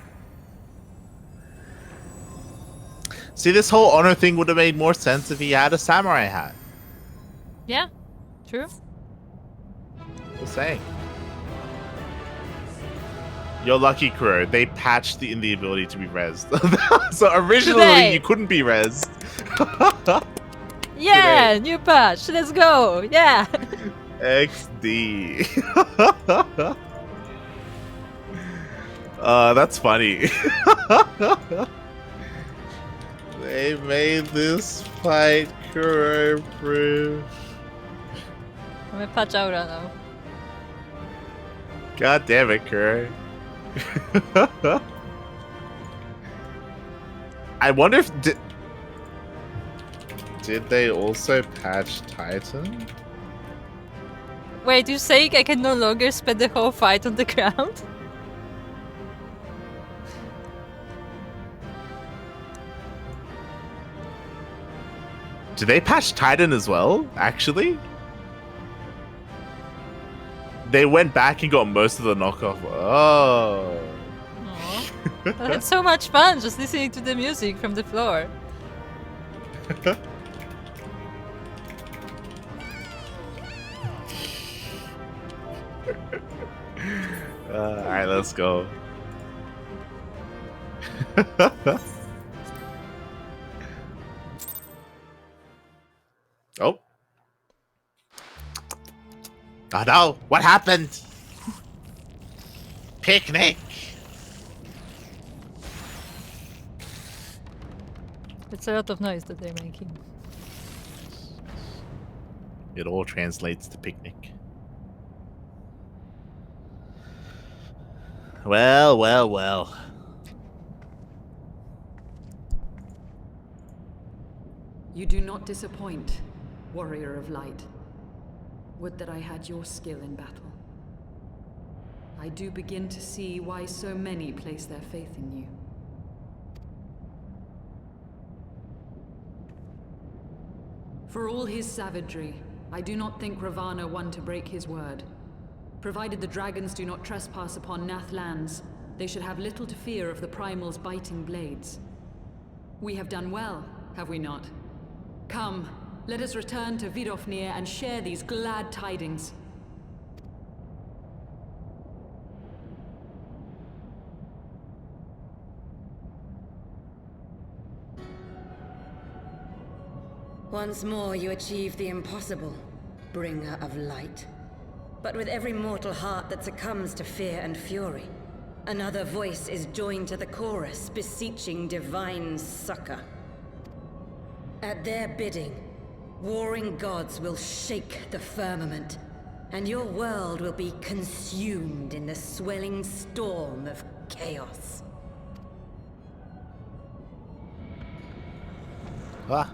See, this whole honor thing would have made more sense if he had a samurai hat. Yeah, true. Just saying. You're lucky, Kuro. They patched in the ability to be rezzed. So originally Today. you couldn't be rezzed. Yeah, new patch. Let's go. Yeah. XD. That's funny. They made this fight Kuro proof. I'm a patch aura now. God damn it, Kuro. I wonder if did they also patch Titan? Wait, you saying I can no longer spend the whole fight on the ground? Did they patch Titan as well, actually? They went back and got most of the knockoff. Oh. Aw. I had so much fun just listening to the music from the floor. Alright, let's go. Oh. Oh no, what happened? Picnic. It's a lot of noise that they're making. It all translates to picnic. Well, well, well. You do not disappoint, warrior of light. Would that I had your skill in battle. I do begin to see why so many place their faith in you. For all his savagery, I do not think Ravana one to break his word. Provided the dragons do not trespass upon Nath lands, they should have little to fear of the Primal's biting blades. We have done well, have we not? Come, let us return to Vidofnir and share these glad tidings. Once more you achieve the impossible, bringer of light. But with every mortal heart that succumbs to fear and fury, another voice is joined to the chorus, beseeching divine succor. At their bidding, warring gods will shake the firmament, and your world will be consumed in the swelling storm of chaos. Ah.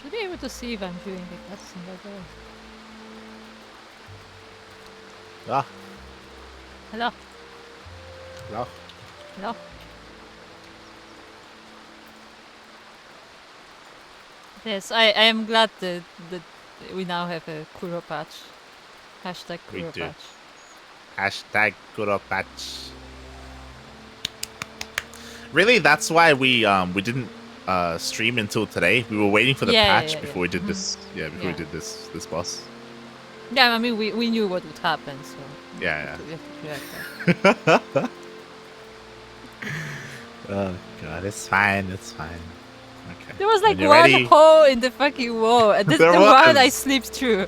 Should be able to see if I'm doing the cutscene by the way. Ah. Hello. Hello. Hello. Yes, I am glad that we now have a Kuro patch. Hashtag We Kuro do. patch. Hashtag Kuro patch. Really, that's why we didn't stream until today. We were waiting for the patch before we did this. Yeah, before we did this boss. Yeah, I mean we knew what would happen, so Yeah, we have to react. Oh god, it's fine. It's fine. Okay. There was like When you're one ready- hole in the fucking wall, and this is There the one I was. slipped through.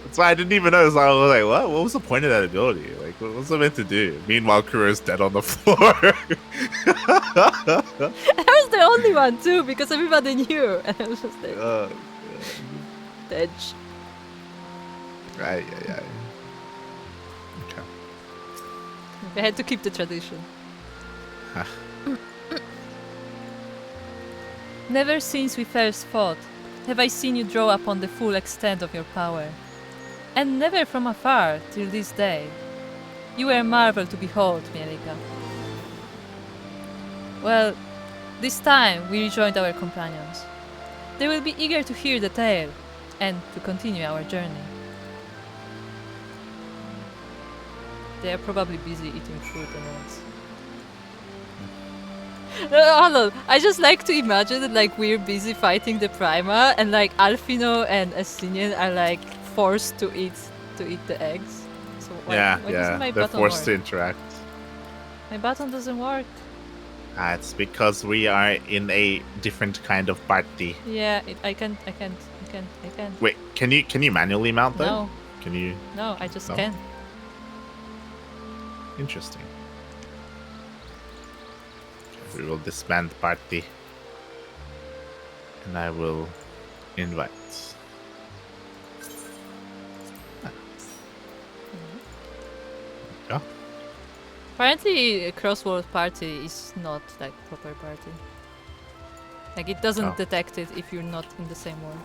That's why I didn't even know. So I was like, what? What was the point of that ability? Like, what was it meant to do? Meanwhile, Kuro's dead on the floor. I was the only one too, because everybody knew, and I was just like, Oh, dead. right, yeah. Okay. I had to keep the tradition. Huh. Never since we first fought have I seen you draw upon the full extent of your power, and never from afar till this day. You were a marvel to behold, Mielikka. Well, this time we rejoined our companions. They will be eager to hear the tale and to continue our journey. They are probably busy eating fruit and eggs. No, hold on. I just like to imagine that like we're busy fighting the Prima and like Alfino and Estinian are like forced to eat the eggs. So why doesn't my They're button forced to work? interact. My button doesn't work. It's because we are in a different kind of party. Yeah, I can't. Wait, can you manually mount though? No, Can you? no, I just No? can't. Interesting. We will disband party, and I will invite. Yeah. Apparently, a crossword party is not like proper party. Like it doesn't Oh. detect it if you're not in the same world.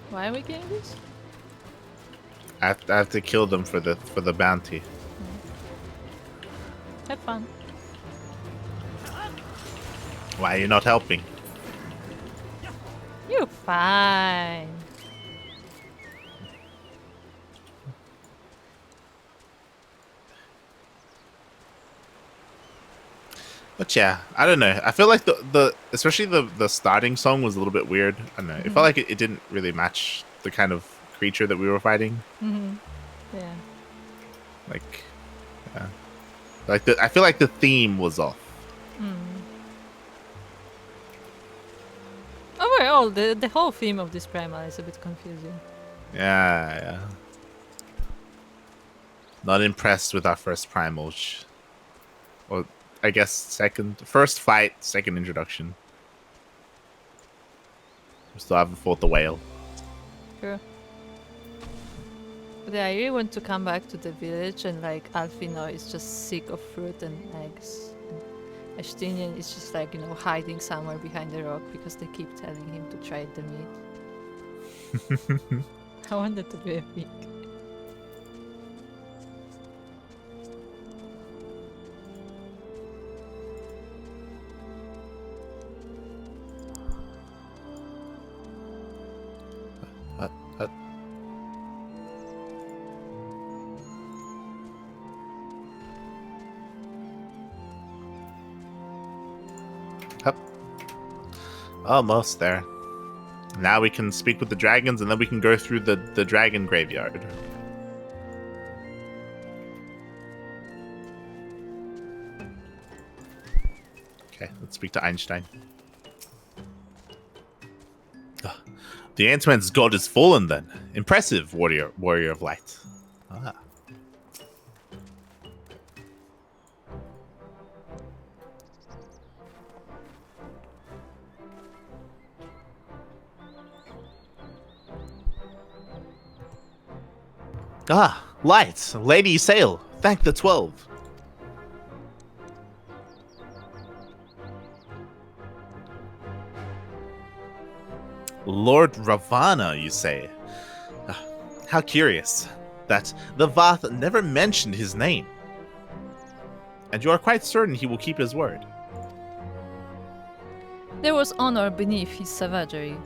Why are we getting this? I have to kill them for the bounty. Have fun. Why are you not helping? You're fine. But yeah, I don't know. I feel like the especially the starting song was a little bit weird. I don't know. It felt like it didn't really match the kind of creature that we were fighting. Mm-hmm. Yeah. Like, yeah. I feel like the theme was off. Overall, the whole theme of this primal is a bit confusing. Yeah. Not impressed with our first primal. Or I guess first fight, second introduction. We still haven't fought the whale. Sure. But yeah, I really want to come back to the village and like Alfino is just sick of fruit and eggs. And Estinian is just like, hiding somewhere behind the rock because they keep telling him to try the meat. I want that to be a thing. What? Up. Almost there. Now we can speak with the dragons, and then we can go through the dragon graveyard. Okay, let's speak to Einstein. The Ant-Man's god is fallen then. Impressive, warrior of light. Light, Lady Sail, thank the 12. Lord Ravana, you say? How curious that the Vath never mentioned his name. And you are quite certain he will keep his word. There was honor beneath his savagery.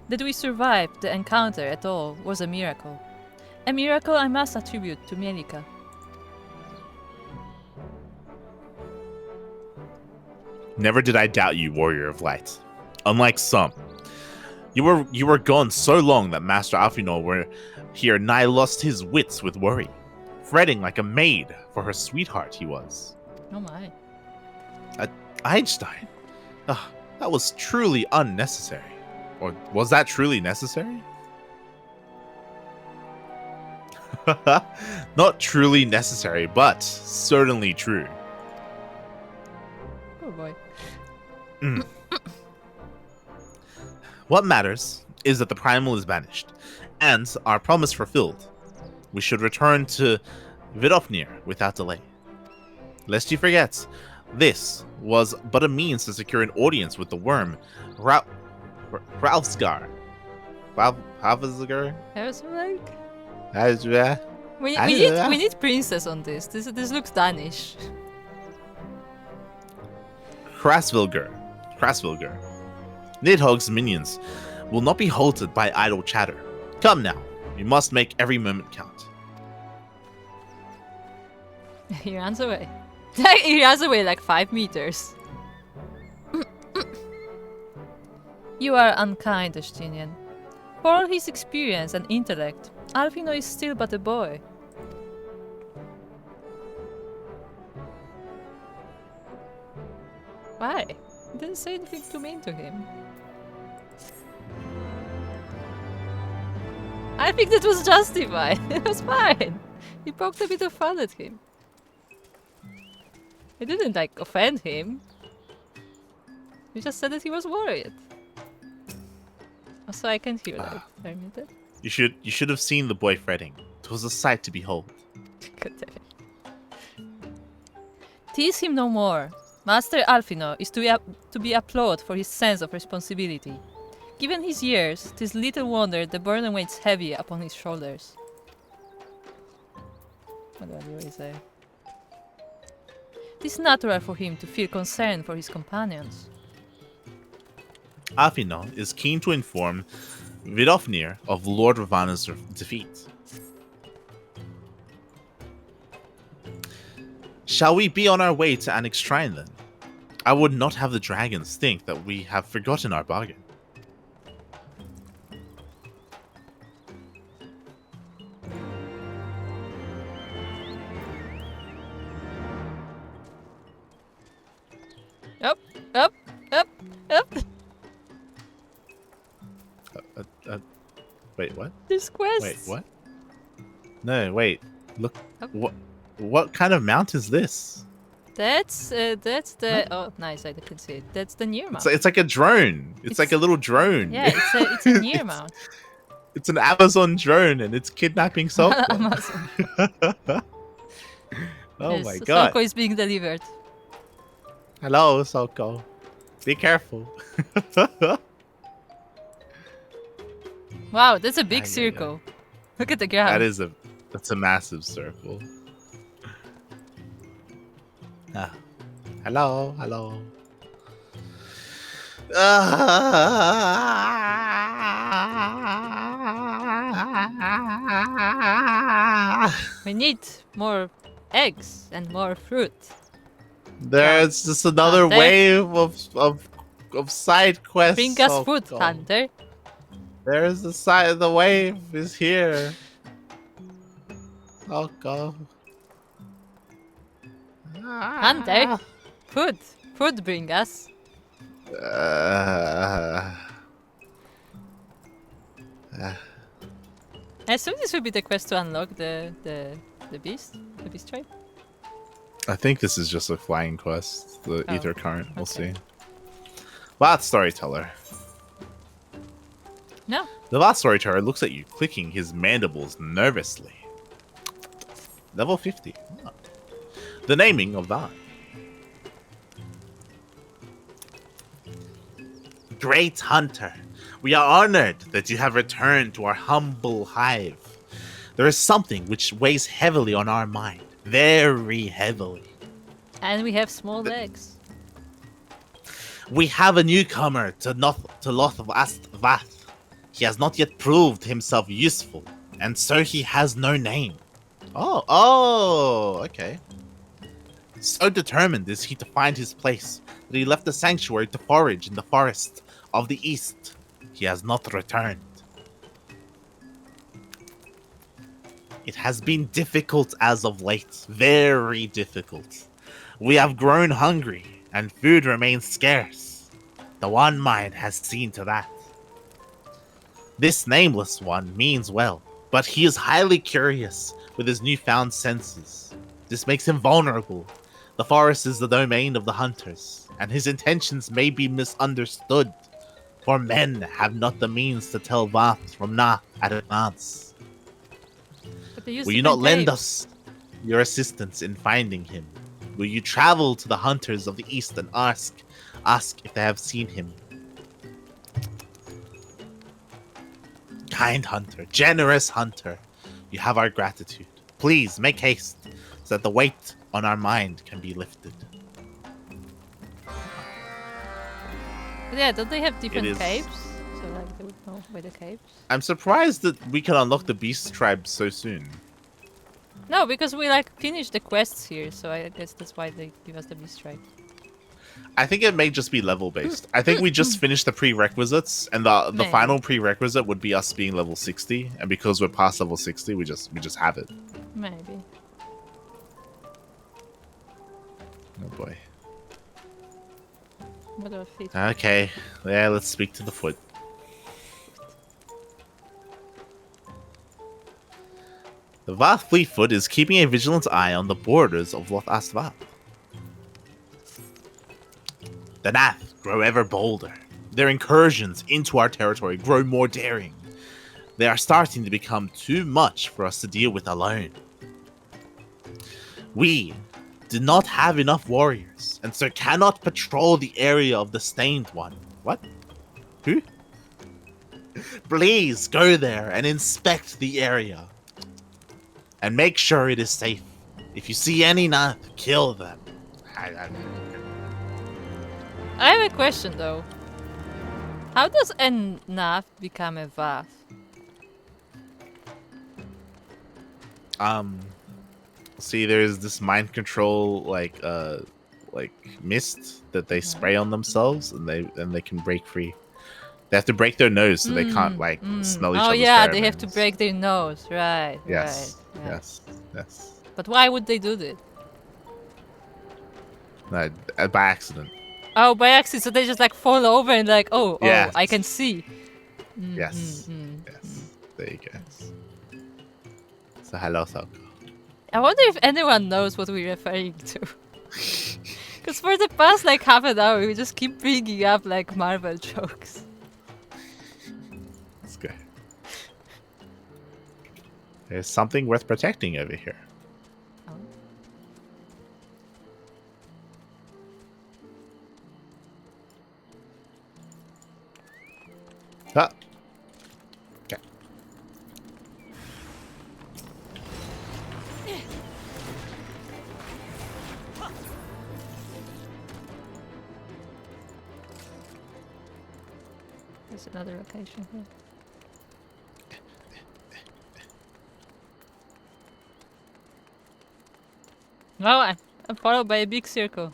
That we survived the encounter at all was a miracle. A miracle I must attribute to Mielikka. Never did I doubt you, warrior of light. Unlike some. You were gone so long that Master Alfino were here nigh lost his wits with worry, fretting like a maid for her sweetheart he was. Oh my. Einstein. Ah, that was truly unnecessary. Or was that truly necessary? Not truly necessary, but certainly true. Oh boy. What matters is that the primal is banished, and our promise fulfilled. We should return to Vidofnir without delay. Lest you forget, this was but a means to secure an audience with the worm, Ralfsgar. Ralfsgar? We need princess on this. This looks Danish. Krasvilger. Nidhogg's minions will not be halted by idle chatter. Come now, we must make every moment count. He runs away. He runs away like 5 meters. You are unkind, Estinian. For all his experience and intellect, Alfino is still but a boy. Why? You didn't say anything too mean to him. I think that was justified. It was fine. He poked a bit of fun at him. It didn't like offend him. You just said that he was worried. Also, I can't hear that. Admit it. You should have seen the boy fretting. It was a sight to behold. God damn it. Tease him no more. Master Alfino is to be applauded for his sense of responsibility. Given his years, 'tis little wonder the burden weighs heavy upon his shoulders. What do I really say? It is natural for him to feel concern for his companions. Alfino is keen to inform Vidofnir of Lord Ravana's defeat. Shall we be on our way to Annex Shrine then? I would not have the dragons think that we have forgotten our bargain. Up. Wait, what? This quest. Wait, what? No, wait. Look, what kind of mount is this? That's the oh nice, I can see it. That's the near mount. It's like a drone. It's like a little drone. Yeah, it's a near mount. It's an Amazon drone and it's kidnapping Souko. Amazon. Oh Yes, my god. Souko is being delivered. Hello, Souko. Be careful. Wow, that's a big circle. Look at the ground. That's a massive circle. Ah. Hello. We need more eggs and more fruit. There's just another Hunter. wave of side quests. Bring us Souko. food, Hunter. There's the wave is here. Souko. Hunter, food bring us. I assume this will be the quest to unlock the beast tribe. I think this is just a flying quest, the Oh, ether current. We'll okay. see. Last storyteller. No. The last storyteller looks at you, clicking his mandibles nervously. Level 50. Oh. The naming of that. Great Hunter, we are honored that you have returned to our humble hive. There is something which weighs heavily on our mind. Very heavily. And we have small legs. We have a newcomer to Loth of Astvath. He has not yet proved himself useful, and so he has no name. Oh, okay. So determined is he to find his place that he left the sanctuary to forage in the forest of the east. he has not returned. It has been difficult as of late, very difficult. We have grown hungry, and food remains scarce. The One Mind has seen to that. This nameless one means well, but he is highly curious with his newfound senses. This makes him vulnerable. The forest is the domain of the hunters, and his intentions may be misunderstood, for men have not the means to tell Vath from Nath at a glance. But they use Will you not different lend tapes. us your assistance in finding him? Will you travel to the hunters of the east and ask if they have seen him? Kind hunter, generous hunter, you have our gratitude. Please make haste so that the weight on our mind can be lifted. But yeah, don't they have different is- capes? So like they would know where the capes. I'm surprised that we can unlock the beast tribe so soon. No, because we like finished the quests here, so I guess that's why they give us the beast tribe. I think it may just be level based. I think we just finished the prerequisites, and the Maybe. final prerequisite would be us being level 60. And because we're past level 60, we just have it. Maybe. Oh boy. What are feet? Okay, yeah, let's speak to the foot. The Vath Fleetfoot is keeping a vigilant eye on the borders of Loth Astvath. The Nath grow ever bolder. Their incursions into our territory grow more daring. They are starting to become too much for us to deal with alone. We do not have enough warriors, and so cannot patrol the area of the Stained One. What? Who? Please go there and inspect the area. And make sure it is safe. If you see any Nath, kill them. I have a question though. How does a Nath become a Vath? See, there's this mind control like mist that they spray on themselves, and they can break free. They have to break their nose so they can't like smell each Oh other's yeah, they have to pheromones. break their nose, right? Yes, Right. Yeah. yes. But why would they do that? No, by accident. Oh, by accident, so they just like fall over and like, oh, Yes. I can see. Yes. There you go. So hello, Souko. I wonder if anyone knows what we're referring to. Because for the past like half an hour, we just keep bringing up like Marvel jokes. Let's go. There's something worth protecting over here. Oh. Ah. Okay. There's another location here. No, I'm followed by a big circle.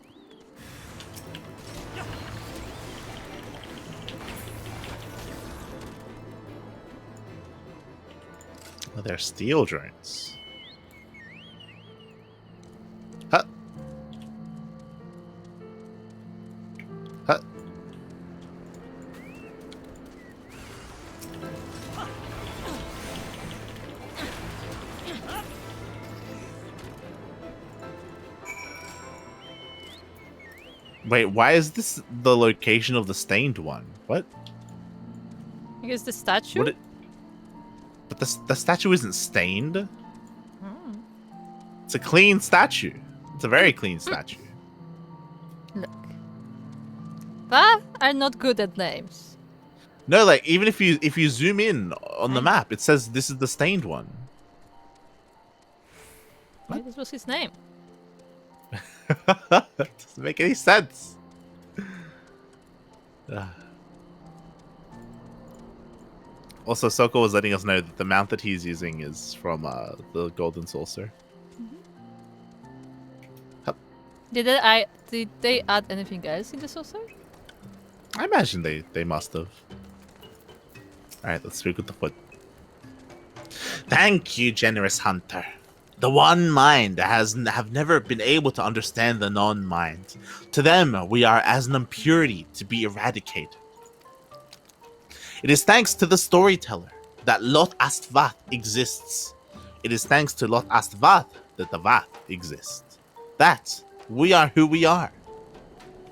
Oh, they're steel drones. Huh. Huh. Wait, why is this the location of the Stained One? What? Because the statue? What? But the statue isn't stained. Hmm. It's a clean statue. It's a very clean statue. Look. But are not good at names. No, like even if you zoom in on the map, it says this is the Stained One. Maybe this was his name. Doesn't make any sense. Also, Souko was letting us know that the mount that he's using is from the Golden Saucer. Did they add anything else in the saucer? I imagine they must have. Alright, let's speak with the foot. Thank you, generous hunter. The one mind have never been able to understand the non-mind. To them, we are as an impurity to be eradicated. It is thanks to the storyteller that Lot Astvath exists. It is thanks to Lot Astvath that the Vath exists. That we are who we are.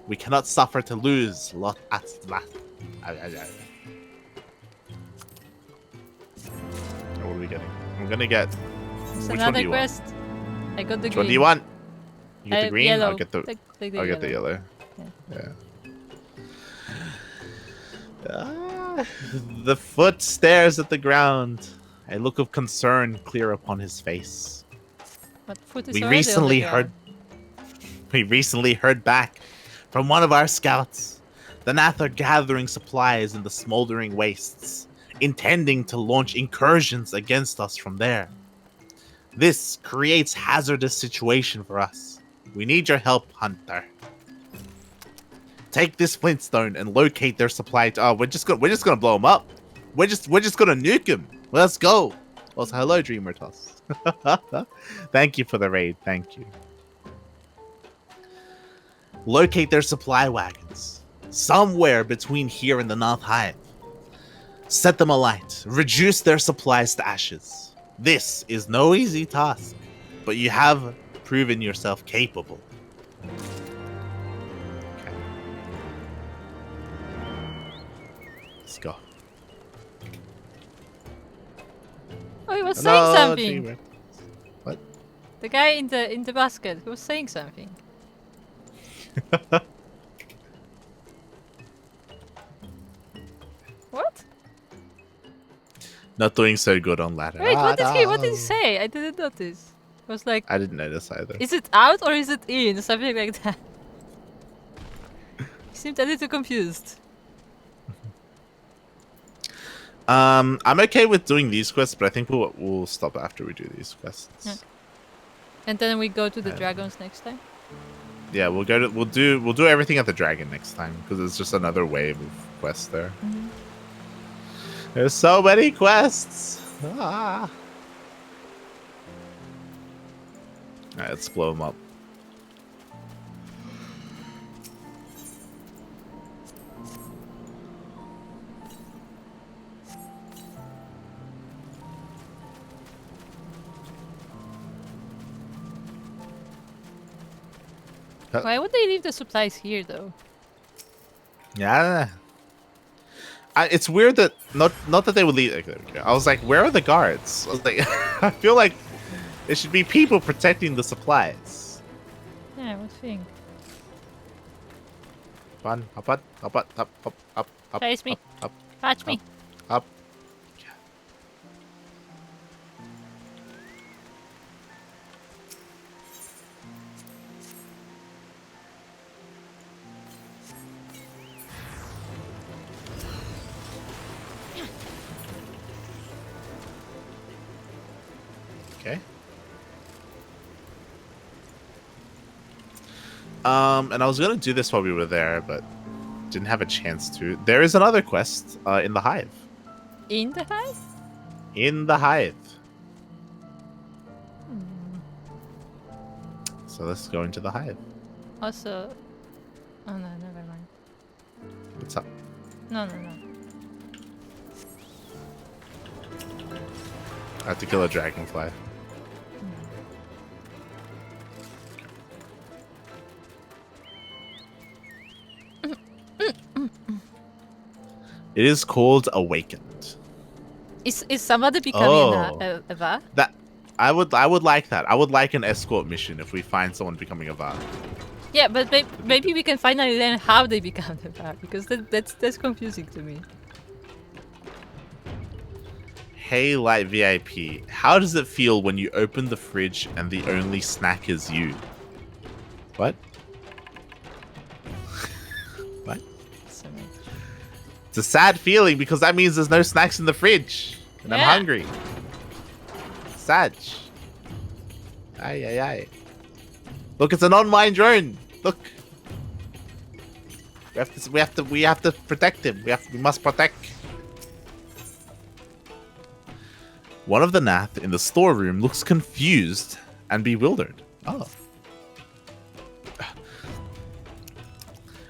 We cannot suffer to lose Lot Astvath. What are we getting? I'm gonna get. It's Which one do another you want? quest. I got the Which green. one do you want? You get the green. Yellow. I'll get the. Take I'll get the yellow. Yeah. The foot stares at the ground. A look of concern clear upon his face. But foot is We already recently on the heard. ground. We recently heard back from one of our scouts. The Nath are gathering supplies in the smoldering wastes, intending to launch incursions against us from there. This creates hazardous situation for us. We need your help, Hunter. Take this flintstone and locate their supply. Oh, we're just gonna blow them up. We're just gonna nuke them. Let's go. Also, hello, Dreamer Toss. Thank you for the raid. Thank you. Locate their supply wagons somewhere between here and the North Hive. Set them alight. Reduce their supplies to ashes. This is no easy task, but you have proven yourself capable. Okay. Let's go. Oh, he was saying something. Dreamer. What? The guy in the basket, he was saying something. What? Not doing so good on ladder. Wait, what did he say? I didn't notice. I was like, I didn't notice either. is it out or is it in? Something like that. He seemed a little confused. I'm okay with doing these quests, but I think we'll stop after we do these quests. Yeah. And then we go to the dragons next time. Yeah, we'll do everything at the dragon next time because it's just another wave of quests there. Mm-hmm. There's so many quests. Ah. Alright, let's blow them up. Why would they leave the supplies here, though? Yeah. It's weird that not that they would leave. Okay, there we go. I was like, where are the guards? I was like, I feel like there should be people protecting the supplies. Yeah, I would think. Fun, up. Chase me. Up. Catch me. Up. Okay. And I was gonna do this while we were there, but didn't have a chance to. There is another quest in the hive. In the hive? In the hive. So let's go into the hive. Also... Oh no, never mind. What's up? No. I have to kill a dragonfly. It is called Awakened. Is somebody becoming Oh. a Va? That I would like that. I would like an escort mission if we find someone becoming a Va. Yeah, but maybe we can finally learn how they become the Va, because that's confusing to me. Hey Light VIP, how does it feel when you open the fridge and the only snack is you? What? What? It's a sad feeling because that means there's no snacks in the fridge. And I'm Yeah. hungry. Sad. Aye. Look, it's an online drone. Look. We have to protect him. We must protect. One of the Nath in the storeroom looks confused and bewildered. Oh.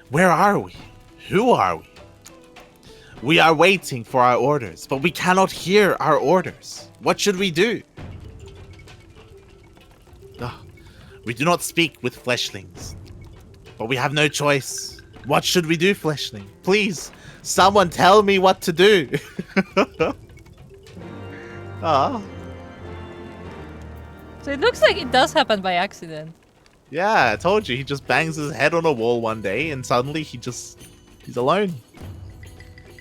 Where are we? Who are we? We are waiting for our orders, but we cannot hear our orders. What should we do? We do not speak with fleshlings, but we have no choice. What should we do, fleshling? Please, someone tell me what to do. Ah. So it looks like it does happen by accident. Yeah, I told you. He just bangs his head on a wall one day, and suddenly he's alone.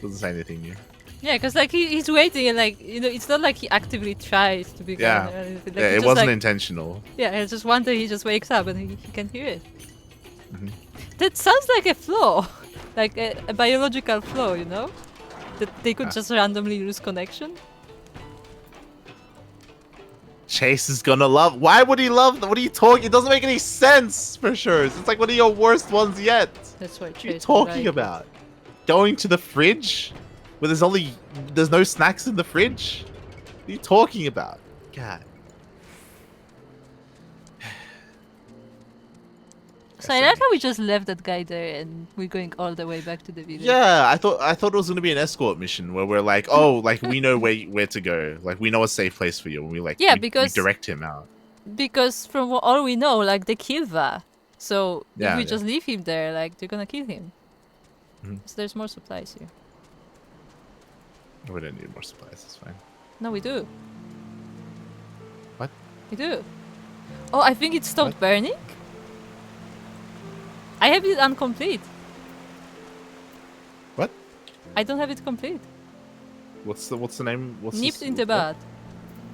Doesn't say anything new. Yeah, because like he's waiting and like, you know, it's not like he actively tries to be Yeah, gone or anything. Like, yeah, he it just, wasn't like, intentional. Yeah, it's just one day he just wakes up and he can hear it. Mhm. That sounds like a flaw, like a biological flaw, you know, that they could just randomly lose connection. Chase is gonna love. Why would he love? What are you talking? It doesn't make any sense for sure. It's like one of your worst ones yet. That's why. What are you talking about? Going to the fridge, where there's no snacks in the fridge. What are you talking about? God. So I like how we just left that guy there and we're going all the way back to the village. Yeah, I thought it was gonna be an escort mission where we're like, oh, like we know where to go, like we know a safe place for you, and we because we direct him out. Because from all we know, like they killed Va. So Yeah, if we yeah. just leave him there, like they're gonna kill him. Mhm. So there's more supplies here. We don't need more supplies. It's fine. No, we do. What? We do. Oh, I think it stopped What? burning. I have it incomplete. What? I don't have it complete. What's the name? Nipped in the bud.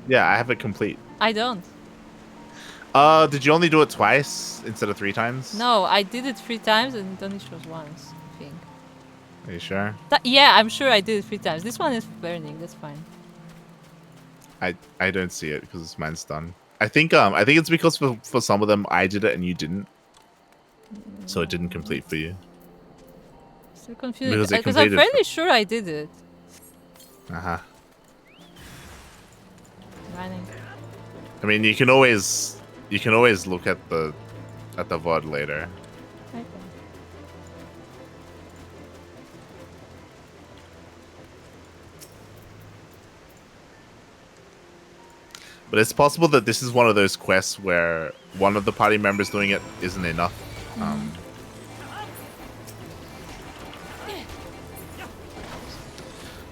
Yeah, I have it complete. I don't. Did you only do it twice instead of 3 times? No, I did it 3 times and it only shows once, I think. Are you sure? Yeah, I'm sure I did it 3 times. This one is burning, that's fine. I don't see it because mine's done. I think it's because for some of them I did it and you didn't. So it didn't complete for you. Still confused. Because it Because I'm completed fairly sure I did it. Uh-huh. Running. I mean, you can always look at the VOD later. Okay. But it's possible that this is one of those quests where one of the party members doing it isn't enough.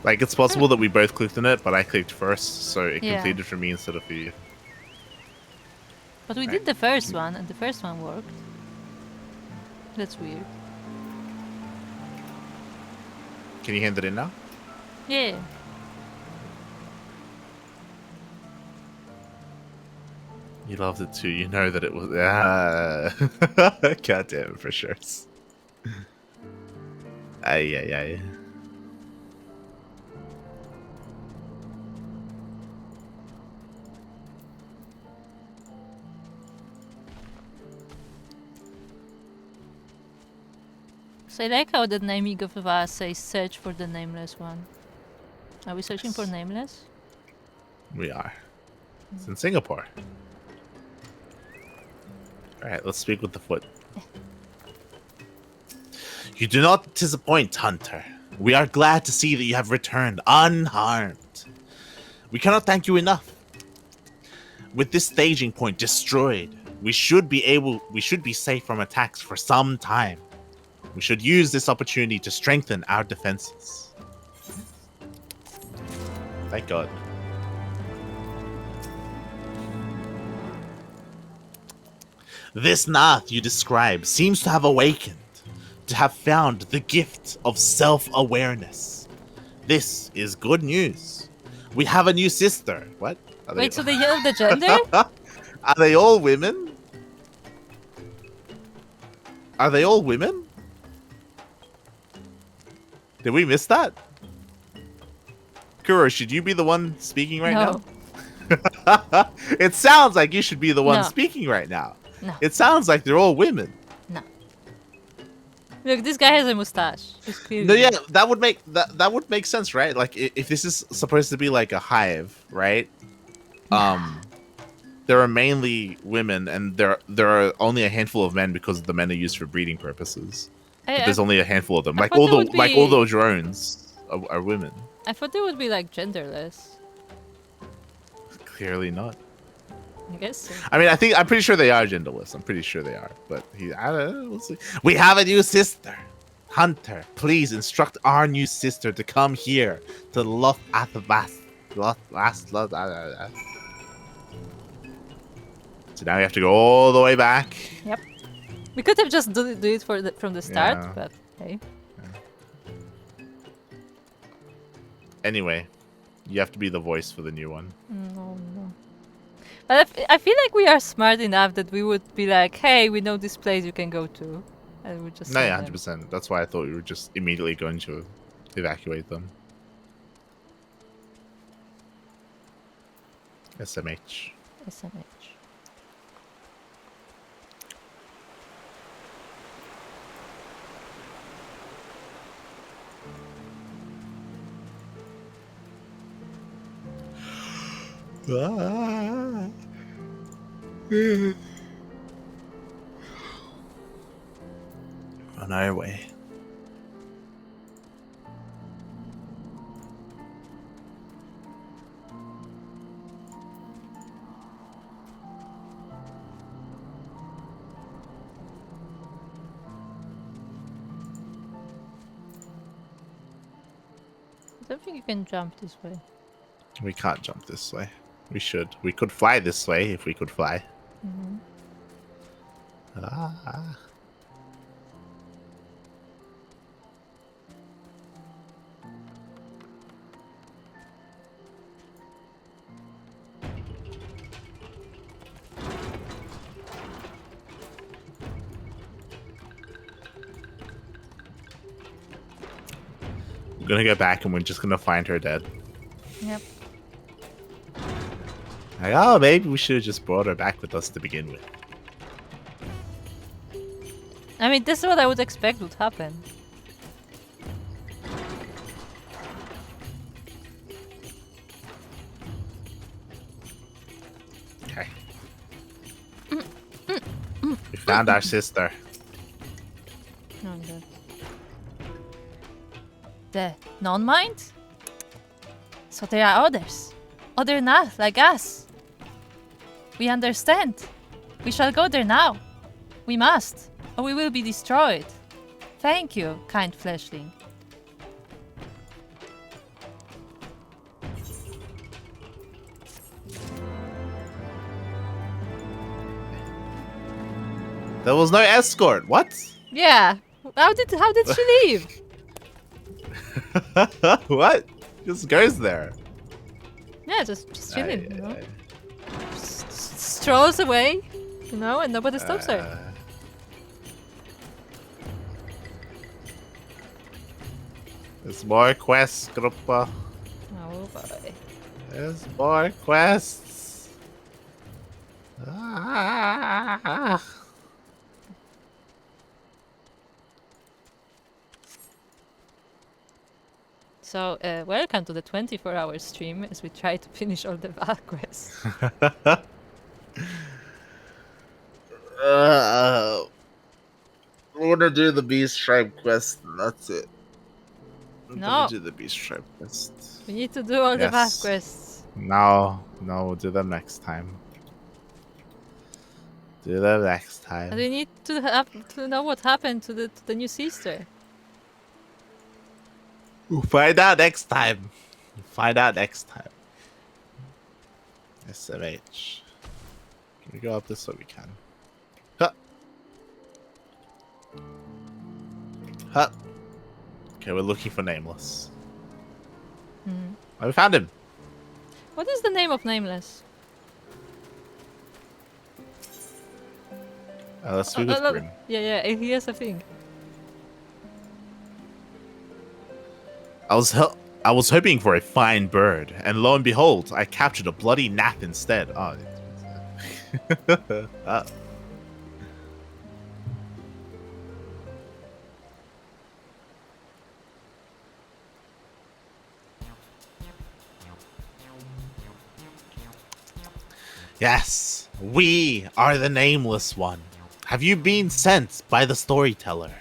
Like, it's possible that we both clicked on it, but I clicked first, so it Yeah. completed for me instead of for you. But we did the first one, and the first one worked. That's weird. Can you hand it in now? Yeah. You loved it too. You know that it was. God damn it, for sure. Ay. So I like how the naming of Va says search for the nameless one. Are we searching for nameless? We are. It's in Singapore. Alright, let's speak with the foot. You do not disappoint, Hunter. We are glad to see that you have returned unharmed. We cannot thank you enough. With this staging point destroyed, we should be safe from attacks for some time. We should use this opportunity to strengthen our defenses. Thank God. This Nath you describe seems to have awakened, to have found the gift of self-awareness. This is good news. We have a new sister. What? Wait, so they have the gender? Are they all women? Are they all women? Did we miss that? Kuro, should you be the one speaking right No. now? It sounds like you should be the one No. speaking right now. No. It sounds like they're all women. No. Look, this guy has a mustache. He's clearly... No, yeah, that would make sense, right? Like if this is supposed to be like a hive, right? There are mainly women, and there are only a handful of men because the men are used for breeding purposes. But there's only a handful of them. Like all those drones are women. I thought they would be like genderless. Clearly not. I guess so. I mean, I'm pretty sure they are genderless. I'm pretty sure they are. But I don't know. We'll see. We have a new sister. Hunter, please instruct our new sister to come here to Loth Athvast. So now we have to go all the way back. Yep. We could have just do it from the start, Yeah. but hey. Anyway, you have to be the voice for the new one. No. But I feel like we are smart enough that we would be like, hey, we know this place you can go to. And we just... No, yeah, 100%. That's why I thought we were just immediately going to evacuate them. SMH. SMH. On our way. I don't think you can jump this way. We can't jump this way. We should. We could fly this way if we could fly. Mm-hmm. Ah. We're gonna go back and we're just gonna find her dead. Yep. Like, oh, maybe we should have just brought her back with us to begin with. I mean, this is what I would expect would happen. Okay. We found our sister. Oh, God. The non-mind? So there are others. Other not like us. We understand. We shall go there now. We must, or we will be destroyed. Thank you, kind fleshling. There was no escort. What? Yeah. How did she leave? What? Just goes there. Yeah, just chilling, you know. Just strolls away, you know, and nobody stops her. There's more quests, Gruppa. Oh boy. There's more quests. Ah. So, welcome to the 24-hour stream as we try to finish all the Val quests. We're gonna do the Beast Tribe quest, and that's it. We're No. gonna do the Beast Tribe quest. We need to do all the Val Yes. quests. No, we'll do them next time. Do them next time. And we need to know what happened to the new sister. We'll find out next time. SMH. Can we go up this way? We can. Huh. Huh. Okay, we're looking for Nameless. Oh, we found him. What is the name of Nameless? Let's speak with Grim. Yeah, he has a thing. I was hoping for a fine bird, and lo and behold, I captured a bloody gnat instead. Oh. Yes, we are the Nameless One. Have you been sent by the storyteller?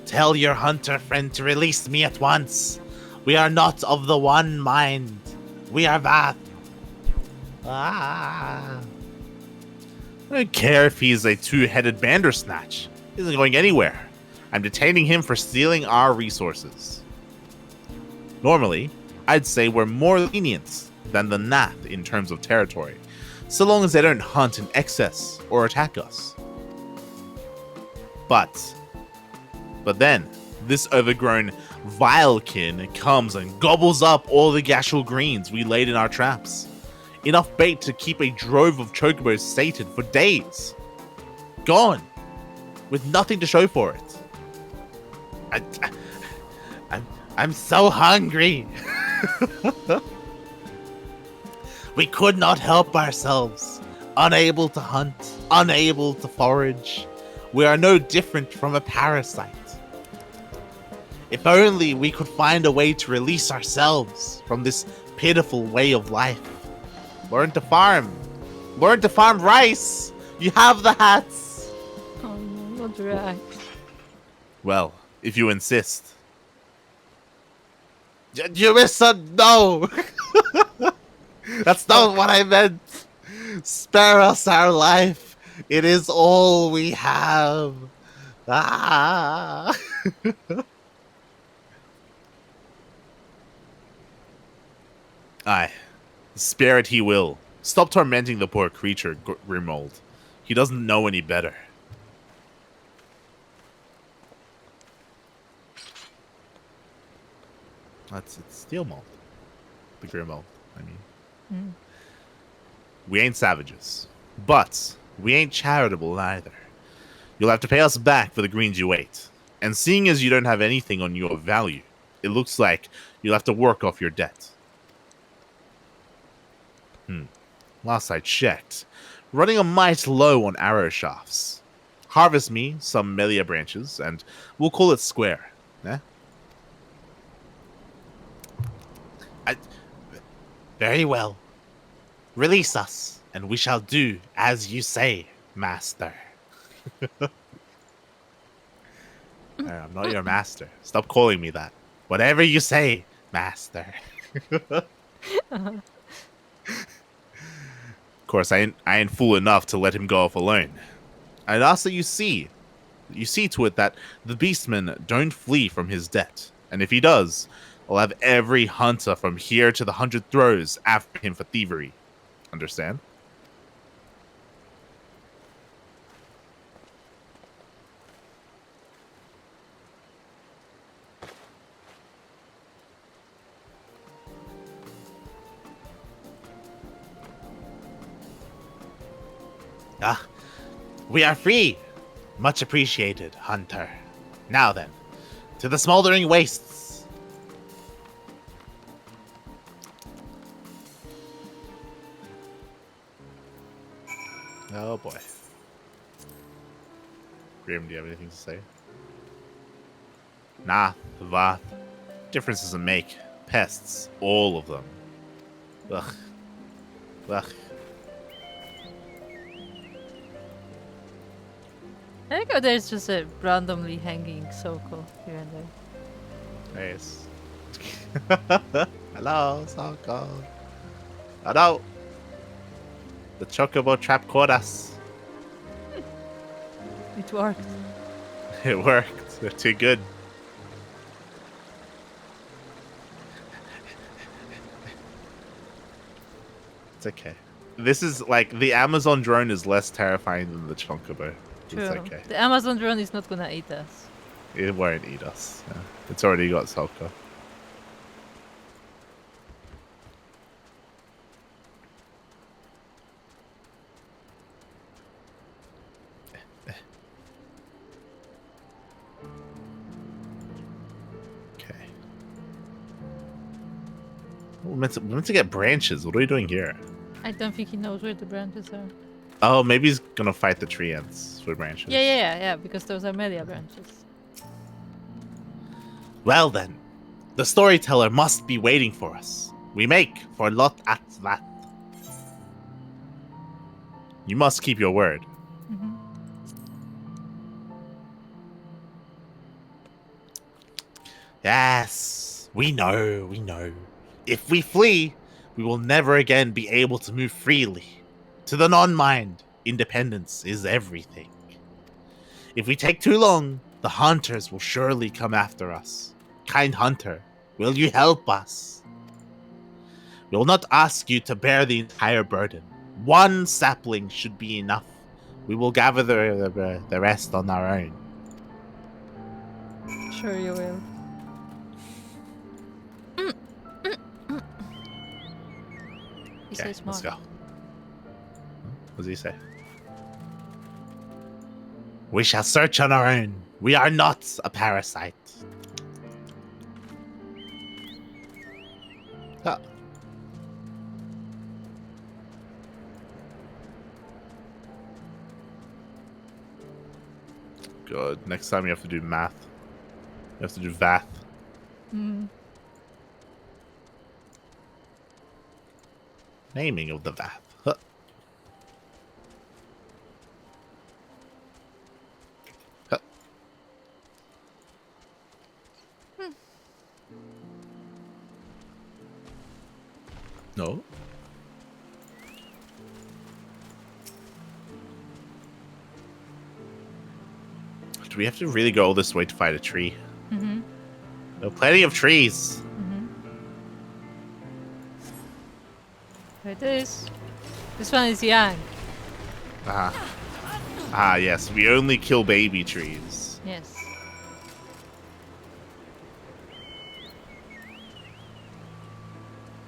Tell your hunter friend to release me at once. We are not of the one mind. We are that. I don't care if he's a two-headed bandersnatch. He isn't going anywhere. I'm detaining him for stealing our resources. Normally, I'd say we're more lenient than the Nath in terms of territory, so long as they don't hunt in excess or attack us. But then, this overgrown vilekin comes and gobbles up all the gashel greens we laid in our traps. Enough bait to keep a drove of chocobos sated for days. Gone, with nothing to show for it. I'm so hungry. We could not help ourselves. Unable to hunt, unable to forage. We are no different from a parasite. If only we could find a way to release ourselves from this pitiful way of life. Learn to farm. Learn to farm rice. You have the hats. Oh no, not right. Well, if you insist. You listen, no! That's not what I meant. Spare us our life. It is all we have. Ah. Aye. Spare it he will. Stop tormenting the poor creature, Grimold. He doesn't know any better. It's steel mold. The Grimold, I mean. We ain't savages. But we ain't charitable either. You'll have to pay us back for the greens you ate. And seeing as you don't have anything on your value, it looks like you'll have to work off your debt. Last I checked, running a mite low on arrow shafts. Harvest me some Melia branches, and we'll call it square. Eh? Very well. Release us, and we shall do as you say, master. I'm not your master. Stop calling me that. Whatever you say, master. Of course, I ain't fool enough to let him go off alone. I'd ask that you see to it that the beastman don't flee from his debt. And if he does, I'll have every hunter from here to the 100 Throws after him for thievery. Understand? Ah, we are free. Much appreciated, hunter. Now then, to the smoldering wastes. Oh boy. Grim, do you have anything to say? Nah, Vath. Difference doesn't make. Pests, all of them. Ugh. Ugh. I think there's just a randomly hanging Souko here and there. Nice. Hello, Souko. Hello. The chocobo trap caught us. It worked. It worked. They're too good. It's okay. This is like the Amazon drone is less terrifying than the chocobo. True. It's okay. The Amazon drone is not gonna eat us. It won't eat us. Yeah. It's already got Souko. Okay. We're meant to get branches. What are we doing here? I don't think he knows where the branches are. Oh, maybe he's gonna fight the tree ants for branches. Yeah, because those are Melia branches. Well then, the storyteller must be waiting for us. we make for lot at that. You must keep your word. Yes, we know, we know. If we flee, we will never again be able to move freely. To the non-mind, independence is everything. If we take too long, the hunters will surely come after us. Kind hunter, will you help us? We will not ask you to bear the entire burden. One sapling should be enough. We will gather the rest on our own. Sure you will. He Okay, says let's more. go. What does he say? We shall search on our own. We are not a parasite. Ah. Good. Next time you have to do math. You have to do vath. Naming of the vath. Huh. Huh. No. Do we have to really go all this way to fight a tree? Mm-hmm. There are plenty of trees. Here it is. This one is young. Yes. We only kill baby trees. Yes.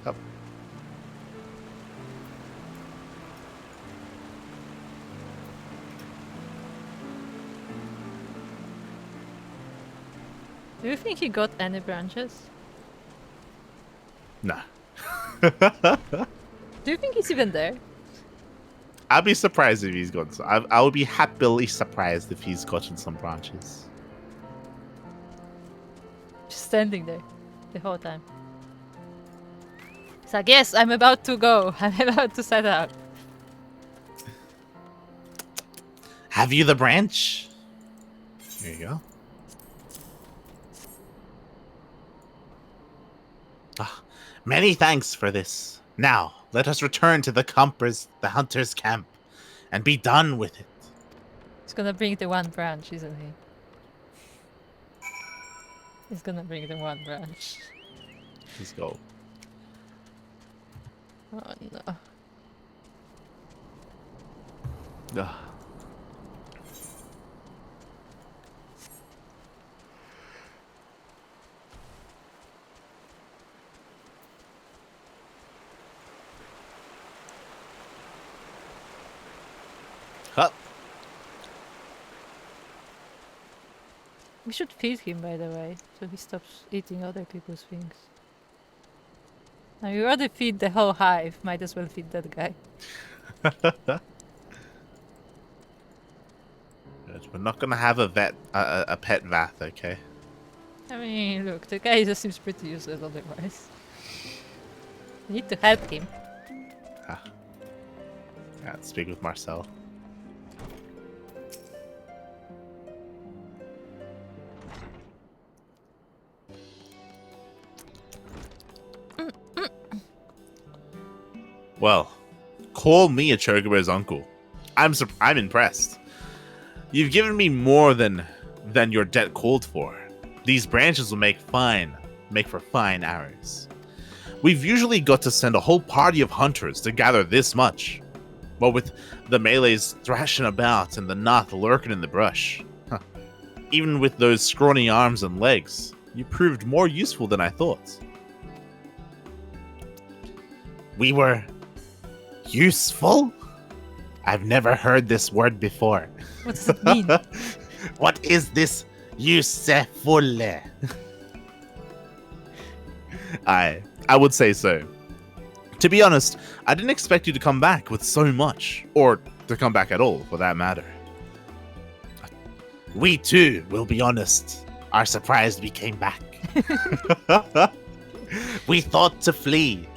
Up. Do you think he got any branches? Nah. Do you think he's even there? I'd be surprised if he's gotten some. I would be happily surprised if he's gotten some branches. Just standing there the whole time. It's like, yes, I'm about to go. I'm about to set out. Have you the branch? There you go. Many thanks for this. Now, let us return to the hunter's camp, and be done with it. He's gonna bring the one branch, isn't he? He's gonna bring the one branch. Let's go. Oh no. Ugh. Huh. We should feed him, by the way, so he stops eating other people's things. Now, you already feed the whole hive, might as well feed that guy. Good. We're not gonna have a pet vath, okay? I mean, look, the guy just seems pretty useless otherwise. We need to help him. Yeah, let's speak with Marcel. Well, call me a Chocobo's uncle. I'm impressed. You've given me more than your debt called for. These branches will make for fine arrows. We've usually got to send a whole party of hunters to gather this much. But with the melees thrashing about and the Nath lurking in the brush, even with those scrawny arms and legs, you proved more useful than I thought. We were useful? I've never heard this word before. What does it mean? What is this useful? I would say so. To be honest, I didn't expect you to come back with so much, or to come back at all, for that matter. We too, will be honest, are surprised we came back. We thought to flee,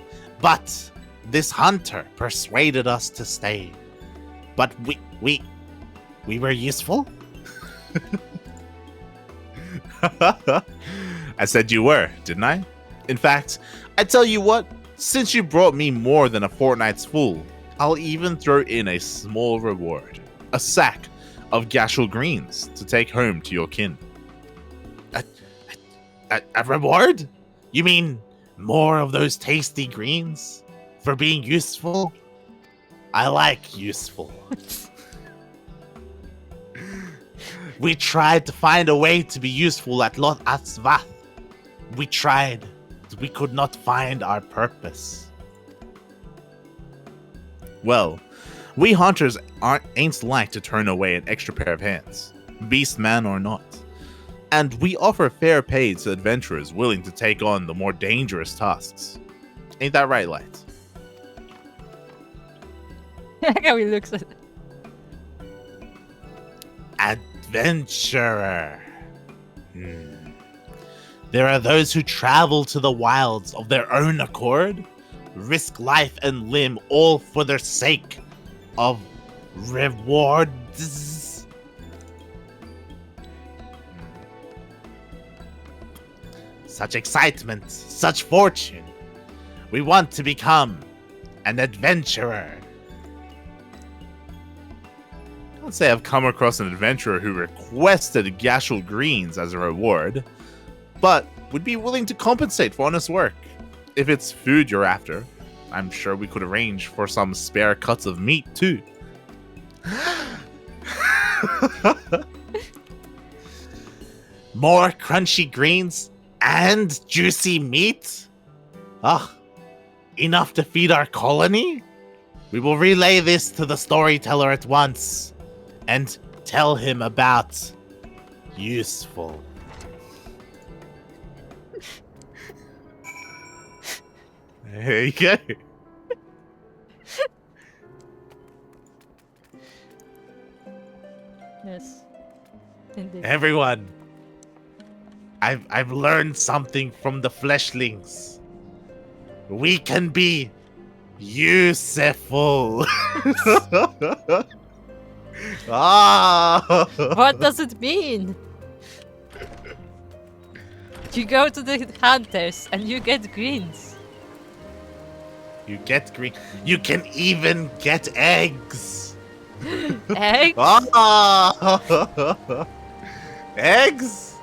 But this hunter persuaded us to stay. But we were useful? I said you were, didn't I? In fact, I tell you what, since you brought me more than a fortnight's full, I'll even throw in a small reward. A sack of gashel greens to take home to your kin. A reward? You mean more of those tasty greens? For being useful? I like useful. We tried to find a way to be useful at Lot Atzvath. We tried. We could not find our purpose. Well, we hunters ain't like to turn away an extra pair of hands, beast man or not. And we offer fair pay to adventurers willing to take on the more dangerous tasks. Ain't that right, Light? How he looks at it. Adventurer. There are those who travel to the wilds of their own accord, risk life and limb all for the sake of rewards. Such excitement, such fortune. We want to become an adventurer. I can't say I've come across an adventurer who requested gashel greens as a reward, but would be willing to compensate for honest work. If it's food you're after, I'm sure we could arrange for some spare cuts of meat too. More crunchy greens and juicy meat? Enough to feed our colony? We will relay this to the storyteller at once and tell him about useful. There you go. Yes. Indeed. Everyone, I've learned something from the fleshlings. We can be useful. What does it mean? You go to the hunters and you get greens. You get green. You can even get eggs. Eggs? Eggs?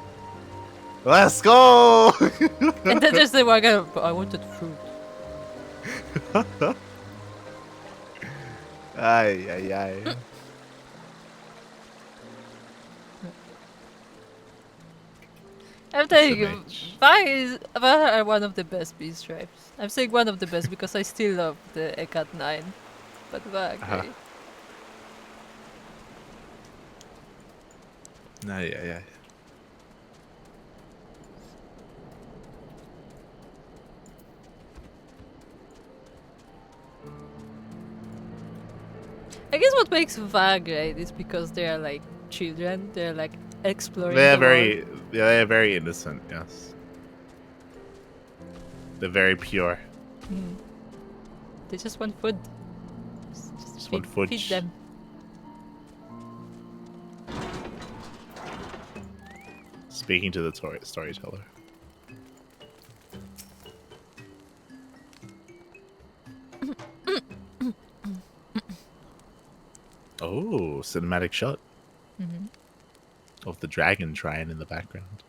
Let's go. And then there's the one guy, "But I wanted fruit." Ay. I'm telling you, Bards are one of the best beast tribes. I'm saying one of the best because I still love the XIV. But okay. Yeah. I guess what makes VAR great is because they are like children. They're like exploring. They're the world. they're very innocent. Yes, they're very pure. They just want food. Just want food. Feed them. Speaking to the storyteller. Oh, cinematic shot of the dragon trying in the background.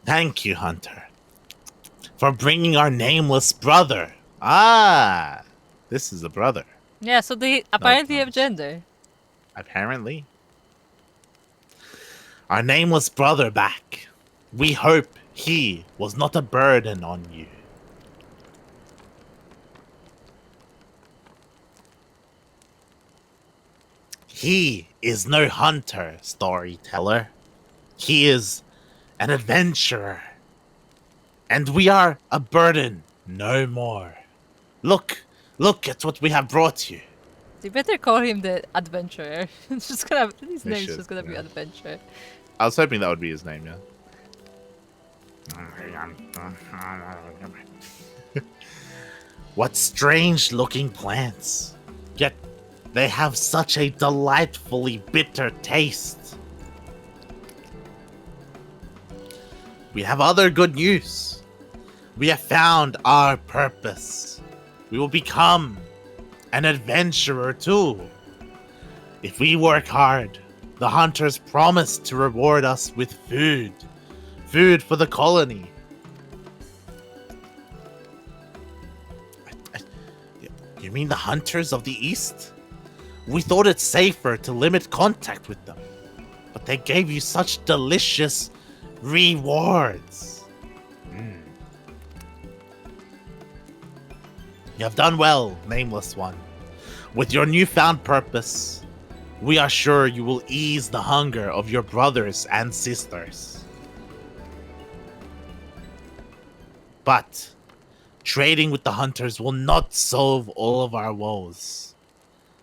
Thank you, Hunter, for bringing our nameless brother. This is a brother. Yeah, so they apparently have nice. gender. Apparently. Our nameless brother back. We hope he was not a burden on you. He is no hunter, storyteller. He is an adventurer. And we are a burden no more. Look at what we have brought you. They better call him the adventurer. It's just gonna his They name is should, just gonna be yeah. adventurer. I was hoping that would be his name, yeah. What strange looking plants. Yet they have such a delightfully bitter taste. We have other good news. We have found our purpose. We will become an adventurer too. If we work hard, the hunters promise to reward us with food. Food for the colony. You mean the hunters of the East? We thought it safer to limit contact with them. But they gave you such delicious rewards. You have done well, Nameless One. With your newfound purpose, we are sure you will ease the hunger of your brothers and sisters. But trading with the hunters will not solve all of our woes.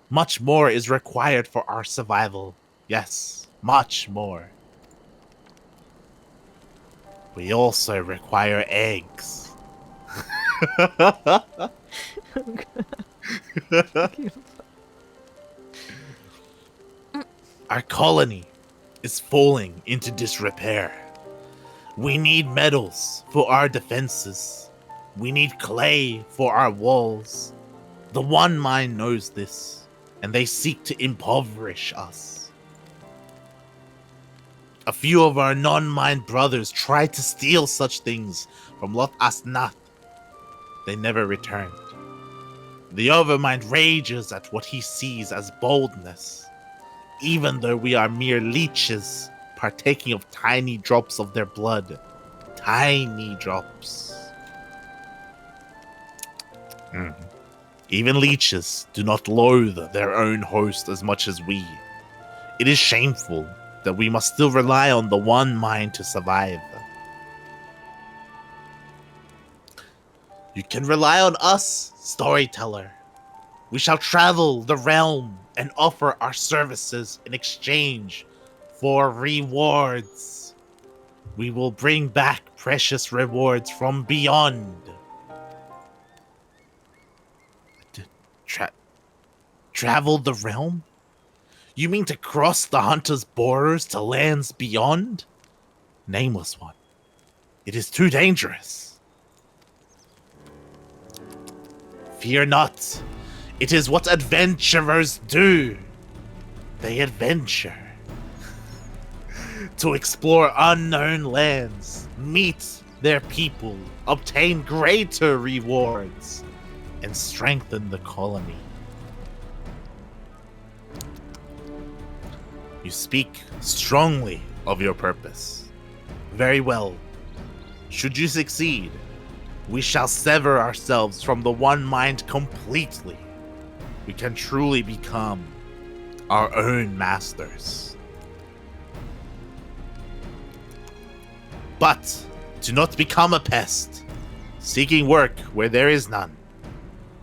Much more is required for our survival. Yes, much more. We also require eggs. Our colony is falling into disrepair. We need metals for our defenses. We need clay for our walls. The One Mind knows this, and they seek to impoverish us. A few of our non-mind brothers tried to steal such things from Lot Asnath. They never returned. The Overmind rages at what he sees as boldness, even though we are mere leeches partaking of tiny drops of their blood. Tiny drops. Even leeches do not loathe their own host as much as we. It is shameful that we must still rely on the One Mind to survive. You can rely on us, storyteller. We shall travel the realm and offer our services in exchange for rewards. We will bring back precious rewards from beyond. Travel the realm? You mean to cross the hunter's borders to lands beyond? Nameless One, it is too dangerous. Fear not. It is what adventurers do. They adventure. To explore unknown lands, meet their people, obtain greater rewards, and strengthen the colony. You speak strongly of your purpose. Very well. Should you succeed, we shall sever ourselves from the One Mind completely. We can truly become our own masters. But do not become a pest, seeking work where there is none.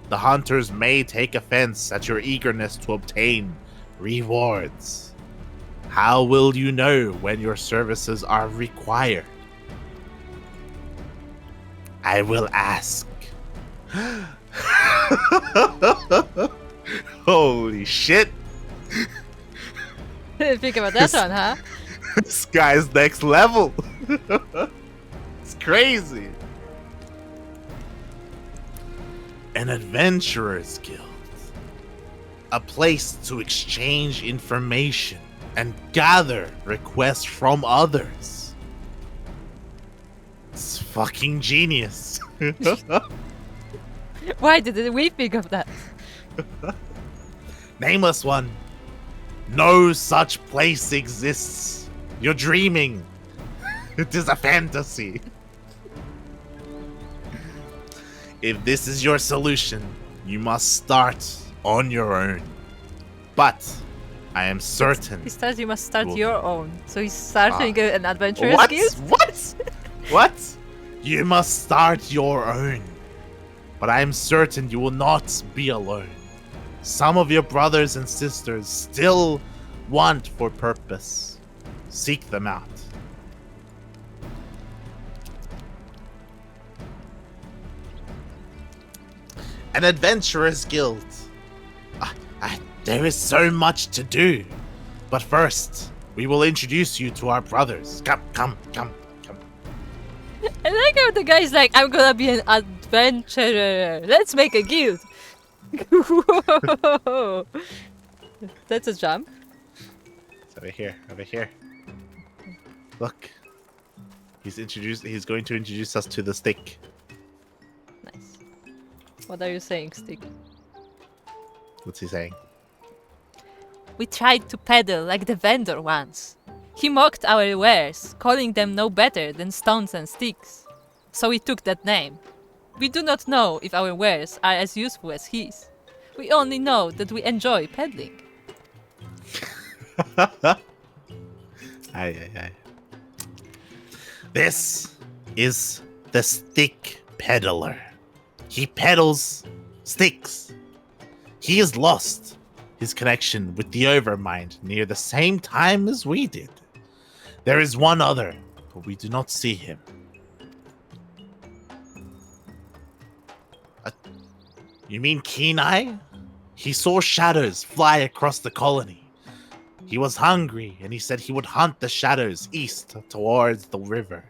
The hunters may take offense at your eagerness to obtain rewards. How will you know when your services are required? I will ask. Holy shit. Didn't think about that one, huh? This guy's next level. It's crazy. An adventurer's guild. A place to exchange information and gather requests from others. It's fucking genius. Why didn't we think of that? Nameless One, no such place exists. You're dreaming. It is a fantasy. If this is your solution, you must start on your own. But I am certain. He says you must start Well- your own. So he's starting an adventurous What? guild? What? What? You must start your own. But I am certain you will not be alone. Some of your brothers and sisters still want for purpose. Seek them out. an adventurers guild. There is so much to do. But first, we will introduce you to our brothers. Come. I like how the guy's like, I'm gonna be an adventurer. Let's make a guild. Whoa. That's a jump. It's over here. Look. He's going to introduce us to the stick. Nice. What are you saying, Stick? What's he saying? We tried to peddle like the vendor once. He mocked our wares, calling them no better than stones and sticks. So we took that name. We do not know if our wares are as useful as his. We only know that we enjoy peddling. Aye. This is the stick peddler. He peddles sticks. He has lost his connection with the Overmind near the same time as we did. There is one other, but we do not see him. You mean Keen Eye? He saw shadows fly across the colony. He was hungry, and he said he would hunt the shadows east towards the river.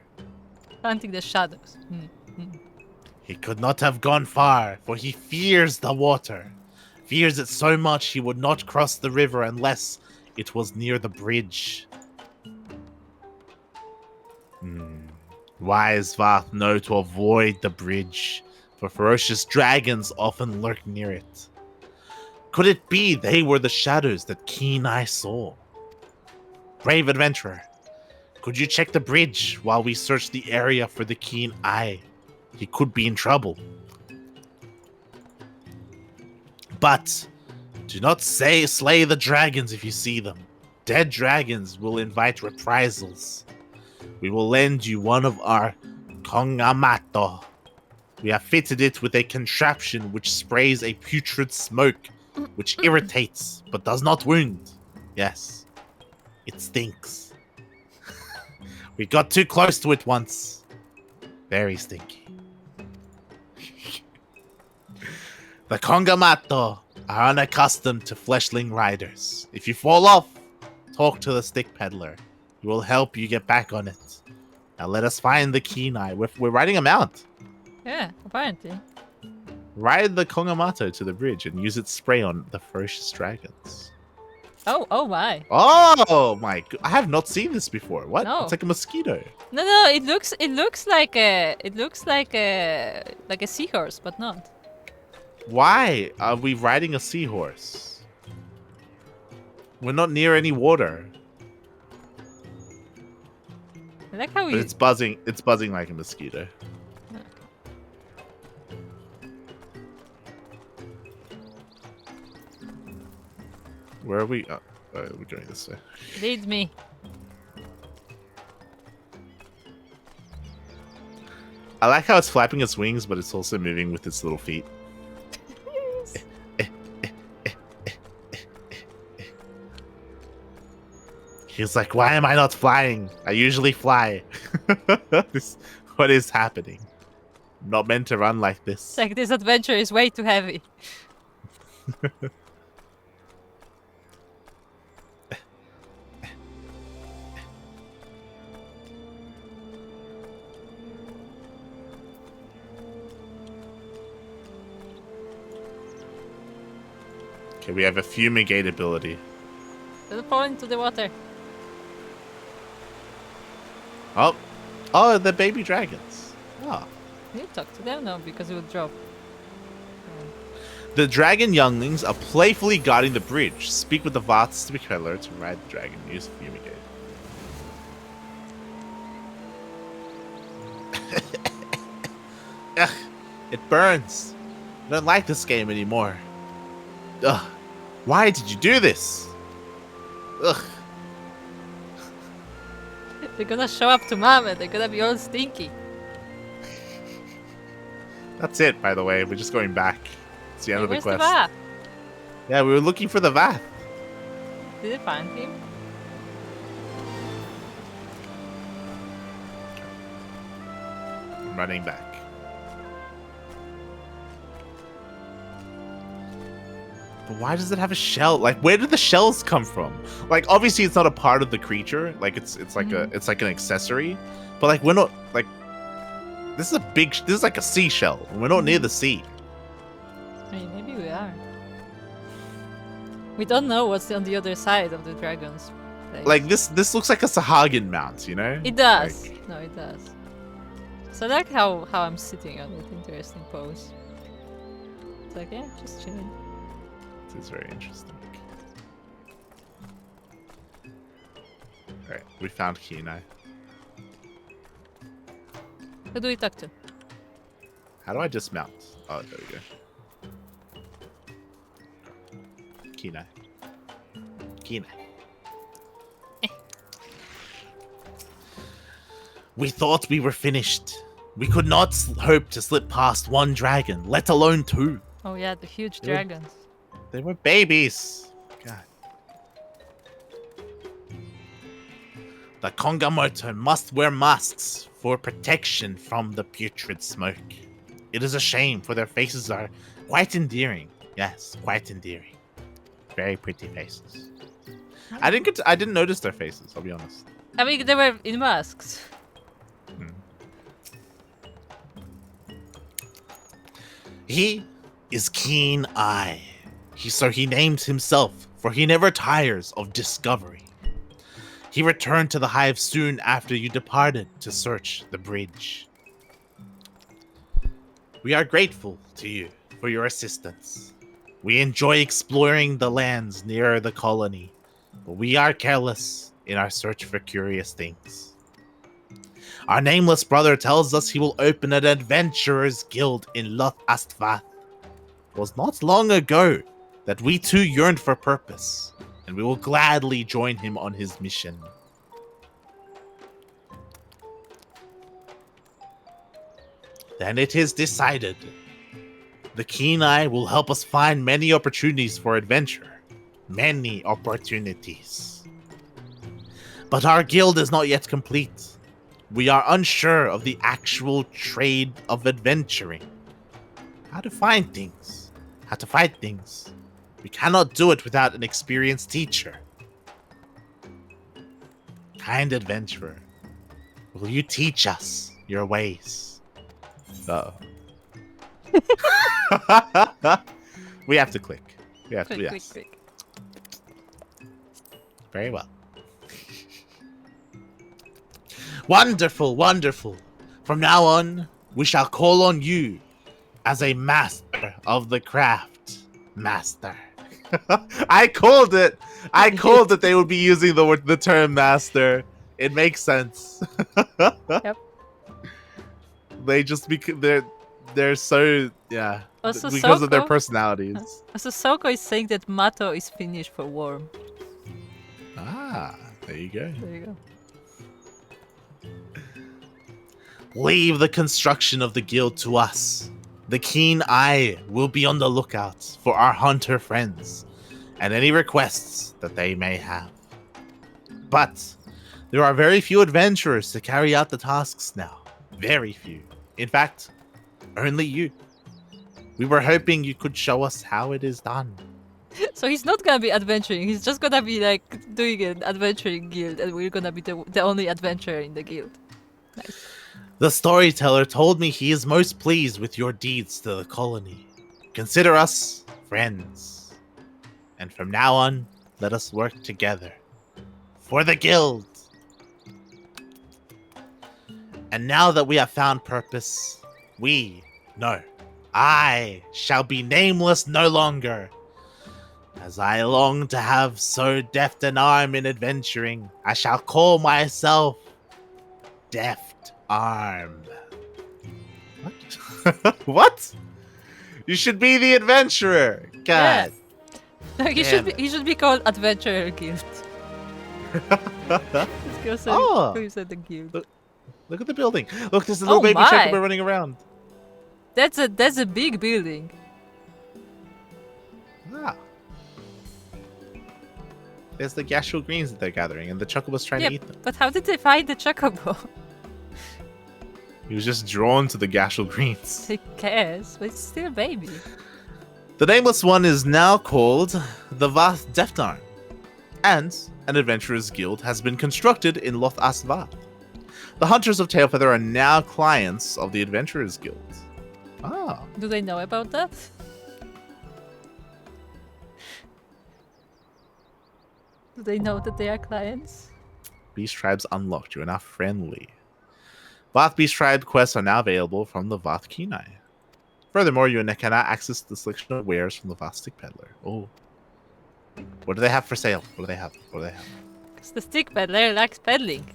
Hunting the shadows. He could not have gone far, for he fears the water. Fears it so much he would not cross the river unless it was near the bridge. Wise Vath know to avoid the bridge, for ferocious dragons often lurk near it. Could it be they were the shadows that Keen Eye saw? Brave adventurer, could you check the bridge while we search the area for the Keen Eye? He could be in trouble. But do not slay the dragons if you see them. Dead dragons will invite reprisals. We will lend you one of our Kongamato. We have fitted it with a contraption which sprays a putrid smoke, which irritates but does not wound. Yes, it stinks. We got too close to it once. Very stinky. The Kongamato are unaccustomed to fleshling riders. If you fall off, talk to the stick peddler. He will help you get back on it. Now let us find the Keen Eye. We're riding a mount. Yeah, apparently. Ride the Kongamato to the bridge and use its spray on the ferocious dragons. Oh my. Oh my! I have not seen this before. What? No. It's like a mosquito. No, it looks like a seahorse, but not. Why are we riding a seahorse? We're not near any water. I like how But you... it's buzzing. It's buzzing like a mosquito. Where are we? Oh, we're going this way. Lead me. I like how it's flapping its wings, but it's also moving with its little feet. He's like, why am I not flying? I usually fly. What is happening? I'm not meant to run like this. It's like this adventure is way too heavy. Okay, we have a fumigate ability. Don't fall into the water. Oh, the baby dragons. Oh. You talk to them? No, because it will drop. The dragon younglings are playfully guarding the bridge. Speak with the Vath stick peddler to ride the dragon. Use fumigate. Ugh, it burns. I don't like this game anymore. Ugh, why did you do this? Ugh. They're gonna show up to Mama. They're gonna be all stinky. That's it, by the way. We're just going back. It's the end of the Where's quest. the Vath? Yeah, we were looking for the Vath. Did it find him? I'm running back. But why does it have a shell? Like, where did the shells come from? Like, obviously, it's not a part of the creature. Like, it's like it's like an accessory. But like, we're not like. This is like a seashell. We're not near the sea. I mean, maybe we are. We don't know what's on the other side of the dragon's place. Like this looks like a Sahagin mount, you know? It does. Like, No, it does. So I like how I'm sitting on it. Interesting pose. It's like, yeah, just chilling. it's very interesting. Alright, we found Kenai. Who do we talk to? How do I dismount? Oh, there we go. Kenai. Kenai. We thought we were finished. We could not hope to slip past one dragon, let alone two. Oh yeah, the huge They were- dragons. They were babies. God. The Kongamoto must wear masks for protection from the putrid smoke. It is a shame, for their faces are quite endearing. Yes, quite endearing. Very pretty faces. I didn't notice their faces, I'll be honest. I mean, they were in masks. He is Keen Eye. So he named himself, for he never tires of discovery. He returned to the hive soon after you departed to search the bridge. We are grateful to you for your assistance. We enjoy exploring the lands near the colony, but we are careless in our search for curious things. Our nameless brother tells us he will open an adventurers guild in Loth Astvath. It was not long ago that we too yearned for purpose, and we will gladly join him on his mission. Then it is decided. The Keen Eye will help us find many opportunities for adventure. Many opportunities. But our guild is not yet complete. We are unsure of the actual trade of adventuring. How to find things. How to fight things. We cannot do it without an experienced teacher. Kind adventurer, will you teach us your ways? Uh-oh. We have to click. We have to, yes. Quick. Very well. Wonderful, wonderful. From now on, we shall call on you as a master of the craft. Master. I called it. I called that they would be using the term master. It makes sense. Yep. They just they're so Also, because of their Souko- personalities. So Souko is saying that Mato is Finnish for worm. Ah, there you go. There you go. Leave the construction of the guild to us. The Keen Eye will be on the lookout for our hunter friends and any requests that they may have. But there are very few adventurers to carry out the tasks now. Very few. In fact, only you. We were hoping you could show us how it is done. So he's not gonna be adventuring. He's just gonna be like doing an adventuring guild, and we're gonna be the only adventurer in the guild. Nice. The storyteller told me he is most pleased with your deeds to the colony. Consider us friends. And from now on, let us work together. For the guild! And now that we have found purpose, I shall be nameless no longer. As I long to have so deft an arm in adventuring, I shall call myself Deft Arm. What? What? You should be the adventurer. God. No, he should be called Adventurer Guild. Let's go say who said the guild. Look at the building. Look, there's a little baby my. Chocobo running around. That's a big building. Ah. There's the gastral greens that they're gathering, and the Chocobo's trying to eat them. But how did they find the Chocobo? He was just drawn to the gastral greens. Who cares? But it's still a baby. The Nameless One is now called the Vath Deftarn, and an Adventurers Guild has been constructed in Loth Asvath. The Hunters of Tailfeather are now clients of the Adventurers Guild. Ah. Do they know about that? Do they know that they are clients? Beast Tribes unlocked. You are now friendly. Vath Beast Tribe quests are now available from the Vath Kenai. Furthermore, you can now access the selection of wares from the Vath Stick Peddler. Oh. What do they have for sale? What do they have? What do they have? Because the stick peddler likes peddling.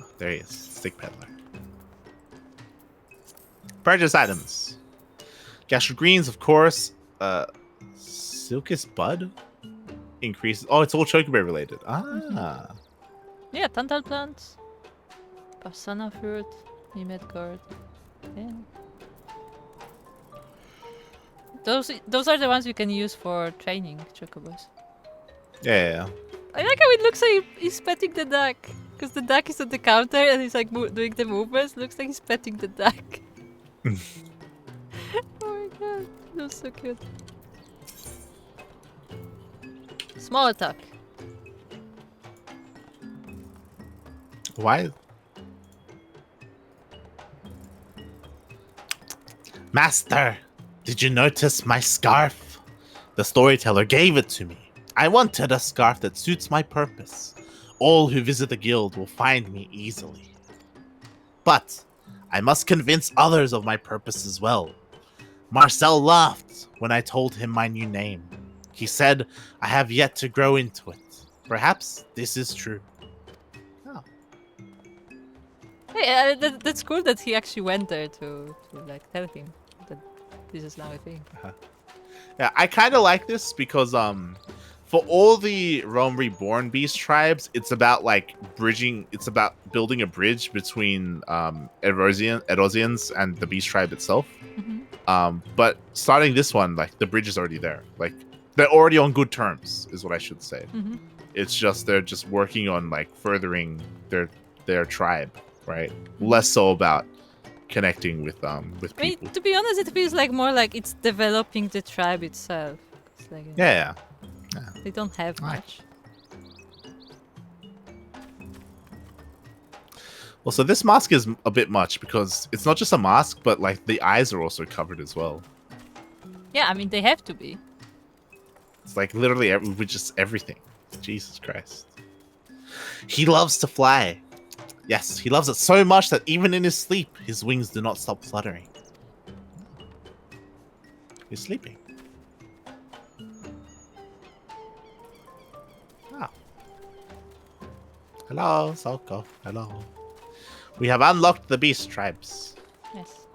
Oh, there he is. Stick Peddler. Purchase items. Gastro Greens, of course. Silkus Bud? Increases. Oh, it's all Chocoberry related. Ah. Yeah, Tantal plants. Pasana fruit. Mimet gourd. Yeah. Those are the ones you can use for training chocobos. Yeah. I like how it looks like he's petting the duck. Because the duck is at the counter and he's like doing the movements. Looks like he's petting the duck. Oh my god, that's so cute. Small attack. Why? Master, did you notice my scarf? The storyteller gave it to me. I wanted a scarf that suits my purpose. All who visit the guild will find me easily. But I must convince others of my purpose as well. Marcel laughed when I told him my new name. He said I have yet to grow into it. Perhaps this is true. Oh. Hey, that's cool that he actually went there to like tell him that this is now a thing. Yeah, I kind of like this because for all the Realm Reborn Beast tribes, it's about like bridging. It's about building a bridge between Erosians and the Beast tribe itself. Mm-hmm. But starting this one, like the bridge is already there. Like they're already on good terms, is what I should say. Mm-hmm. It's just they're just working on like furthering their tribe, right? Less so about connecting with people. I mean, to be honest, it feels like more like it's developing the tribe itself. It's like, Yeah. they don't have much. Well, so this mask is a bit much because it's not just a mask, but like the eyes are also covered as well. Yeah, I mean they have to be. It's like literally with just everything. Jesus Christ. He loves to fly. Yes, he loves it so much that even in his sleep, his wings do not stop fluttering. He's sleeping. Ah. Hello, Souko. Hello. We have unlocked the beast tribes. Yes.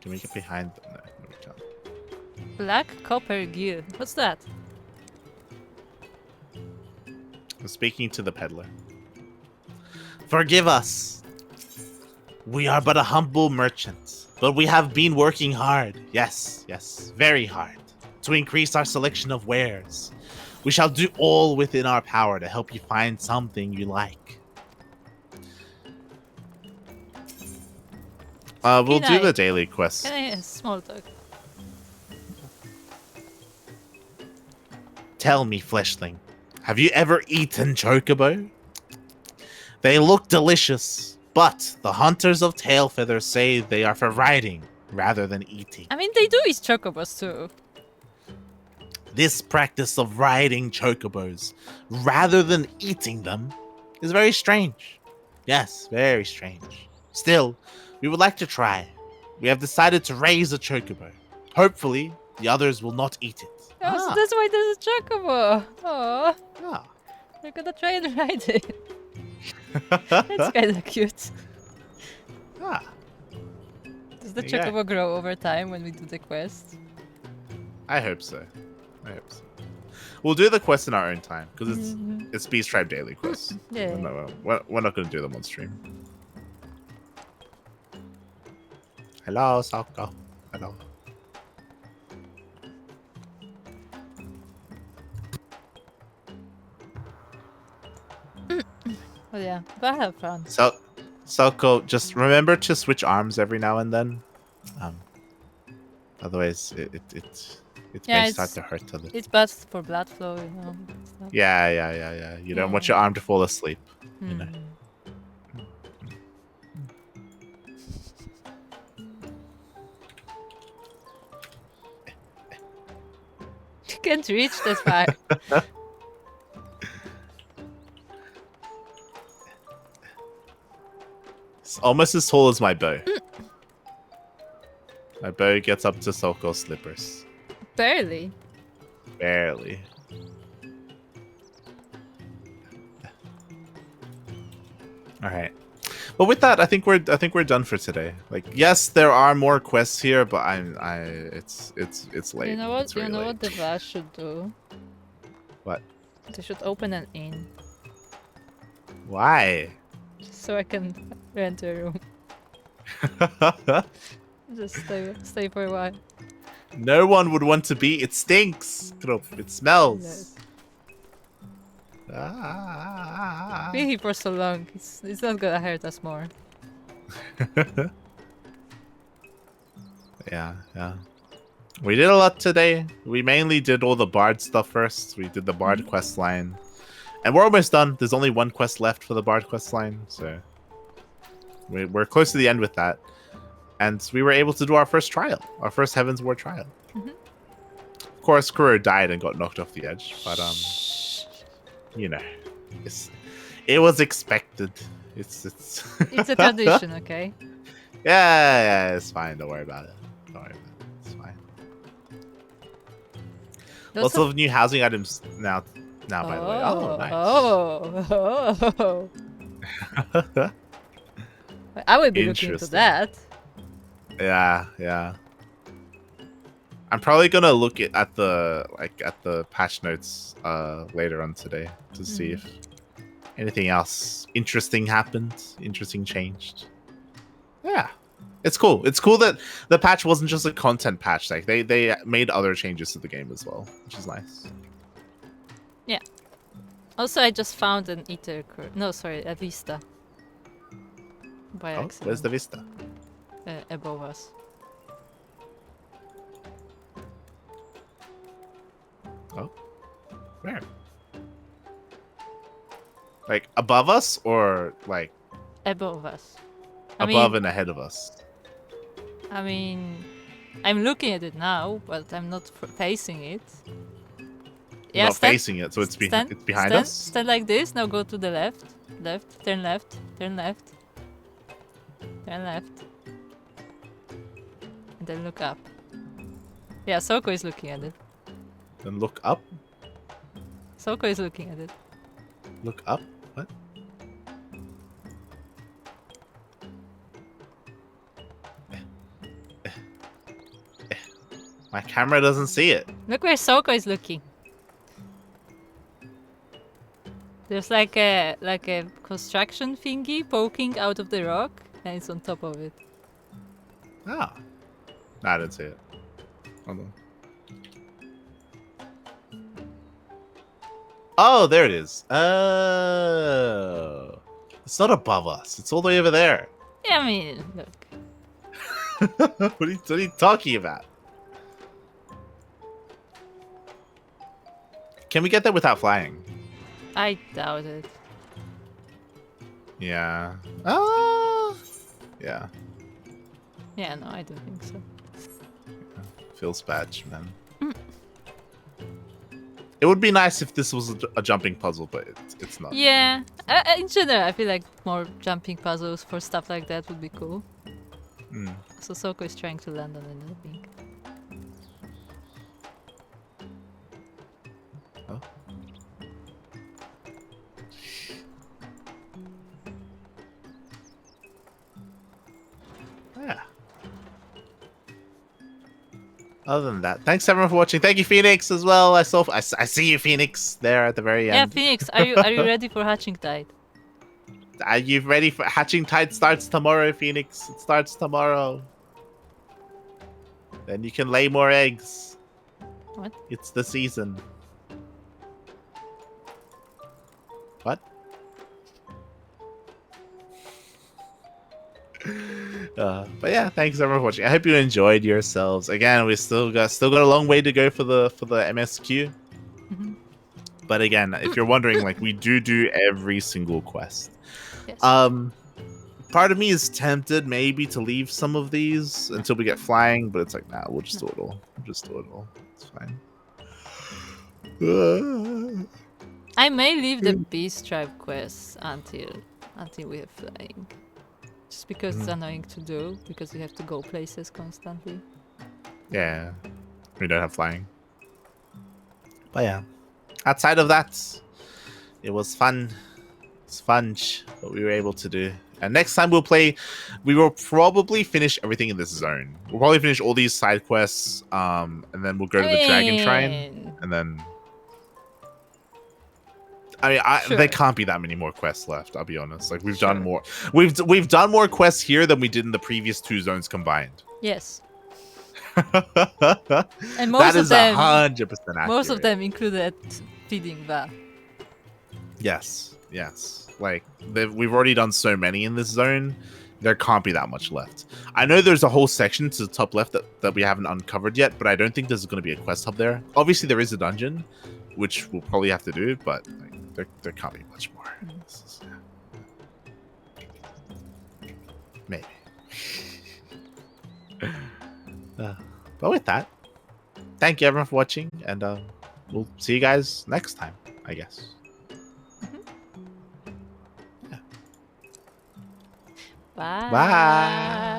Can we get behind them? No, we can't. Black Copper Gear. What's that? I'm speaking to the peddler. Forgive us. We are but a humble merchant, but we have been working hard. Yes, very hard. To increase our selection of wares. We shall do all within our power to help you find something you like. We'll do the daily quest. Can I small talk? Tell me, fleshling, have you ever eaten chocobo? They look delicious, but the hunters of Tailfeather say they are for riding rather than eating. I mean, they do eat chocobos too. This practice of riding chocobos rather than eating them is very strange. Yes, very strange. Still, we would like to try. We have decided to raise a chocobo. Hopefully, the others will not eat it. Oh, so that's why there's a chocobo. Oh, Ah. we're gonna try and ride it. That's kind of cute. Ah. Does the There you go. chocobo grow over time when we do the quest? I hope so. We'll do the quest in our own time because it's Beast Tribe daily quests. Yeah. We're not going to do them on stream. Hello, Souko. Hello. Oh yeah, but I have fun. Souko, just remember to switch arms every now and then. Otherwise, it Yeah, may start to hurt a little. it's bad for blood flow, you know. Stuff. Yeah. You don't want your arm to fall asleep. You know. You can't reach that far. It's almost as tall as my bow. My bow gets up to Souko's slippers. Barely. Barely. All right. But with that, I think we're done for today. Like, yes, there are more quests here, but it's late. You know what? It's very late. What the Bards should do? What? They should open an inn, Why? just so I can rent a room. Just stay for a while. No one would want to be. It stinks. It smells. Yes. Ah. Being here for so long, it's not gonna hurt us more. Yeah. We did a lot today. We mainly did all the Bard stuff first. We did the Bard quest line. And we're almost done. There's only one quest left for the Bard quest line, so we're close to the end with that. And we were able to do our first trial, our first Heaven's War trial. Of course, Kuro died and got knocked off the edge, but you know, it was expected. It's It's a tradition, okay? yeah, it's fine. Don't worry about it. It's fine. Lots of new housing items now. By the way. Oh, nice. I would be looking into that. Yeah. I'm probably gonna look at the patch notes later on today to see if anything else interesting happened, interesting changed. Yeah. It's cool. It's cool that the patch wasn't just a content patch. Like they made other changes to the game as well, which is nice. Yeah. Also, I just found an ether core. No, sorry, a vista. By accident. Where's the vista? Above us. Oh. Where? Like above us or like Above us. above and ahead of us? I mean, I'm looking at it now, but I'm not facing it. You're not facing it, so it's behind us? Stand like this, now go to the left. Turn left. And then look up. Yeah, Souko is looking at it. Then look up? Souko is looking at it. Look up? What? My camera doesn't see it. Look where Souko is looking. There's like a construction thingy poking out of the rock, and it's on top of it. Ah. No, I didn't see it. Hold on. Oh, there it is. Oh. It's not above us. It's all the way over there. Yeah, I mean, look. What are you talking about? Can we get there without flying? I doubt it. Yeah. Yeah. Yeah, no, I don't think so. Feels bad, man. It would be nice if this was a jumping puzzle, but it's not. Yeah, in general, I feel like more jumping puzzles for stuff like that would be cool. So Souko is trying to land on it, I think. Oh. Yeah. Other than that, thanks everyone for watching. Thank you, Phoenix, as well. I see you, Phoenix, there at the very end. Yeah, Phoenix, are you ready for Hatching Tide? Are you ready for Hatching Tide? Starts tomorrow, Phoenix. It starts tomorrow. Then you can lay more eggs. What? It's the season. What? But yeah, thanks everyone for watching. I hope you enjoyed yourselves. Again, we still got a long way to go for the MSQ. Mhm. But again, if you're wondering, like, we do every single quest. Yes. Part of me is tempted maybe to leave some of these until we get flying, but it's like, nah, we'll just do it all. We'll just do it all. It's fine. I may leave the Beast Tribe quests until we have flying. Just because it's annoying to do, because you have to go places constantly. Yeah, we don't have flying. But yeah, outside of that, it was fun. It's fun what we were able to do. And next time we will probably finish everything in this zone. We'll probably finish all these side quests, and then we'll go to the Dragon Shrine, and then. I mean, Sure. there can't be that many more quests left. I'll be honest. Like we've done more. We've done more quests here than we did in the previous 2 zones combined. Yes. And And most of them 100% accurate. Most of them included feeding the. Yes. Like we've already done so many in this zone. There can't be that much left. I know there's a whole section to the top left that we haven't uncovered yet, but I don't think there's going to be a quest hub there. Obviously, there is a dungeon, which we'll probably have to do, but like, there can't be much more. This is, maybe. But with that, thank you everyone for watching, and we'll see you guys next time, I guess. Bye. Bye.